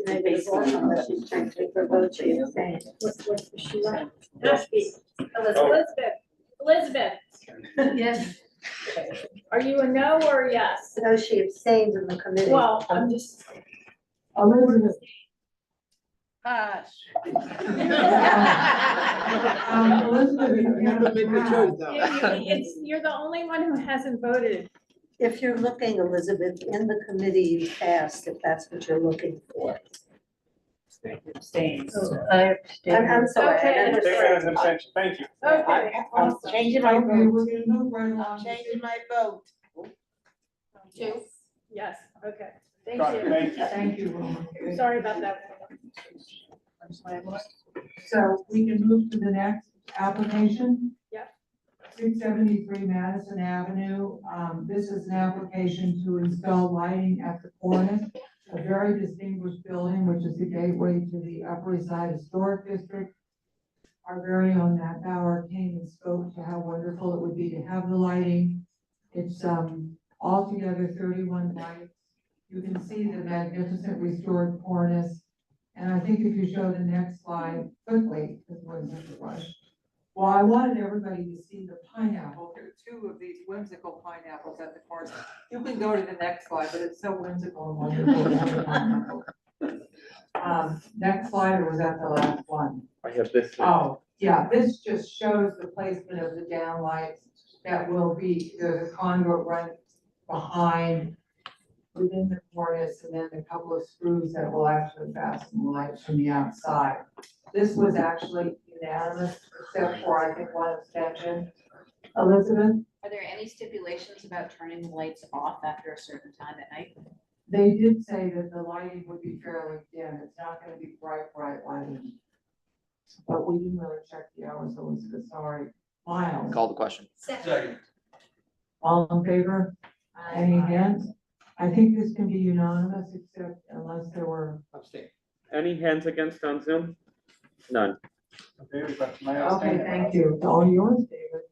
negative vote unless she's trying to take her vote, she is saying. What's she right? Ashby, Elizabeth. Yes. Are you a no or a yes? No, she abstained in the committee. Well, I'm just. Elizabeth. Hush. Elizabeth, you can't make the choice You're the only one who hasn't voted. If you're looking, Elizabeth, in the committee, you passed, if that's what you're looking for. Abstain. I'm sorry. Okay. I understand. Thank you. Okay. I'm changing my Okay, we're vote. gonna move right along. I'm changing my vote. Two. Yes, okay. Thank Got it, you. thank you. Thank you, Roma. Sorry about that. So we can move to the next application? Yep. 673 Madison Avenue. This is an application to install lighting at the cornice, a very distinguished building, which is the gateway to the Upper East Side Historic District. Our very own Matt Bauer came and spoke to how wonderful it would be to have the lighting. It's altogether 31 lights. You can see the magnificent restored cornice. And I think if you show the next slide quickly, because we're in such a rush. Well, I wanted everybody to see the pineapple. There are two of these whimsical pineapples at the corner. You can go to the next slide, but it's so whimsical and wonderful to have a pineapple. Next slide, or was that the last one? I have this. Oh, yeah, this just shows the placement of the downlights that will be, there's a conduit run behind within the cornice, and then a couple of screws that will actually fasten the lights from the outside. This was actually unanimous, except for, I think, one abstention. Elizabeth? Are there any stipulations about turning the lights off after a certain time at night? They did say that the lighting would be fairly dim. It's not gonna be bright lighting. But we didn't really check the hours, Elizabeth, sorry. Miles? Call the question. Second. All in favor? Any against? I think this can be unanimous, except unless there were. Abstain. Any hands against on Zoom? None. Okay, we've got Tamayo. Okay, thank you. It's all yours, David.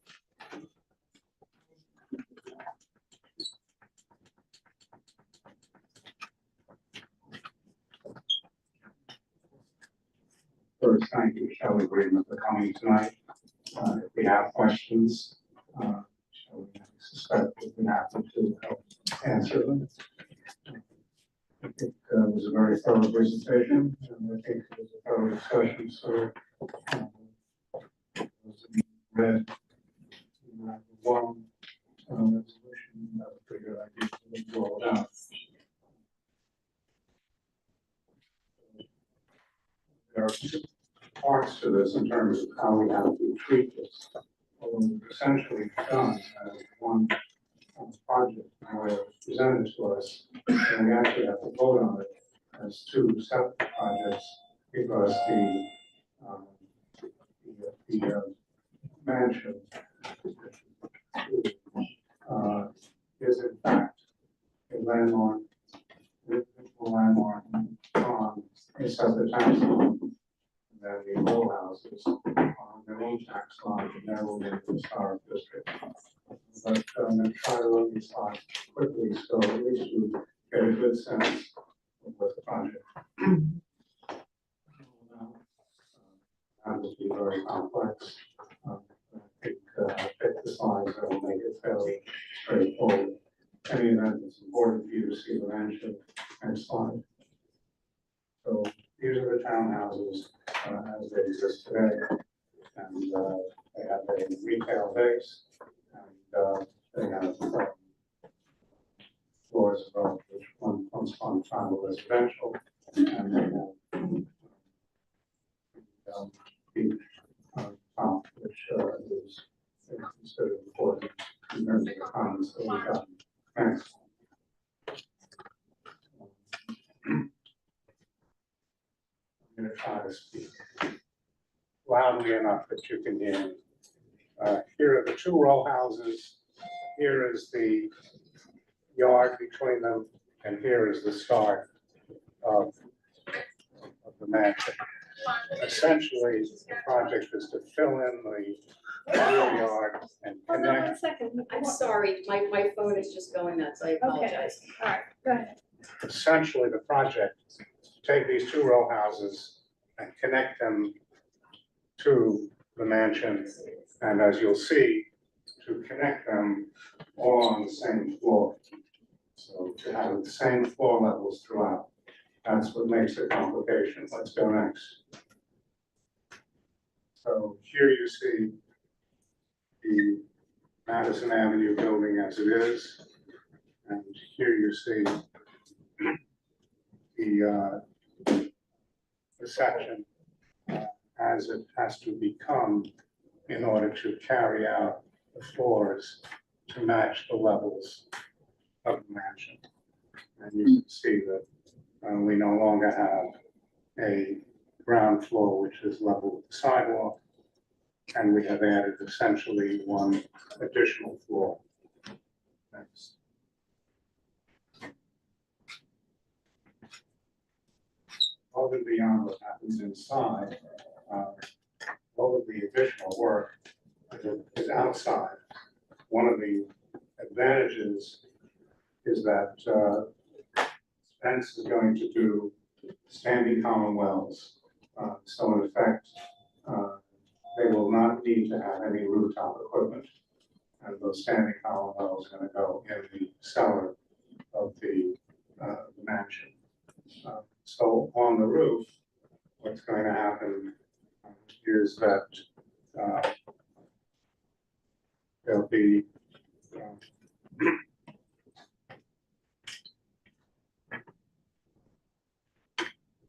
First, thank you, Shelley Greenman, for coming tonight. If we have questions, I suspect we'd be happy to help answer them. I think it was a very thorough presentation, and I think it was a thorough discussion, so read one resolution, that would be a good idea to roll it out. There are two parts to this in terms of how we have to treat this. What we've essentially done as one project, how it was presented to us, and we actually have to vote on it as two separate projects because the mansion is in fact a landmark, on a separate tax line than the row houses on their own tax line, and that will be the historic district. But I'm going to try to run these slides quickly, so at least you get a good sense of what the project. That will be very complex. I think I picked the slides that will make it fairly straightforward. In any event, it's important for you to see the mansion. Next slide. So these are the townhouses as they exist today, and they have a retail base, and they have floors above which once upon a time were residential, and they have the top, which is considered important in terms of the comments that we got. Next. I'm going to try to speak loudly enough that you can hear me. Here are the two row houses. Here is the yard between them, and here is the start of the mansion. Essentially, the project is to fill in the rear yard and Hold on one connect. second. I'm sorry, my phone is just going nuts, I apologize. All right, go ahead. Essentially, the project is to take these two row houses and connect them to the mansion, and as you'll see, to connect them all on the same floor. So to have the same floor levels throughout. That's what makes the complication. Let's go next. So here you see the Madison Avenue building as it is. And here you see the section as it has to become in order to carry out the floors to match the levels of the mansion. And you can see that we no longer have a ground floor which is level with the sidewalk, and we have added essentially one additional floor. Next. Over and beyond what happens inside, all of the additional work is outside. One of the advantages is that Spence is going to do standing common wells. So in effect, they will not need to have any rooftop equipment. And those standing common wells are going to go in the cellar of the mansion. So on the roof, what's going to happen is that there'll be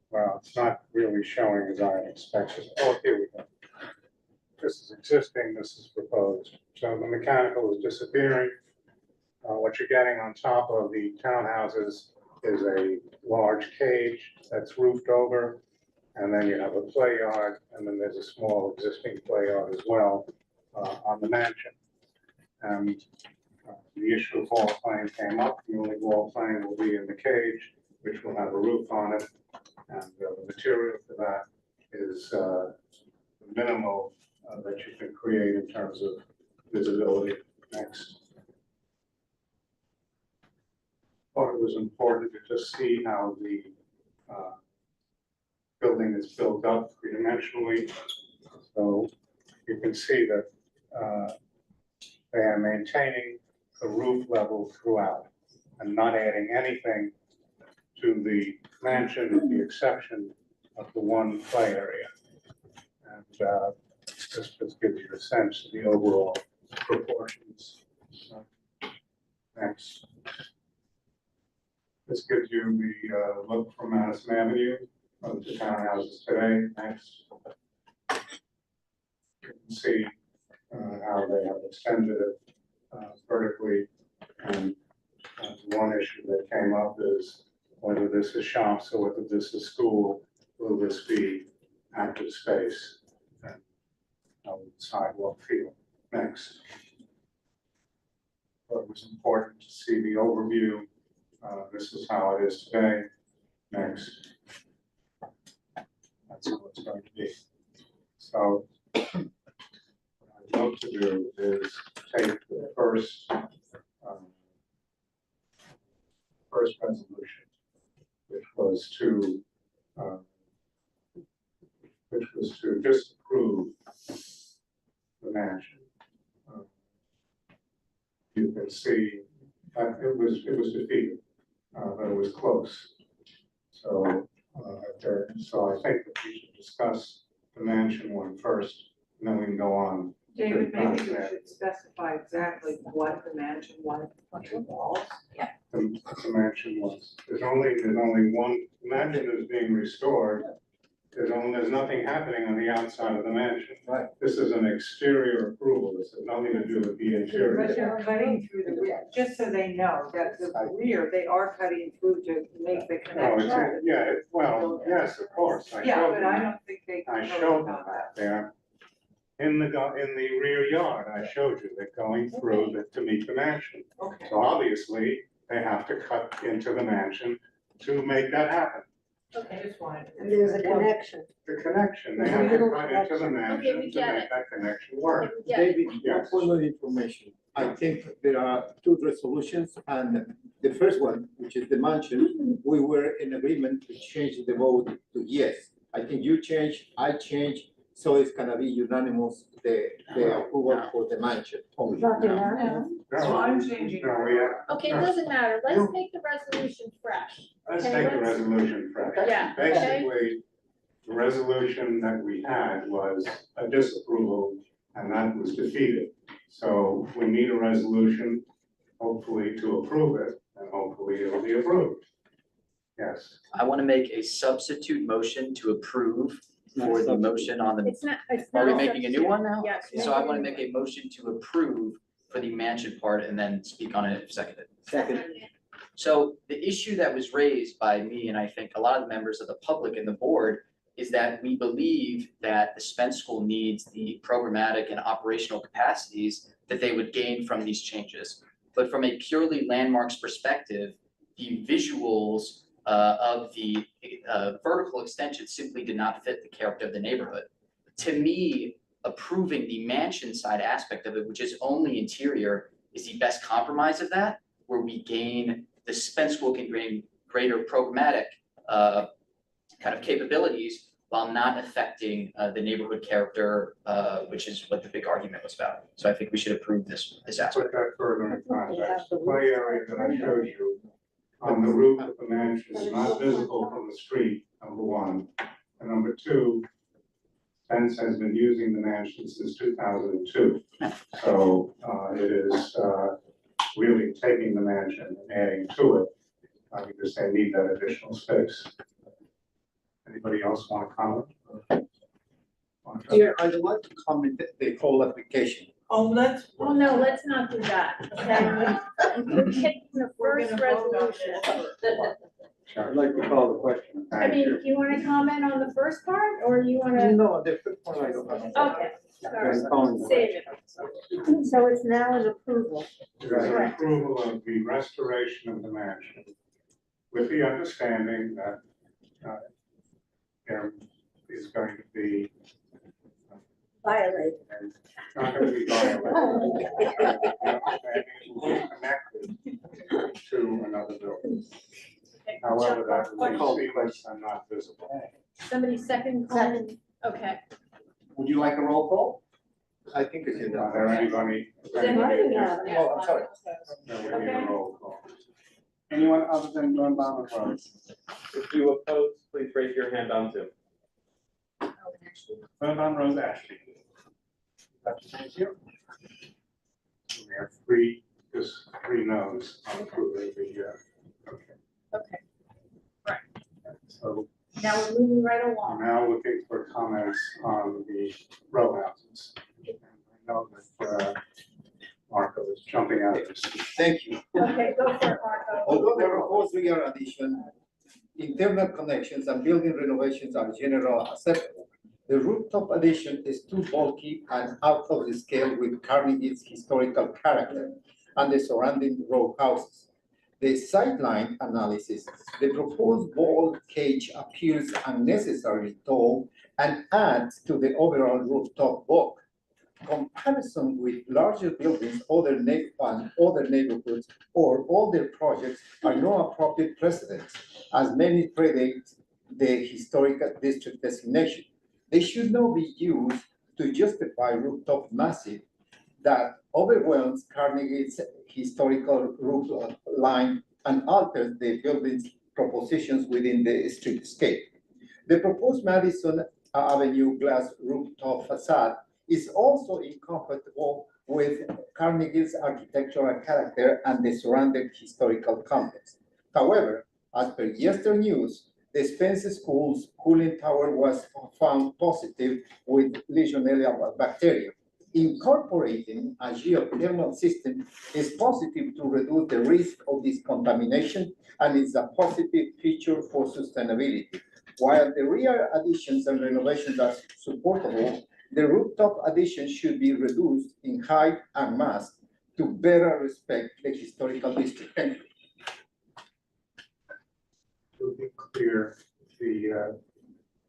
well, it's not really showing as I expected. Oh, here we go. This is existing, this is proposed. So the mechanical is disappearing. What you're getting on top of the townhouses is a large cage that's roofed over. And then you have a play yard, and then there's a small existing play yard as well on the mansion. And the issue of wall plane came up. The only wall plane will be in the cage, which will have a roof on it. And the material for that is the minimal that you can create in terms of visibility. Next. Thought it was important to just see how the building is built up three-dimensionally. So you can see that They are maintaining the roof level throughout and not adding anything to the mansion with the exception of the one play area. And this just gives you a sense of the overall proportions. Next. This gives you the look from Madison Avenue of the townhouses today. Next. You can see how they have extended it vertically. And one issue that came up is whether this is shops or whether this is school, will this be active space? And how would the sidewalk feel? Next. But it was important to see the overview. This is how it is today. Next. That's how it's going to be. So what I'd love to do is take the first resolution, which was to disapprove the mansion. You can see that it was defeated, but it was close. So so I think that we should discuss the mansion one first, and then we can go on. David, maybe you should specify exactly what the mansion wanted to put in the walls. The mansion was, there's only one, the mansion is being restored. There's nothing happening on the outside of the mansion. Right. This is an exterior approval. This has nothing to do with the interior. But they're cutting through the rear, just so they know that the rear, they are cutting through to make the connection. Well, yes, of course. Yeah, but I don't think they. I showed them that there. In the rear yard, I showed you that going through to meet the mansion. Okay. So obviously, they have to cut into the mansion to make that happen. Okay, just wanted. And there's a connection. The connection, they have to cut into the mansion to make that connection work. David, Yes. one more information. I think there are two resolutions, and the first one, which is the mansion, we were in agreement to change the vote to yes. I think you changed, I changed, so it's gonna be unanimous, the approval for the mansion. only. So I'm changing. No, we have. Okay, it doesn't matter, let's make the resolution fresh. Let's Okay, take the let's- resolution fresh. Yeah, okay. Basically, the resolution that we had was a disapproval, and that was defeated. So we need a resolution, hopefully to approve it, and hopefully it'll be approved. Yes. I want to make a substitute motion to approve for the motion on the. It's not. Are we making a new one now? Yes. So I want to make a motion to approve for the mansion part and then speak on it if seconded. Second. So the issue that was raised by me and I think a lot of the members of the public and the board is that we believe that the Spence School needs the programmatic and operational capacities that they would gain from these changes. But from a purely landmarks perspective, the visuals of the vertical extension simply did not fit the character of the neighborhood. To me, approving the mansion side aspect of it, which is only interior, is the best compromise of that, where we gain, the Spence School can gain greater programmatic kind of capabilities while not affecting the neighborhood character, which is what the big argument was about. So I think we should approve this aspect. Put that further in context. The play area that I showed you on the roof of the mansion is not visible from the street, number one. And number two, Spence has been using the mansion since 2002. So it is really taking the mansion and adding to it because they need that additional space. Anybody else want to comment? Yeah, I'd like to comment the whole application. Oh, let's. Oh, no, let's not do that, okay? We're taking the first resolution. I'd like to call the question. I mean, do you want to comment on the first part, or you want to? No, the first one I don't have. Okay, I'm calling the save it. So it's now an approval. There's an approval of the restoration of the mansion with the understanding that there is going to be Violated. not going to be violated. It will be connected to another building. However, that will be seamless and not visible. Somebody second? Okay. Would you like a roll call? I think it's in Are there anybody? Oh, I'm sorry. No, we need a roll call. Anyone other than John Bonner Rose? If you oppose, please raise your hand on Zoom. John Rose Ashley. Thank you. We have three no's on approving the, Okay, so now we're moving right along. we're now looking for comments on the row houses. And I know that, Marco is jumping out of his seat. Thank you. Okay, go for it, Marco. Although the proposed rear addition, internal connections and building renovations are generally acceptable, the rooftop addition is too bulky and out of the scale with Carnegie's historical character and the surrounding row houses. The sightline analysis, the proposed wall cage appears unnecessarily tall and adds to the overall rooftop bulk. Comparison with larger buildings, other neighborhoods, or older projects are no appropriate precedents, as many predate the historical district designation. They should not be used to justify rooftop massive that overwhelms Carnegie's historical roof line and alters the building's propositions within the streetscape. The proposed Madison Avenue glass rooftop facade is also incompatible with Carnegie's architectural character and the surrounding historical context. However, as per yesterday's news, the Spence School's cooling tower was found positive with Legionella bacteria. Incorporating a geothermal system is positive to reduce the risk of this contamination and is a positive feature for sustainability. While the rear additions and renovations are supportable, the rooftop addition should be reduced in height and mass to better respect the historical district. Thank you. To be clear, the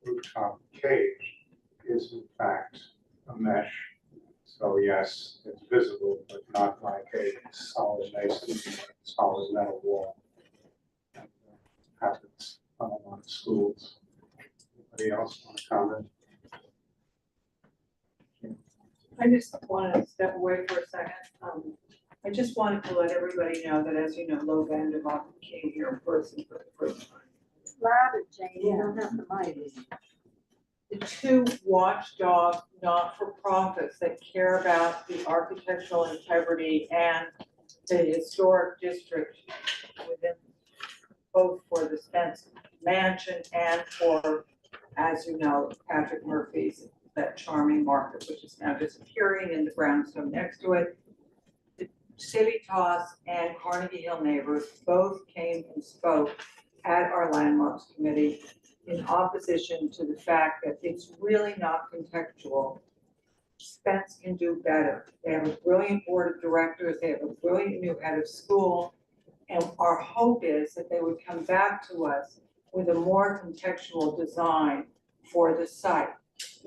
rooftop cage is in fact a mesh. So yes, it's visible, but not like a solid mason, solid metal wall. And, happens on a lot of schools. Anybody else want to comment? I just want to step away for a second. I just wanted to let everybody know that, as you know, Lo Vanderhoff came here in person for the first time. Louder, Jane, you don't have the mic. The two watchdog not-for-profits that care about the architectural integrity and the historic district within, both for the Spence Mansion and for, as you know, Patrick Murphy's, that charming market, which is now disappearing, and the brownstone next to it. The Civitas and Carnegie Hill neighbors both came and spoke at our landmarks committee in opposition to the fact that it's really not contextual. Spence can do better. They have a brilliant board of directors, they have a brilliant new head of school, and our hope is that they would come back to us with a more contextual design for the site.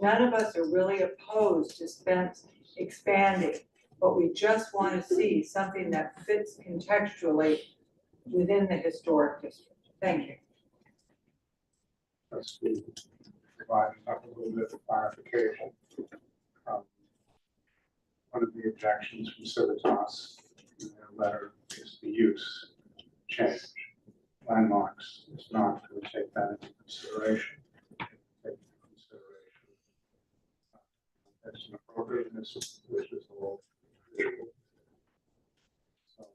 None of us are really opposed to Spence expanding, but we just want to see something that fits contextually within the historic district. Thank you. Let's provide a little bit of clarification. One of the objections from Civitas in their letter is the use change. Landmarks is not going to take that into consideration. There's an appropriateness, which is a little visual. So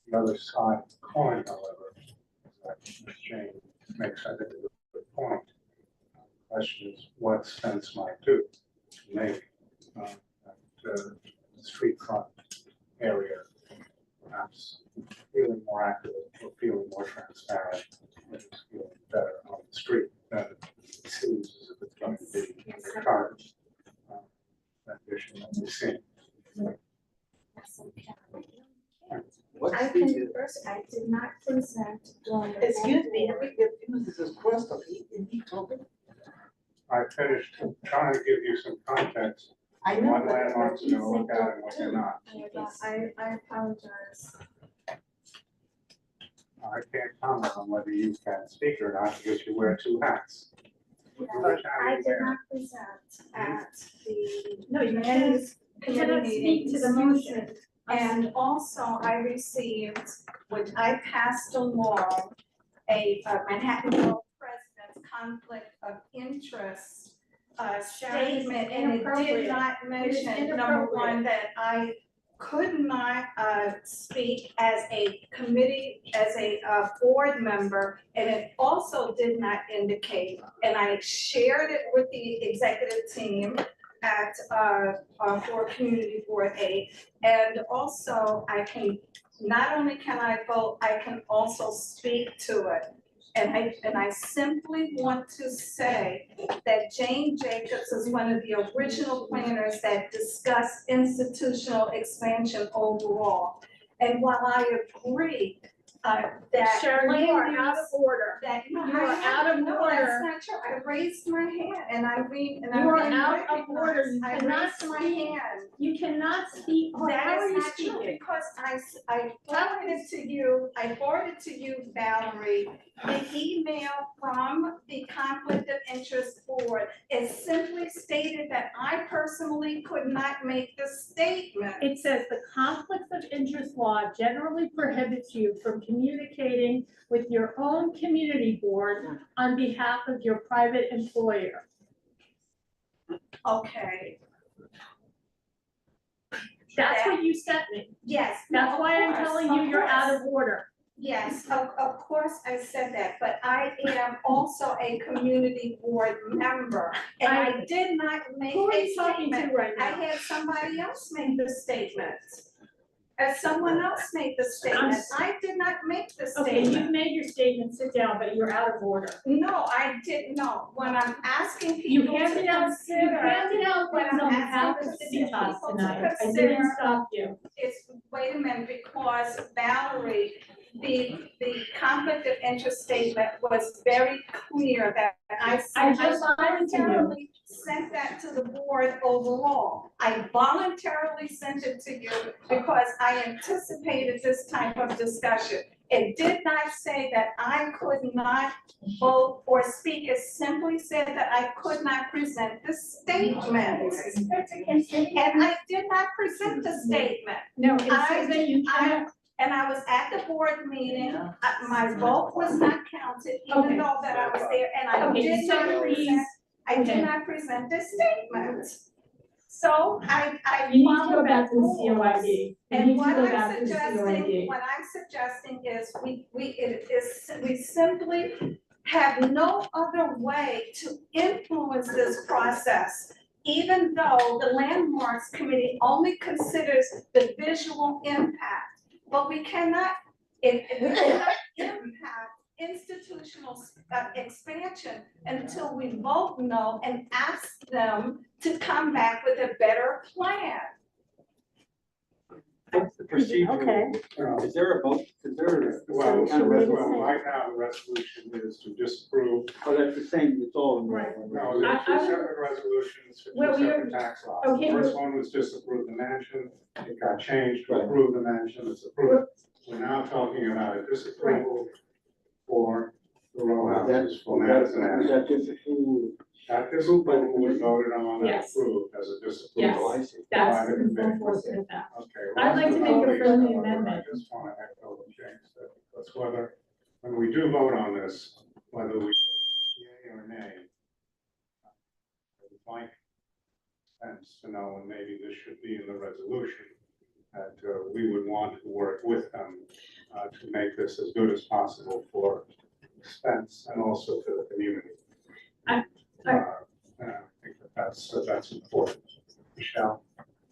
the other side of the coin, however, is that Ms. Jane makes, I think, a good point. The question is what Spence might do to make that street front area perhaps feeling more accurate or feeling more transparent, and just feeling better on the street than it seems as if it's going to be in the current rendition that we've seen. I can first, I did not consent to. Excuse me, have we get this is crossed off, is he talking? I finished trying to give you some context I on know, what but landmarks are going to look at and what they're not. I apologize. I can't comment on whether you can speak or not because you wear two hats. I did not present at the No, you Management cannot Committee speak meeting, to the motion. And also I received, which I passed along, a Manhattan Borough President's conflict of interest statement, and it did not mention, number one, that I could not speak as a committee, as a board member, and it also did not indicate, and I shared it with the executive team at for Community Board 8, and also I can, not only can I vote, I can also speak to it. And I simply want to say that Jane Jacobs is one of the original planners that discussed institutional expansion overall. And while I agree that Sharon, you are out of order. that You are out of no, order. that's not true. I raised my hand and I read and I You are read out of order. You I cannot raised my speak. hand. You cannot speak. How That are is you not true, speaking? because I forwarded to you, Valerie, the email from the Conflict of Interest Board. It simply stated that I personally could not make the statement. It says the conflict of interest law generally prohibits you from communicating with your own community board on behalf of your private employer. Okay. That's what you sent me. Yes. That's of why I'm course, telling you you're out of course. order. Yes, of course I said that, but I am also a community board member. And I did not make Who are a you talking to statement. right I now? had somebody else make the statement. As someone else made the statement, I did not make the Okay, statement. you've made your statement, sit down, but you're out of order. No, I didn't know. When I'm asking You people to handed out things when I'm on behalf asking of Civitas people to tonight. I consider- didn't stop you. It's, wait a minute, because Valerie, the conflict of interest statement was very clear that I just lied to you. voluntarily sent that to the board overall. I voluntarily sent it to you because I anticipated this type of discussion. It did not say that I could not vote or speak. It simply said that I could not present the statement. And I did not present the statement. No, it says that you cannot. And I was at the board meeting, my vote was not counted, even though that I was there, and I Okay, did so not please- present, I okay. did not present the statement. So I You need to followed go back that to the rules. COID. You And need to what go I'm back to the suggesting, COID. what I'm suggesting is we simply have no other way to influence this process, even though the Landmarks Committee only considers the visual impact. But we cannot, we cannot impact institutional expansion until we vote no and ask them to come back with a better plan. What's the procedure? Okay. Is there a vote, Well, So should we just say- right now, the resolution is to disapprove. oh, that's the same, it's all in one. Right. No, there are two separate resolutions for Well, two we are- separate tax laws. okay, The first one was disapprove the mansion, it got changed to approve the mansion, it's approved. We're now talking about a disapproval for the row houses for Madison Avenue. That disapproval. That disapproval was voted on and Yes. approved as a Yes, disapproval. by that's the the full committee. force of that. Okay. I'd like to make a friendly amendment. I just want to echo what James said, because whether, when we do vote on this, whether we yay or nay, I would like sense to know, and maybe this should be in the resolution, that we would want to work with them to make this as good as possible for expense and also for the community. I think that's important. Michelle?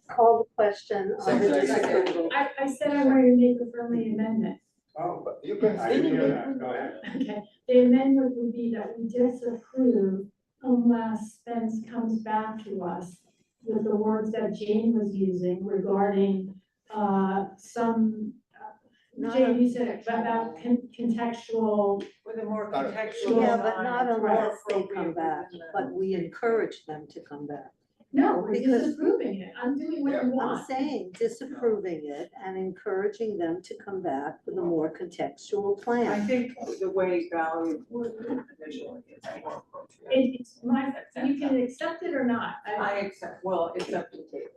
Call the question on the disapproval. I said I'm ready to make a friendly amendment. Oh, but you can, I didn't hear that, go ahead. Okay, the amendment would be that we disapprove unless Spence comes back to us with the words that Jane was using regarding, some, Jane, you said about contextual. With a more contextual. Yeah, but not line. unless they come back, but we encourage them to come back. No, we're disapproving it. I'm doing what you I'm want. saying disapproving it and encouraging them to come back with a more contextual I plan. think the way Valerie worded it initially is more appropriate. It's my, you can accept it or not. I accept, well, it's up to David.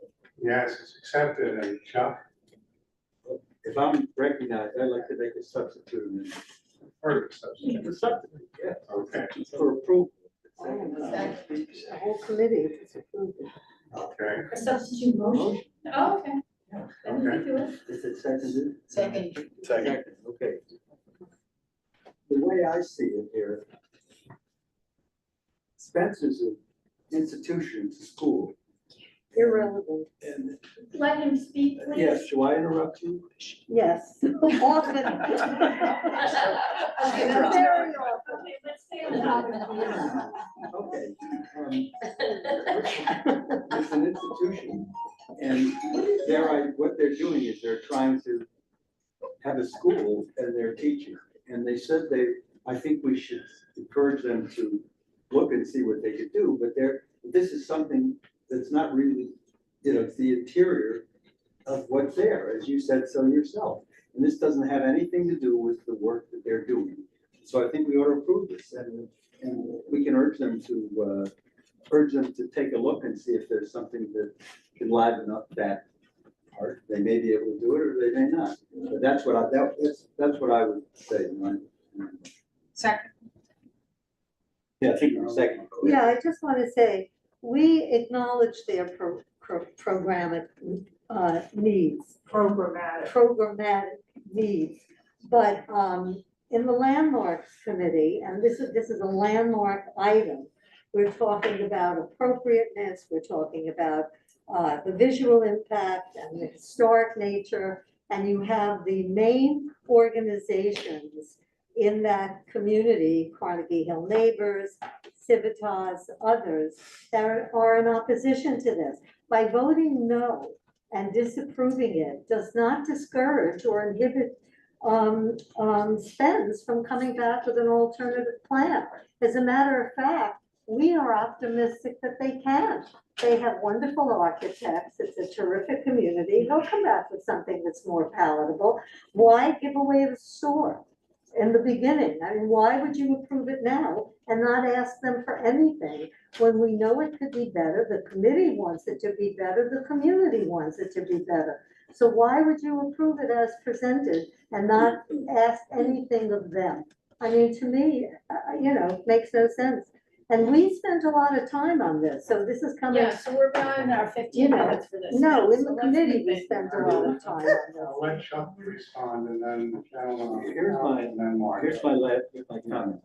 Yes, it's accepted, and Chuck, If I'm recognized, I'd like to make a substitute. or substitute. A substitute, yeah. Okay, For approval. The whole committee disapproved it. okay. A substitute motion. Oh, okay. Then we can do it. Is it seconded? Second. Second, okay. The way I see it here, Spence is an institution, it's a school. Irrelevant. And Let him speak, please. yes, do I interrupt you? Yes, often. Very often. Okay, let's stay on the topic. Okay. It's an institution, and what they're doing is they're trying to have a school and they're teaching. And they said I think we should encourage them to look and see what they could do, but this is something that's not really, it's the interior of what's there, as you said so yourself. And this doesn't have anything to do with the work that they're doing. So I think we ought to approve this, and we can urge them to take a look and see if there's something that can liven up that part. They may be able to do it, or they may not. But that's what I would say. Second. Yeah, I think you're second. Yeah, I just want to say, we acknowledge their programmatic needs. Programmatic needs. But in the landmarks committee, and this is a landmark item, we're talking about appropriateness, we're talking about the visual impact and the historic nature, and you have the main organizations in that community, Carnegie Hill Neighbors, Civitas, others, that are in opposition to this. By voting no and disapproving it does not discourage or inhibit Spence from coming back with an alternative plan. As a matter of fact, we are optimistic that they can. They have wonderful architects. It's a terrific community. They'll come back with something that's more palatable. Why give away the store in the beginning? I mean, why would you approve it now and not ask them for anything when we know it could be better? The committee wants it to be better. The community wants it to be better. So why would you approve it as presented and not ask anything of them? I mean, to me, makes no sense. And we spent a lot of time on this, so this is coming. Yeah, so we're beyond our 15 minutes for this. No, in So the let's committee, move we it. spent a lot of time on I'll let Chuck respond, and then the gentleman. Here's my comment.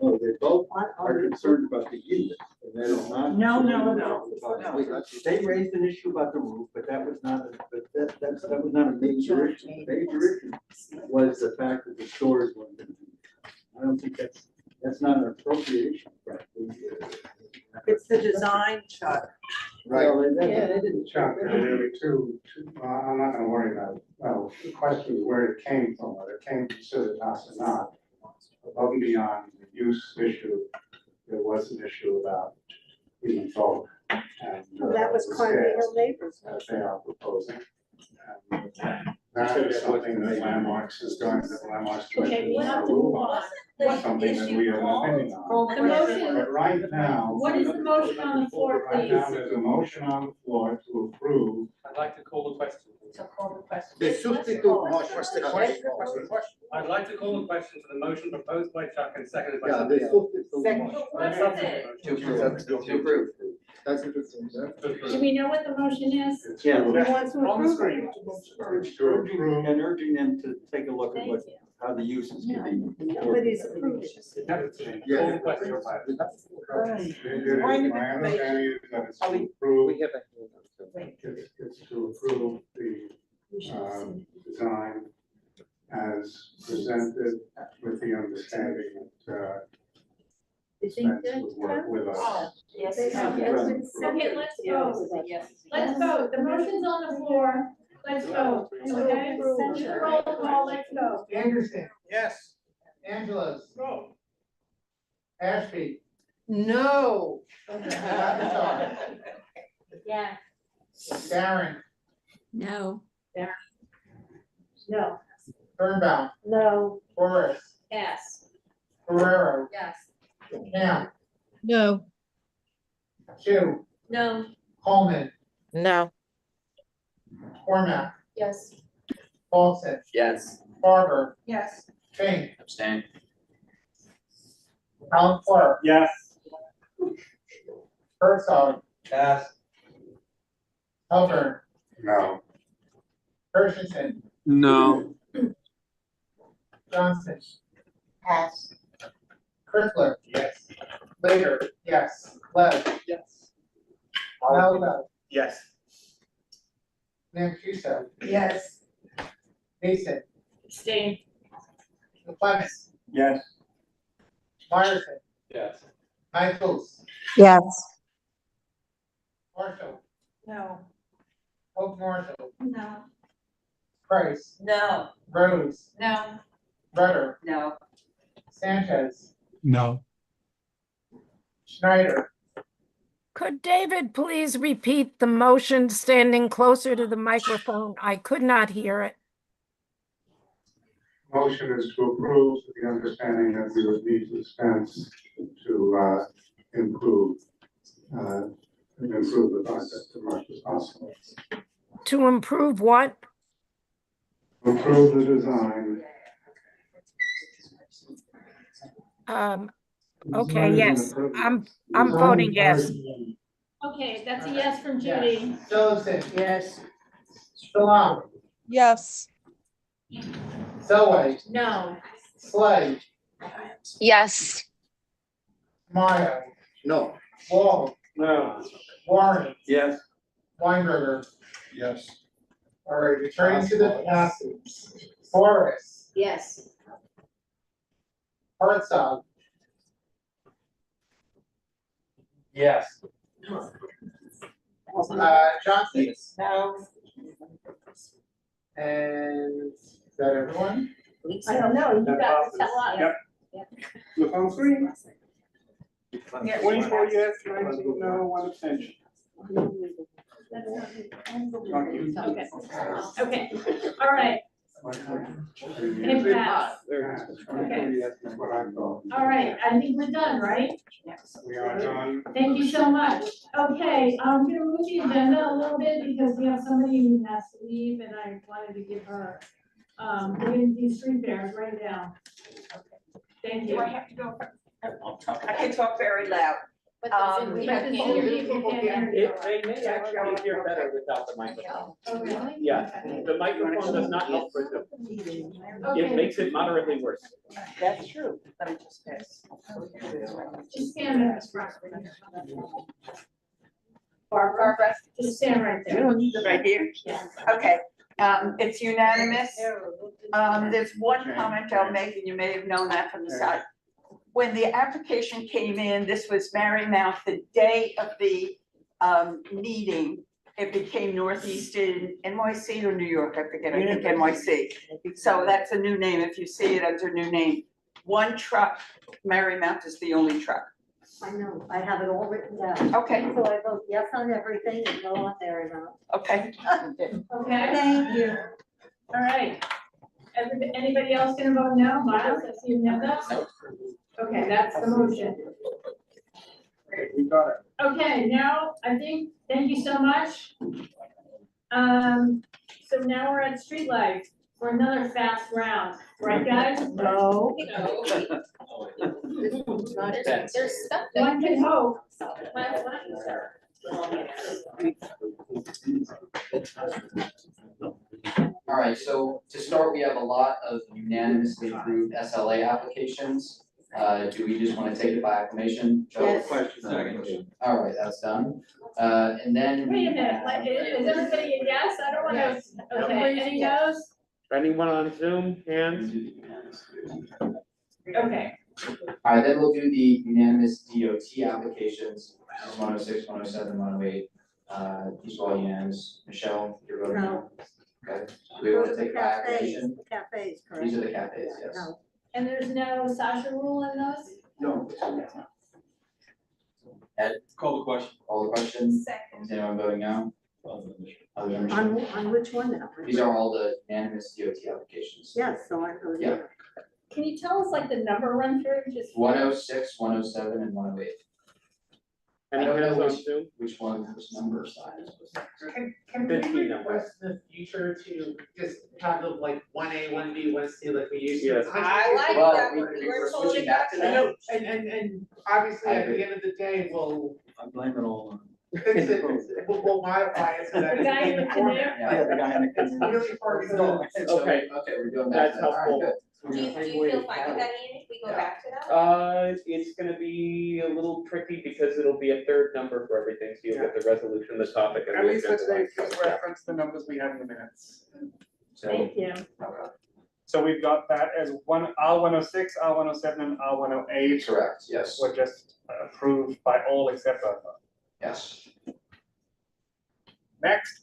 No, they both are concerned about the use, and that is not. No. They raised an issue about the roof, but that was not a major issue. The major issue was the fact that the stores weren't going to be. I don't think that's not an appropriation. It's the design, Chuck. Well, they didn't. Chuck, there are really two, I'm not gonna worry about it. Well, the question is where it came from, whether it came from Civitas or not. Above and beyond the use issue, there was an issue about human folk. And that was Carnegie Hill Neighbors. that they are proposing. And that is something that Landmarks is going, that Landmarks. Okay, we have to Commission move on. Something that we have an opinion on. The motion, But right now. what is the motion on the floor, Right please? now, there's a motion on the floor to approve. I'd like to call the question. So call the question. I'd like to call the question to the motion proposed by Chuck and seconded by Yeah, somebody they else. To approve. Do we know what the motion is? Yeah. Who wants to On the approve? screen. It's urging them to take a look at Thank you. how the uses can be. Nobody's approved it. Call the question. My understanding is that it's to approve, it's to approve the design as presented with the understanding that Spence would work with us. Yes. Okay, let's vote. Let's vote. The motion's on the floor. Let's vote. Okay, send the roll call, let's go. Anderson. Yes. Angelos. No. Ashby. No. Lavasar, Yeah. Darren, No. No. Birnbaum, No. Horace, Yes. Ferrero, Yes. Ham, No. Chu, No. Coleman, No. Cormac, Yes. Paulson, Yes. Barber, Yes. Fink, Abstain. Alan Clark, Yes. Herzog, Yes. Halpern, No. Hershenson, No. Johnson. Pass. Kirkler. Yes. Later, yes. Lev. Yes. Malva. Yes. Mancuso. Yes. Mason. Abstain. Clemens. Yes. Myerson. Yes. Michaels. Yes. Marshall. No. Hope Marshall. No. Price. No. Rose. No. Rudder. No. Sanchez. No. Schneider. Could David please repeat the motion standing closer to the microphone? I could not hear it. Motion is to approve with the understanding that we would need to dispense to improve the project as much as possible. To improve what? Improve the design. Okay, yes, I'm voting yes. Okay, that's a yes from Judy. Jellison. Yes. Salam. Yes. Selway. No. Slay. Yes. Maya. No. Wall. No. Warren. Yes. Weinberger. Yes. All right, returning to the passes. Forrest. Yes. Herzog. Yes. Johnson. No. And is that everyone? I don't know, you got to tell us. Yep. Look on screen. Yes. 24 yes, 19 no, 1 abstention. Okay, okay, all right. It passed. Okay. That's what I thought. All right, I think we're done, right? We are done. Thank you so much. Okay, I'm gonna move the agenda a little bit because we have somebody who has to leave and I wanted to give her, these street fairs right now. Thank you. Do I have to go? I can talk very loud. We have to hear people who can't hear. They may actually hear better without the microphone. Oh, really? Yeah, the microphone does not help for them. It makes it moderately worse. That's true. Let me just pass. Just stand there. Barbara? Just stand right there. Right here? Okay, it's unanimous. There's one comment I'll make, and you may have known that from the side. When the application came in, this was Marymount, the day of the meeting, it became Northeastern NYC or New York, I forget, I think NYC. So that's a new name, if you see it under new name. One truck, Marymount is the only truck. I know, I have it all written down. Okay. So I vote yes on everything and no on Marymount. Okay. Okay, Thank you. all right. Anybody else gonna vote no? Miles, I see you have that. Okay, that's the motion. We got it. Okay, now, I think, thank you so much. So now we're at streetlights for another fast round, right, guys? No. There's stuff. One can hope. All right, so to start, we have a lot of unanimously approved SLA applications. Do we just want to take it by acclamation? Joe? Yes. Second. All right, that's done. And then. Wait a minute, like, is everybody a yes? I don't wanna, okay, any no's? Anyone on Zoom, hands? Okay, All right, then we'll do the unanimous DOT applications, 106, 107, 108. These are all unanimous. Michelle, you're voting no. Okay, do we want to take it by acclamation? Cafes, correct? These are the cafes, yes. No. and there's no Sasha rule in those? No. Ed, Call the question. call the question. Second. Is anyone voting no? Other than On which one now? These are all the unanimous DOT applications. Yes, so I voted. Yeah. Can you tell us like the number run through, just? 106, 107, and 108. I don't know which one, which number sign. Can we 15 number. request in the future to just have them like 1A, 1B, 1C like we used to? Yes. I like Well, that, we- but we we're were told switching it back got to I that. know, and obviously I at agree. the end of the day, we'll I'm blaming it all fix it, we'll modify it so that The it's guy in the in format. canoe? Yeah, the guy in the It's really hard to do. Okay. Okay, we're doing that. That's helpful. Do you feel fine with that, Ian, if we go back to that? It's gonna be a little tricky because it'll be a third number for everything, so you'll get the resolution, the topic, and At the least agenda today, line. just reference the numbers we have in the minutes. Thank you. So we've got that as R106, R107, and R108. Correct, yes. Were just approved by all except for. Yes. Next.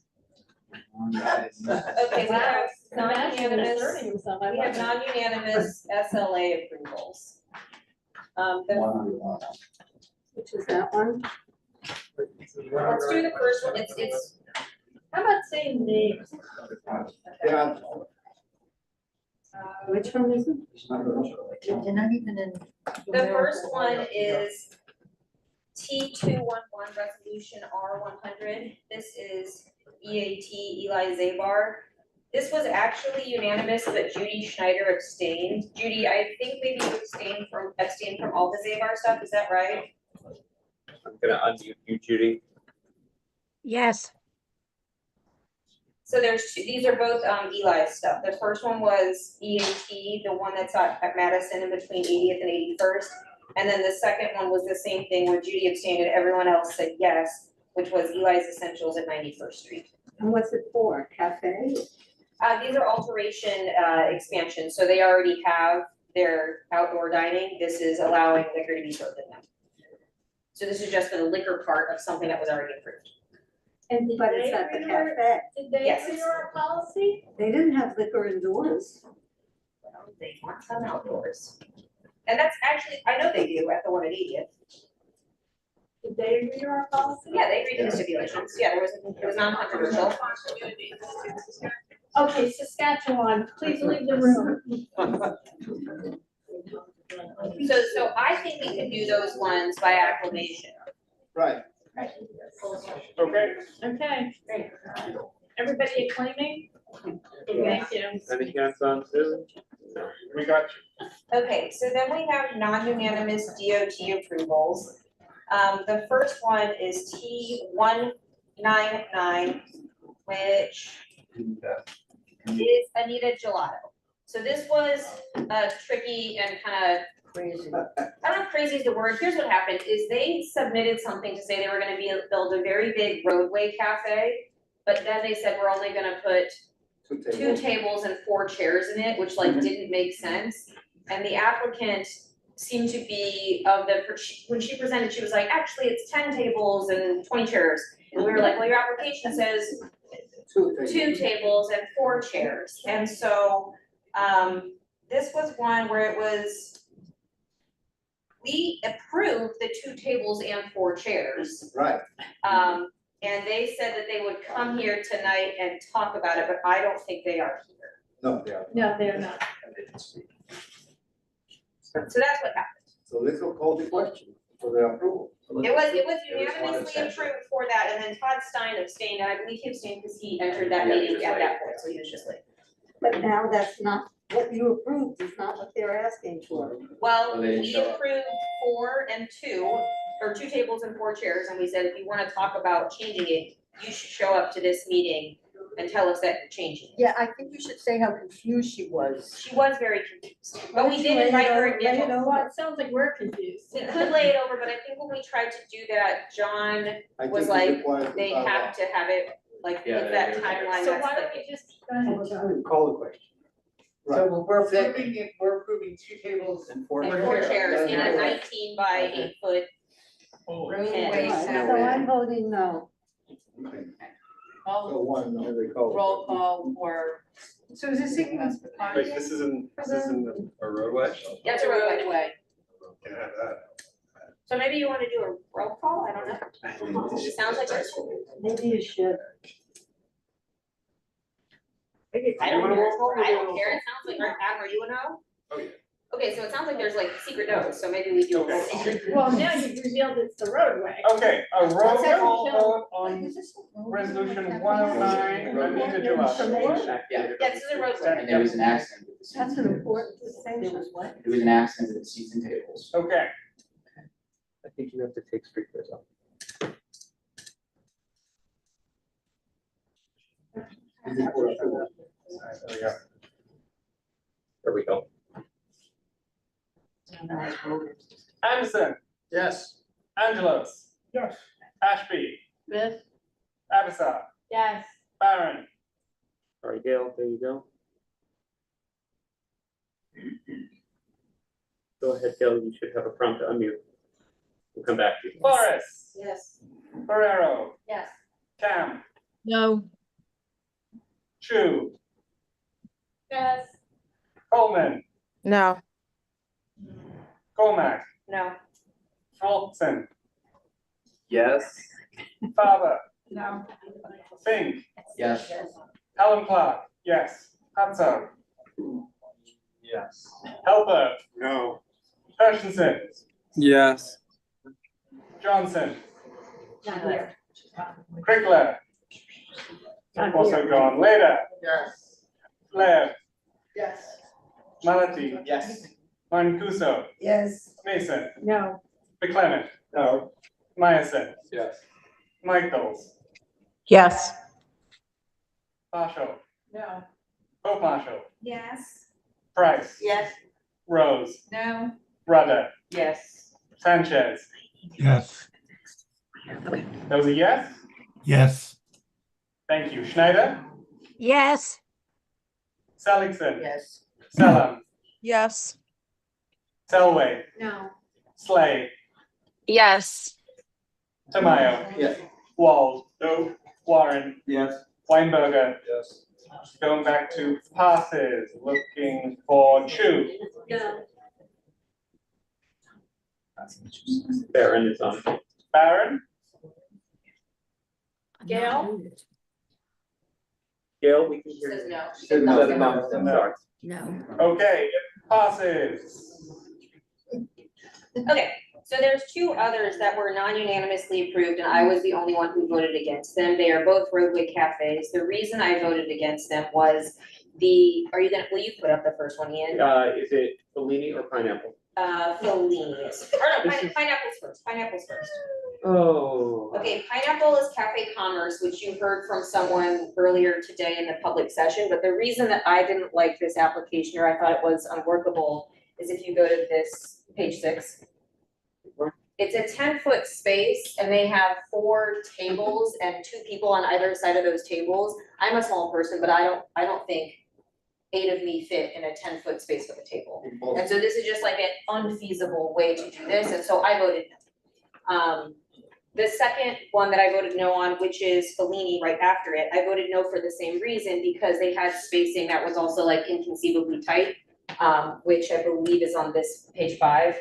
Okay, we have non-unanimous, Asserting himself, I we love have it. non-unanimous SLA approvals. The, 101. Which is that one? let's do the first one, it's, How about saying names? Yeah. Which one is it? They're not even in. the first one is T211 Resolution R100. This is EAT Eli Zabar. This was actually unanimous, but Judy Schneider abstained. Judy, I think maybe you abstained from all the Zabar stuff, is that right? I'm gonna unmute you, Judy. Yes. So there's two, these are both Eli's stuff. The first one was EAT, the one that's at Madison in between 80th and 81st. And then the second one was the same thing where Judy abstained and everyone else said yes, which was Eli's Essentials at 91st Street. And what's it for? Cafe? These are alteration expansions, so they already have their outdoor dining. This is allowing liquor to be served in them. So this is just for the liquor part of something that was already approved. And did But they it's at the agree to cafe. Did they Yes, agree to it's- our policy? They didn't have liquor indoors. Well, they want some outdoors. And that's actually, I know they do at the one at 80th. Did they agree to our policy? Yeah, they agreed to the stipulations. Yeah, it was non-controversial. Okay, Saskatchewan, please leave the room. So I think we can do those ones by acclamation. Right. Okay. Okay, great. Everybody acclaiming? Thank you. Any hands on Susan? We got Okay, so then we have non-unanimous DOT approvals. The first one is T199, which is Anita Gelato. So this was tricky and kind of, Crazy. I don't know if crazy is the word. Here's what happened, is they submitted something to say they were gonna build a very big roadway cafe, but then they said we're only gonna put 2 tables and 4 chairs in it, which like didn't make sense. And the applicant seemed to be when she presented, she was like, actually, it's 10 tables and 20 chairs. And we were like, well, your application says 2 tables and 4 chairs. And so, this was one where it was, we approved the 2 tables and 4 chairs. Right. And they said that they would come here tonight and talk about it, but I don't think they are here. No, they are. No, they're not. So that's what happened. So let's go call the question for the approval. It was There is one unanimously exception. approved for that, and then Todd Stein abstained, and I believe he abstained because he entered that meeting at that point, so he was just late. But now that's not, what you approved is not what they're asking for. Well, Oh, they didn't we show up. approved 4 and 2, or 2 tables and 4 chairs, and we said, if you wanna talk about changing it, you should show up to this meeting and tell us that you're changing it. Yeah, I think you should say how confused she was. She was very confused, but we did invite her again. Well, it sounds like we're confused. We could lay it over, but I think when we tried to do that, John was like, they have to have it, like, Yeah, with that yeah, timeline, So that's why the. don't we just, go ahead. Call the question. So we're approving 2 tables And 4 And 4 chairs in a 19 by 8 foot room. So I'm voting no. Roll call for. So is this taking us? Wait, this isn't a roadway? That's a roadway. Can have that. So maybe you wanna do a roll call, I don't know. It sounds like it's. Maybe you should. I don't care, I don't care, it sounds like, Adam, are you a no? Oh, yeah. Okay, so it sounds like there's like secret no's, so maybe we do a secret. Well, now you've revealed it's the roadway. Okay, a roll What's that? call vote on resolution 109, Anita Giles. Yeah, this is a roadway. And there was an accident with the seats That's and an tables. important distinction. There was what? There was an accident with the seats and tables. Okay, I think you have to take sprinklers off. There we go. Anderson. Yes. Angelos. Yes. Ashby. Yes. Abisar. Yes. Barron. Sorry, Gail, there you go. Go ahead, Gail, you should have a prompt to unmute. We'll come back to you. Flores. Yes. Ferrero. Yes. Cam. No. Chu. Yes. Coleman. No. Colmack. No. Wilson. Yes. Faber. No. Fink. Yes. Helen Clark. Yes. Hudson. Yes. Helper. No. Hershenson. Yes. Johnson. Not here. Crickler. Also gone. Later. Yes. Lev. Yes. Malati. Yes. Mancuso. Yes. Mason. No. McClement. No. Meyerson. Yes. Michaels. Yes. Marshall. No. Pope Marshall. Yes. Price. Yes. Rose. No. Rudder. Yes. Sanchez. Yes. That was a yes? Yes. Thank you. Schneider. Yes. Seligson. Yes. Selam. Yes. Selway. No. Slay. Yes. Tamayo. Yes. Wald. No. Warren. Yes. Weinberger. Yes. Going back to passes, looking for Chu. No. Barron is on. Barron. Gail? Gail, we can She hear says you. no. She said no. No. Sorry. No. Okay, it passes. Okay, so there's two others that were non-unanimously approved, and I was the only one who voted against them. They are both roadway cafes. The reason I voted against them was will you put up the first one, Ian? Is it Bellini or pineapple? Fellini, yes. Or no, This is- pineapple's first. Oh. Okay, Pineapple is Cafe Commerce, which you heard from someone earlier today in the public session, but the reason that I didn't like this application, or I thought it was unworkable, is if you go to this, page 6. It's a 10-foot space, and they have 4 tables and 2 people on either side of those tables. I'm a small person, but I don't think 8 of me fit in a 10-foot space with a table. And so this is just like an unfeasible way to do this, and so I voted no. The second one that I voted no on, which is Fellini right after it, I voted no for the same reason, because they had spacing that was also like inconceivably tight, which I believe is on this page 5,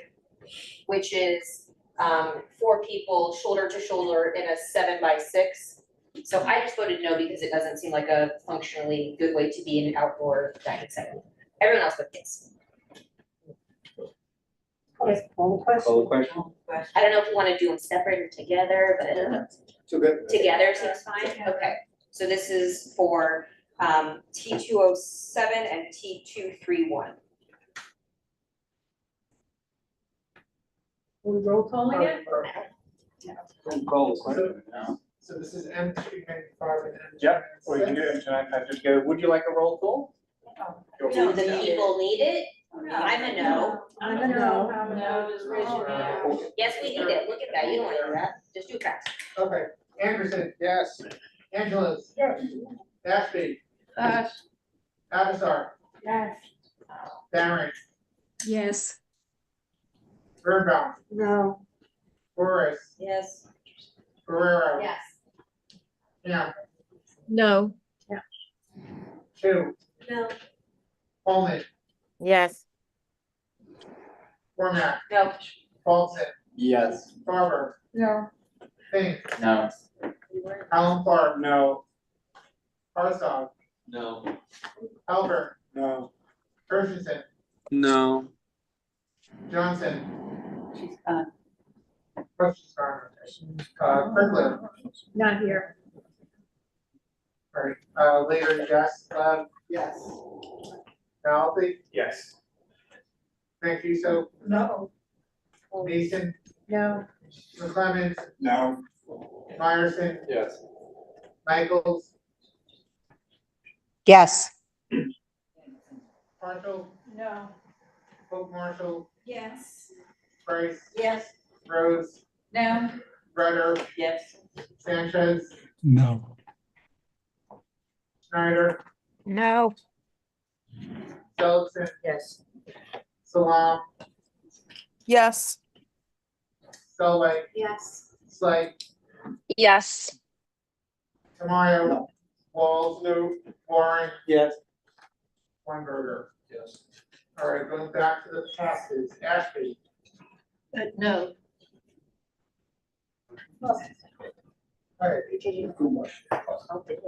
which is 4 people shoulder to shoulder in a 7x6. So I just voted no because it doesn't seem like a functionally good way to be in an outdoor dining setting. Everyone else voted yes. Yes, call the question. Call the question. I don't know if you wanna do them separate or together, but So good. together seems fine, okay. So this is for T207 and T231. We roll call again? Call the question. So this is M295 and M296. Yep, or you can do it tonight, I just go, would you like a roll call? Do the people need it? I'm a no. I'm a no. I'm a no, just raise your hand. Yes, we need it, look at that, you don't wanna do that, just do it fast. Okay, Anderson, yes. Angelos. Yes. Ashby. Yes. Abisar. Yes. Barron. Yes. Birnbaum. No. Flores. Yes. Ferrero. Yes. Cam. No. Chu. No. Coleman. Yes. Cormac. No. Paulson. Yes. Farmer, No. Fink, No. Alan Clark, No. Herzog, No. Halbert, No. Christensen, No. Johnson, She's gone. Christensen, Crickler, Not here. later, yes, Yes. Malfi, Yes. thank you, so, No. Mason, No. McClemens, No. Myerson, Yes. Michaels, Yes. Marshall, No. Hope Marshall, Yes. Price, Yes. Rose, No. Rudder, Yes. Sanchez, No. Snyder, No. Phillipson, Yes. Salam, Yes. Solway, Yes. Slate, Yes. Tamayo, Walls, Warren, Yes. Weinberger. Yes. All right, going back to the passes, Ashby, No. all right,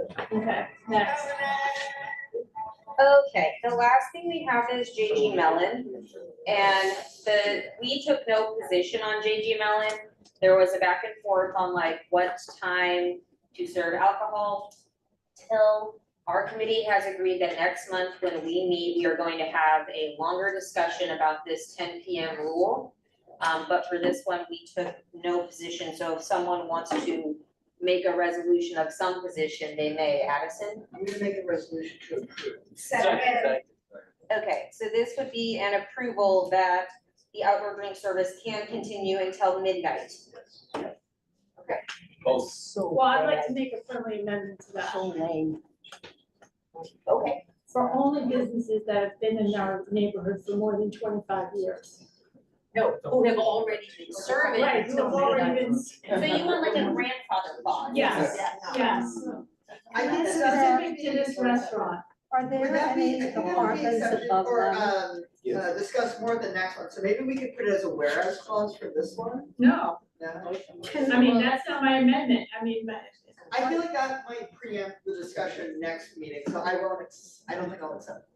Okay, next. Okay, the last thing we have is JG Mellon. And we took no position on JG Mellon. There was a back and forth on like what time to serve alcohol till. Our committee has agreed that next month when we meet, we are going to have a longer discussion about this 10 PM rule. But for this one, we took no position, so if someone wants to make a resolution of some position, they may. Addison? I'm gonna make a resolution to approve. Second. Okay, so this would be an approval that the outdoor drink service can continue until midnight. Okay. Well, I'd like to make a friendly amendment to that. Okay. For only businesses that have been in our neighborhood for more than 25 years. No, who have already been serving. Right, who have already been. So you want like a grandfather clause? Yes, yes. I think Specific to this restaurant. Are there Would that be, any I think that would be apartments accepted above or, them? discuss more the next one, so maybe we could put it as a whereas clause for this one? No, No? I mean, that's not my amendment, I mean, but. I feel like that might preempt the discussion next meeting, so I don't think I'll accept it.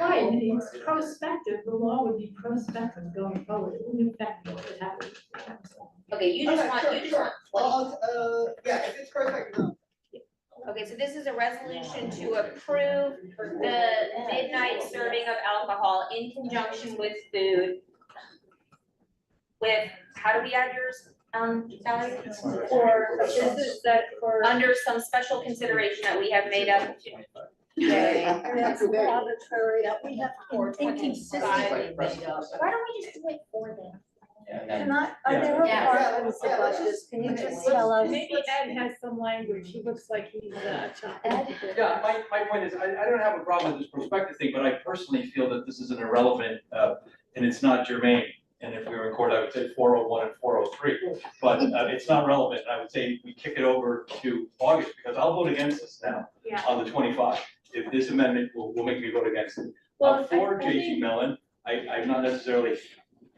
Right, it's prospective, the law would be prospective going forward, it wouldn't affect what would happen. Okay, you just Okay, want, sure, you just sure. want 20. Yeah, if it's perfect, no. Okay, so this is a resolution to approve the midnight serving of alcohol in conjunction with food. With, how do we add yours, Sally? For a business that for. Under some special consideration that we have made up. That's arbitrary, we have inconsistent. Why don't we just do it for them? Can are there Yeah. apartments above this, can you just tell us? Maybe Ed has some language, he looks like he's, chopping. Yeah, my point is, I don't have a problem with this prospective thing, but I personally feel that this is an irrelevant, and it's not germane. And if we were in court, I would say 401 and 403, but it's not relevant. I would say we kick it over to August, because I'll vote against this now Yeah. on the 25. If this amendment will make me vote against it. Well, For I JG think- Mellon, I'm not necessarily,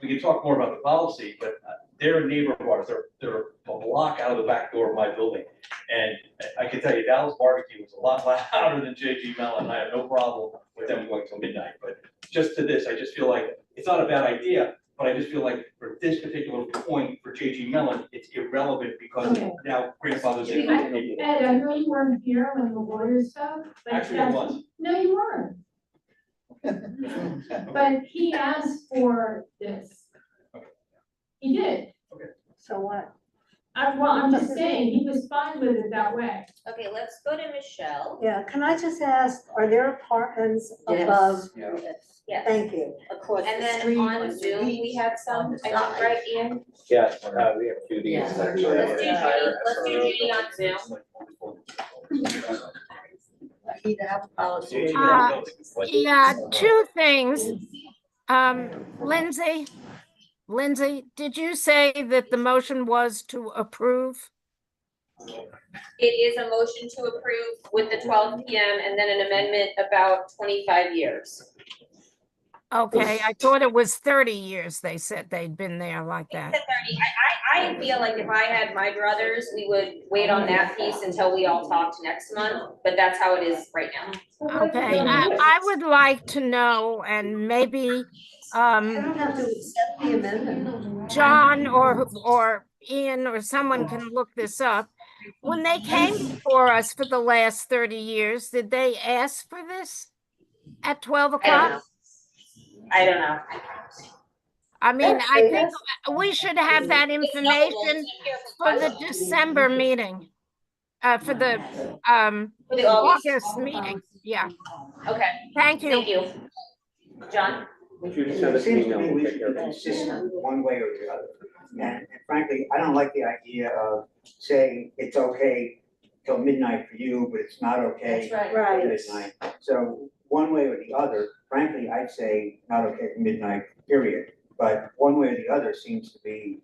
we can talk more about the policy, but they're a neighbor of ours. They're a block out of the back door of my building. And I can tell you, Dallas Barbecue was a lot louder than JG Mellon. I have no problem with them going till midnight, but just to this, I just feel like it's not a bad idea, but I just feel like for this particular point for JG Mellon, it's irrelevant because Okay. now grandfather's in. Ed, I know you weren't here when the lawyers spoke, but. Actually, it was. No, you weren't. But he asked for this. He did. So what? I'm just saying, he was fine with it that way. Okay, let's go to Michelle. Yeah, can I just ask, are there apartments above? Yes. Thank you. Across And the then street. on Zoom, we had some, I think, right, Ian? Yes, we have two of these Yeah. actually. Let's do Judy on Zoom. I need to have a policy. Yeah, two things. Lindsay, did you say that the motion was to approve? It is a motion to approve with the 12 PM and then an amendment about 25 years. Okay, I thought it was 30 years. They said they'd been there like that. 30. I feel like if I had my brothers, we would wait on that piece until we all talked next month, but that's how it is right now. Okay, I would like to know, and maybe I don't have to accept the amendment. John or Ian or someone can look this up. When they came before us for the last 30 years, did they ask for this at 12 o'clock? I don't know. I mean, I think we should have that information for the December meeting. For the August meeting, yeah. Okay. Thank you. Thank you. John? Judy, send us an email. We We'll take should care be of it. consistent one way or the other. And frankly, I don't like the idea of saying it's okay till midnight for you, but it's not okay That's till right. midnight. So one way or the other, frankly, I'd say not okay for midnight, period. But one way or the other seems to be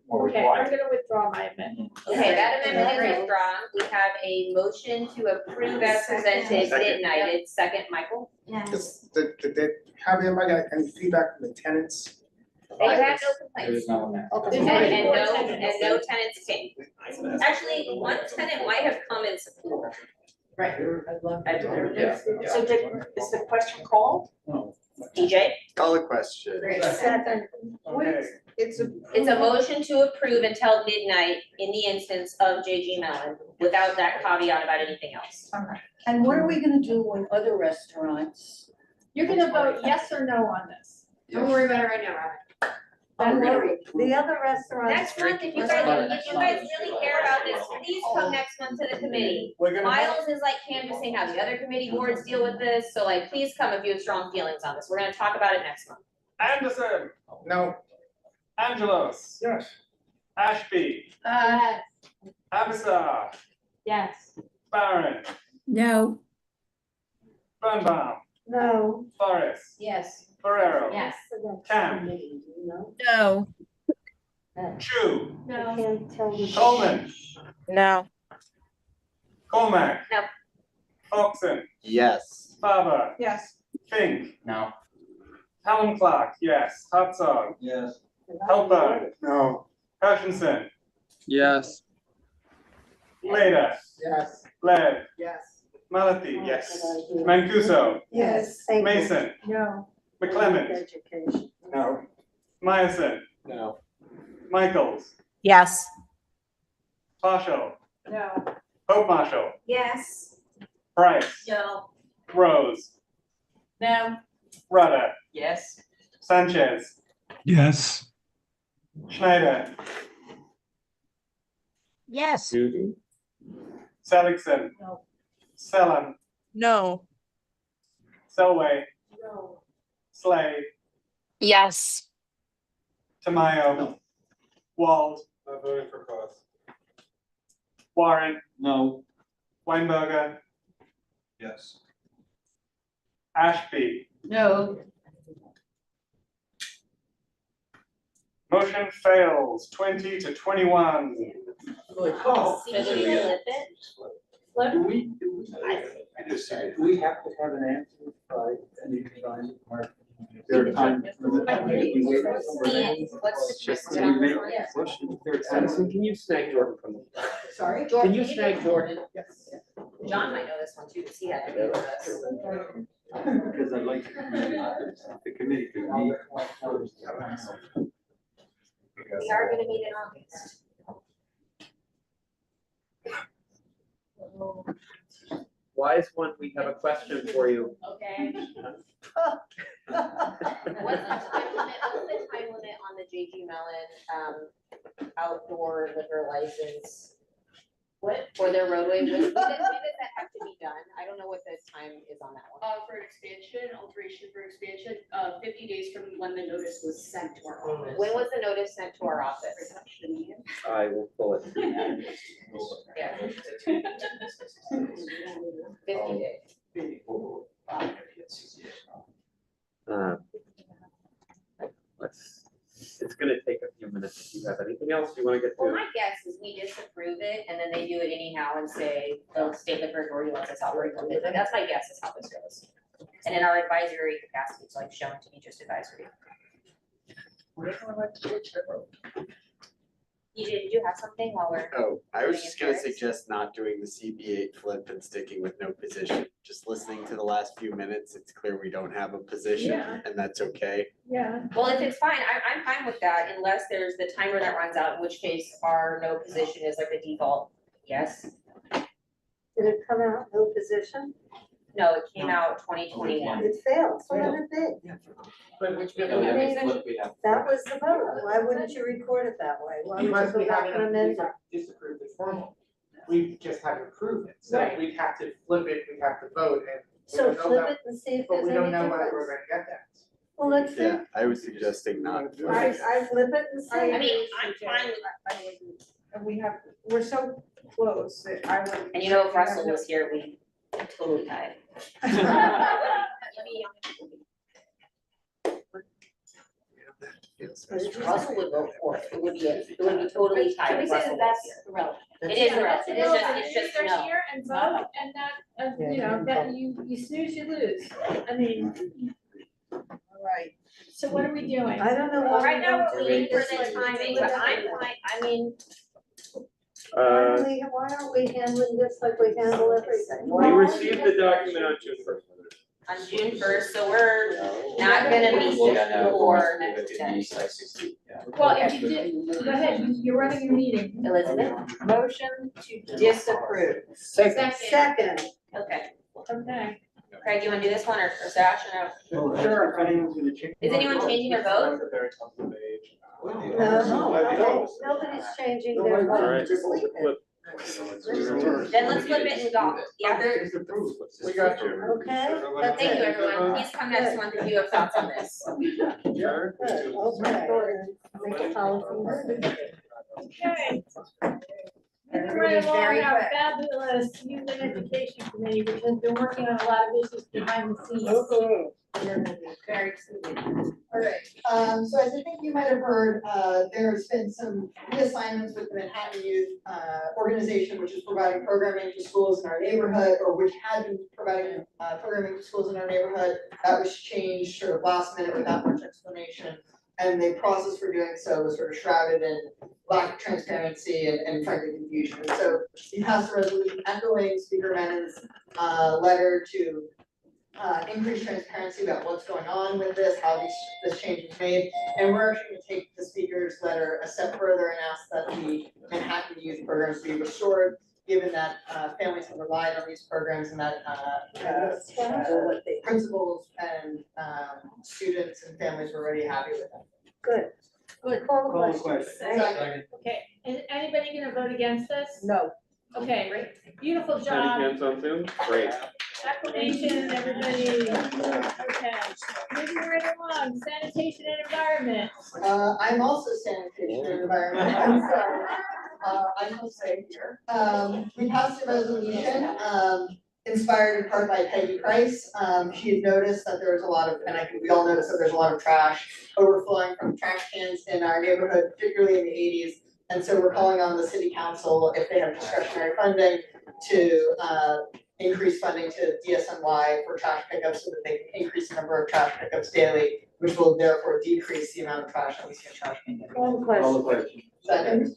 more Okay, I'm required. gonna withdraw my amendment. Okay, that amendment is withdrawn. We have a motion to approve as presented, midnighted. Second, Michael? Yes. Did have anybody got any feedback from the tenants? They had no complaints. Okay. And no tenants came. Actually, one tenant might have come in support. Right. Yeah. So is the question called? DJ? Call the question. Second. It's a. It's a motion to approve until midnight in the instance of JG Mellon, without that caveat about anything else. And what are we gonna do when other restaurants? You're gonna vote yes or no on this. Don't worry about it right now, Robin. Don't worry, the other restaurants. Next month, if you guys really care about this, please come next month to the committee. We're gonna. Miles is like canvassing how the other committee boards deal with this, so like, please come if you have strong feelings on this. We're gonna talk about it next month. Anderson, No. Angelos, Yes. Ashby, Yes. Abisar, Yes. Barron, No. Birnbaum, No. Forrest, Yes. Ferrero. Yes. Cam. No. Chu, I can't tell you. Coleman, No. Colmack. No. Foxon, Yes. Faber, Yes. Fink, No. Helen Clark, yes, Herzog, Yes. Halpern, No. Hutchinson, Yes. Leda, Yes. Lev, Yes. Malathi. Yes. Mancuso, Yes. Thank you. Mason, No. McClement, Education. No. Myosin, No. Michaels, Yes. Marshall, No. Pope Marshall, Yes. Price, No. Rose, No. Rudder, Yes. Sanchez, yes, Schneider, Yes. Judy? Seligson, No. Selim, No. Selway, No. Slade, Yes. Tamayo, Wald, I'm voting for cause. Warren, No. Weinberger, Yes. Ashby. No. Motion fails, 20 to 21. Oh. Should we flip it? Do we do we have to have an answer by any time? Or is there a time limit? We wait for somebody? Ian, what's the? Just- Can we make a motion? Is there a time Addison, can you snag Jordan from the? Sorry? Can you snag Jordan? Yes. John might know this one too, because he had to do with us. Because I'd like the committee to meet. We are gonna meet in August. Wise one, we have a question for you. Okay. What's the time limit on the JG Mellon, outdoor liquor license? What, for their roadway, when does that have to be done? I don't know what the time is on that one. For expansion, alteration for expansion, 50 days from when the notice was sent to our office. When was the notice sent to our office? I will pull it. Yeah. 50 days. It's gonna take a few minutes. If you have anything else you wanna get Well, to? my guess is we disapprove it and then they do it anyhow and say, the state liquor authority lets us operate from it. That's my guess is how this goes. And in our advisory capacity, it's like shown to be just advisory. Did you have something while we're? Oh, I was doing just gonna insurance? suggest not doing the CB8 flip and sticking with no position. Just listening to the last few minutes, it's clear we don't have a position, Yeah. and that's okay. Yeah. Well, if it's fine, I'm fine with that unless there's the timer that runs out, in which case our no position is like the default, yes. Did it come out, no position? No, it came out 2021. It failed, so let it be. But which. I mean, that was the vote, why wouldn't you record it that way? Why would you Because go we back and amend it? haven't disapproved it formally. We just haven't approved it, so Right. we'd have to flip it, we'd have to vote, and we So don't know flip that, it and see if but there's we any don't know whether we're difference. gonna get that. Well, let's see. Yeah, I was suggesting not. I flip it and see. I mean, I'm fine with, And we have, we're so close that I would. and you know, if Russell was here, we totally tied. Russell would vote for it, it would be totally tied Can we if say Russell that was that's here. irrelevant? It is irrelevant, it's just They're no. here and vote and that, you know, that you snooze, you lose. I mean, Right. so what are we doing? I don't know Well, why right we now, don't we're do waiting it for this the way. timing, but I'm fine, I mean, Why aren't we handling this like we handle everything? We received the document on June first. on June first, so we're not gonna meet before next day. Well, if you did, go ahead, you're running your meeting. Elizabeth, Motion to disapprove. Second. okay. Okay. Craig, you wanna do this one or Sash? I don't know. Sure, if anyone's gonna change. Is anyone changing their vote? No, nobody's changing their vote, Alright, just leave it. Then let's flip it and go, yeah. We got you. Okay, that's Thank you, it. everyone. Please come next month if you have thoughts on this. Good, okay. Make a policy. Okay. Moving right along, our fabulous Youth and Education Committee, which has been working on a lot of issues behind the scenes. Very excited. All right, so as I think you might have heard, there's been some reassignments with the Manhattan Youth Organization, which is providing programming to schools in our neighborhood, or which had been providing programming to schools in our neighborhood. That was changed sort of last minute without much explanation. And the process for doing so was sort of shrouded in lack of transparency and frankly confusion. And so you passed a resolution echoing Speaker Mennon's letter to increase transparency about what's going on with this, how this change is made. And we're actually gonna take the speaker's letter a step further and ask that the Manhattan youth programs be restored, given that families have relied on these programs and that principals and students and families were already happy with them. Good. Good. Call the Call the question. question. Okay, is anybody gonna vote against this? No. Okay, great. Beautiful Any job. hands on Zoom? Great. Acclamation, everybody. Okay, moving right along, sanitation and environment. I'm also sanitation and environment, I'm sorry. I'm gonna say here. We passed a resolution, inspired in part by Peggy Price. She had noticed that there was a lot of, and I think we all noticed that there's a lot of trash overflowing from trash cans in our neighborhood, particularly in the 80s. And so we're calling on the city council, if they have discretionary funding, to increase funding to DSNY for trash pickups so that they can increase the number of trash pickups daily, which will therefore decrease the amount of trash that we see in trash cans. Call the question. Second.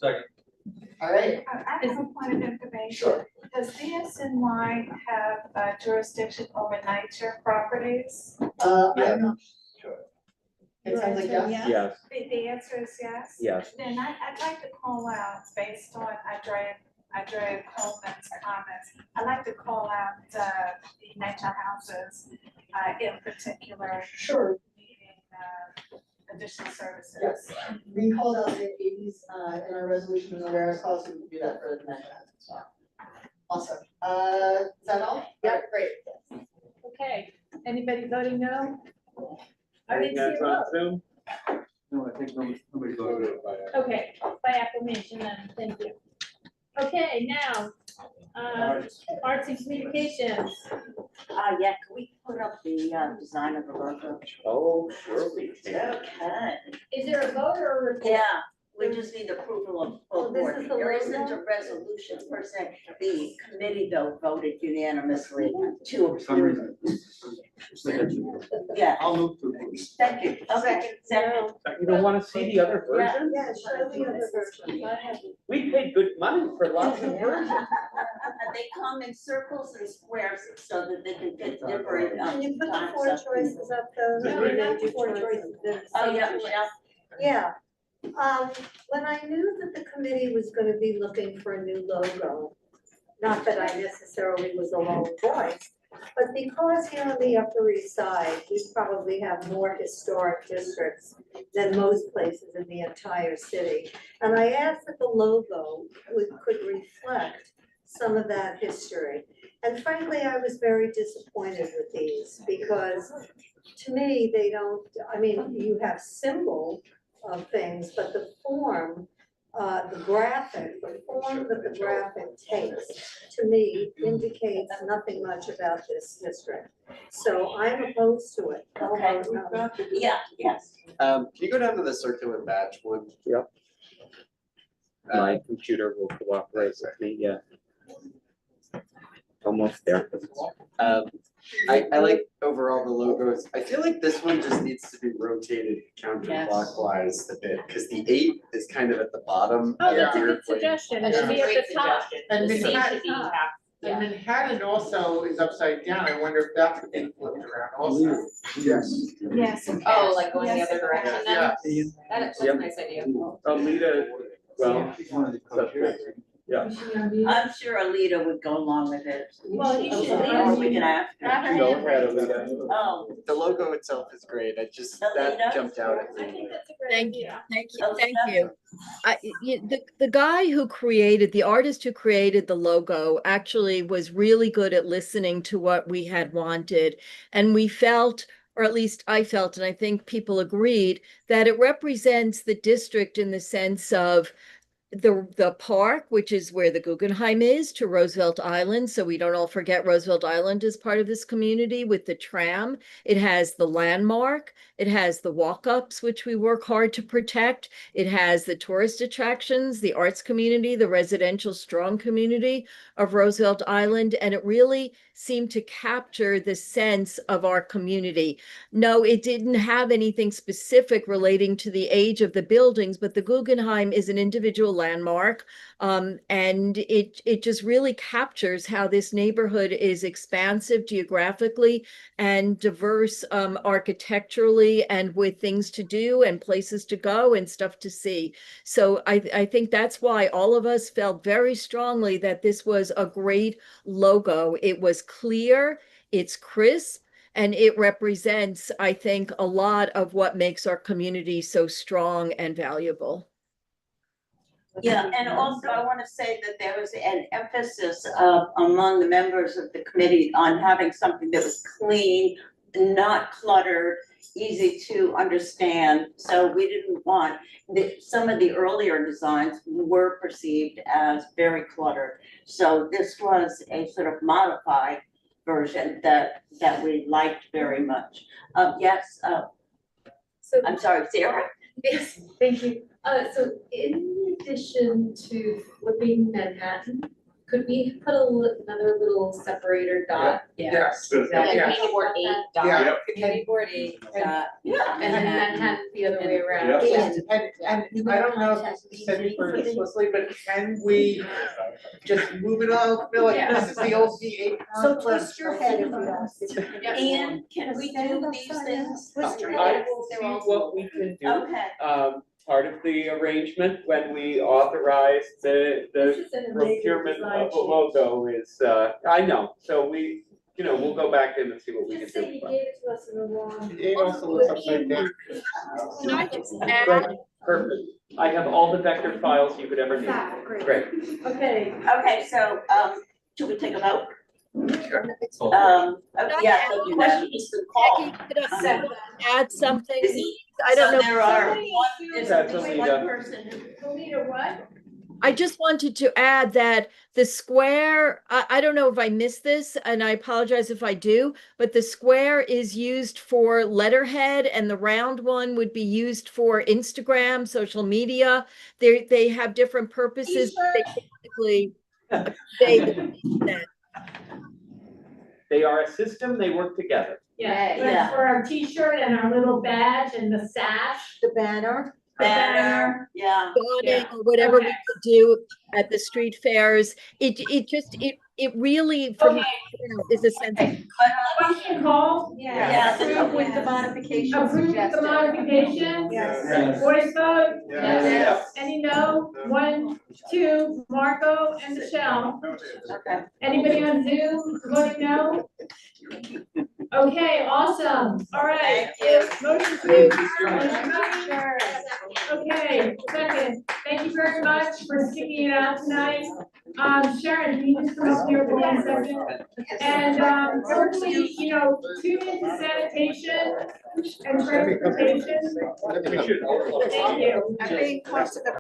All right. I have a point of information. Sure. Does DSNY have jurisdiction over nature properties? I'm not sure. It sounds like yes. Yes. The answer is yes? Yes. Then I'd like to call out, based on Andrea Coleman's comments, I'd like to call out the nature houses in particular. Sure. Needing additional services. Yes, we called out the 80s in our resolution and awareness calls, so we can do that for the next time as well. Awesome. Is that all? Yeah, great. Okay, anybody voting no? I Any didn't see hands a on vote. Zoom? No, I think nobody voted. Okay, by acclamation then, thank you. Okay, now, arts and communications. Yeah, can we put up the design of the logo? Oh, sure we can. Okay. Is there a vote or a report? Yeah, We just need approval of Oh, full this board. is the There isn't logo? a resolution per se. The committee though voted unanimously to approve. Yeah. I'll move to. Thank you. Okay, second. You don't wanna see the other version? Yeah, show the other version. I have. We paid good money for lots of versions. They come in circles and squares so that they can fit different. Can you put the times four up. choices up though? No, We not made four choices. Oh, yeah, Michelle. Yeah, when I knew that the committee was gonna be looking for a new logo, not that I necessarily was alone voice, but because here on the Upper East Side, we probably have more historic districts than most places in the entire city. And I asked that the logo could reflect some of that history. And frankly, I was very disappointed with these because to me, they don't, I mean, you have symbol of things, but the form, the form that the graphic takes, to me, indicates nothing much about this district. So I'm opposed to it. Okay. Yeah, yes. Can you go down to the circular batch one? Yep. My computer will cooperate with me, yeah. Almost there. I like overall the logos. I feel like this one just needs to be rotated counterclockwise a bit, because the 8 is kind of at the bottom. Oh, that's a here, good like- suggestion, it Yeah. should be at the top. And The C Manhattan, should be top. and Manhattan also is upside down. I wonder if that could be flipped around also. Yes. Yes. Oh, like going the Yes. other direction Yeah. then? That's a nice idea. Alita, well, She's one of the co-chairs. yeah. I'm sure Alita would go along with it. Well, you should, Alita. or we can ask her. Go ahead, Alita. Oh, The logo itself is great. I just, that Alita? jumped out at I me. think that's a great Thank you, idea. thank you, thank you. The guy who created, the artist who created the logo actually was really good at listening to what we had wanted. And we felt, or at least I felt, and I think people agreed, that it represents the district in the sense of the park, which is where the Guggenheim is, to Roosevelt Island. So we don't all forget Roosevelt Island is part of this community with the tram. It has the landmark. It has the walk-ups, which we work hard to protect. It has the tourist attractions, the arts community, the residential strong community of Roosevelt Island. And it really seemed to capture the sense of our community. No, it didn't have anything specific relating to the age of the buildings, but the Guggenheim is an individual landmark. And it just really captures how this neighborhood is expansive geographically and diverse architecturally and with things to do and places to go and stuff to see. So I think that's why all of us felt very strongly that this was a great logo. It was clear, it's crisp, and it represents, I think, a lot of what makes our community so strong and valuable. yeah, and also I want to say that there was an emphasis among the members of the committee on having something that was clean, not cluttered, easy to understand. So we didn't want, some of the earlier designs were perceived as very cluttered. So this was a sort of modified version that we liked very much. Yes, So, I'm sorry, Sarah? yes, thank you. So in addition to flipping Manhattan, could we put another little separator dot? Yes. Like Yeah. community board 8 dot, Yeah. community board 8 dot. And then Manhattan the other way around. Yeah. And I don't know if this is said for explicitly, but can we just move it on, feel like this is the old V8 So complex? twist your head if you want. And can we do these things? Twist your I head. will see what we can do. Okay. Part of the arrangement when we authorize the This is an amazing procurement design of a logo is, I know, so we, we'll go back in and see what we can Just say do. you gave it to us in the wrong. It also looks upside down. Can I just add, Perfect. I have all the vector files you could ever need. Great. Okay. Okay, so, should we take a vote? Sure. Yeah, so the question is to call. Jackie, could I add something? Is he- I don't know. So there are Somebody one, do- there's That's at least Alita. one person who. Alita, what? I just wanted to add that the square, I don't know if I missed this, and I apologize if I do, but the square is used for letterhead and the round one would be used for Instagram, social media. They have different purposes. They basically convey the that. They are a system, they work together. Yeah, but for our t-shirt and our little badge and the sash. The banner. Banner, yeah. Awning or whatever we could do at the street fairs. It really, for me, is a sense of. Question call? Yeah. Approve with the modifications Approve the suggested. modifications? Yes. Voice vote? Yes. Any no? 1, 2, Marco and Michelle. Okay. Anybody on Zoom voting no? Okay, awesome. All right. Motion to adjourn. Okay, second. Thank you very much for sticking it out tonight. Sharon, can you just come up here for 1 second? And, hopefully, tune into sanitation and transportation. Thank you. I'm being close to the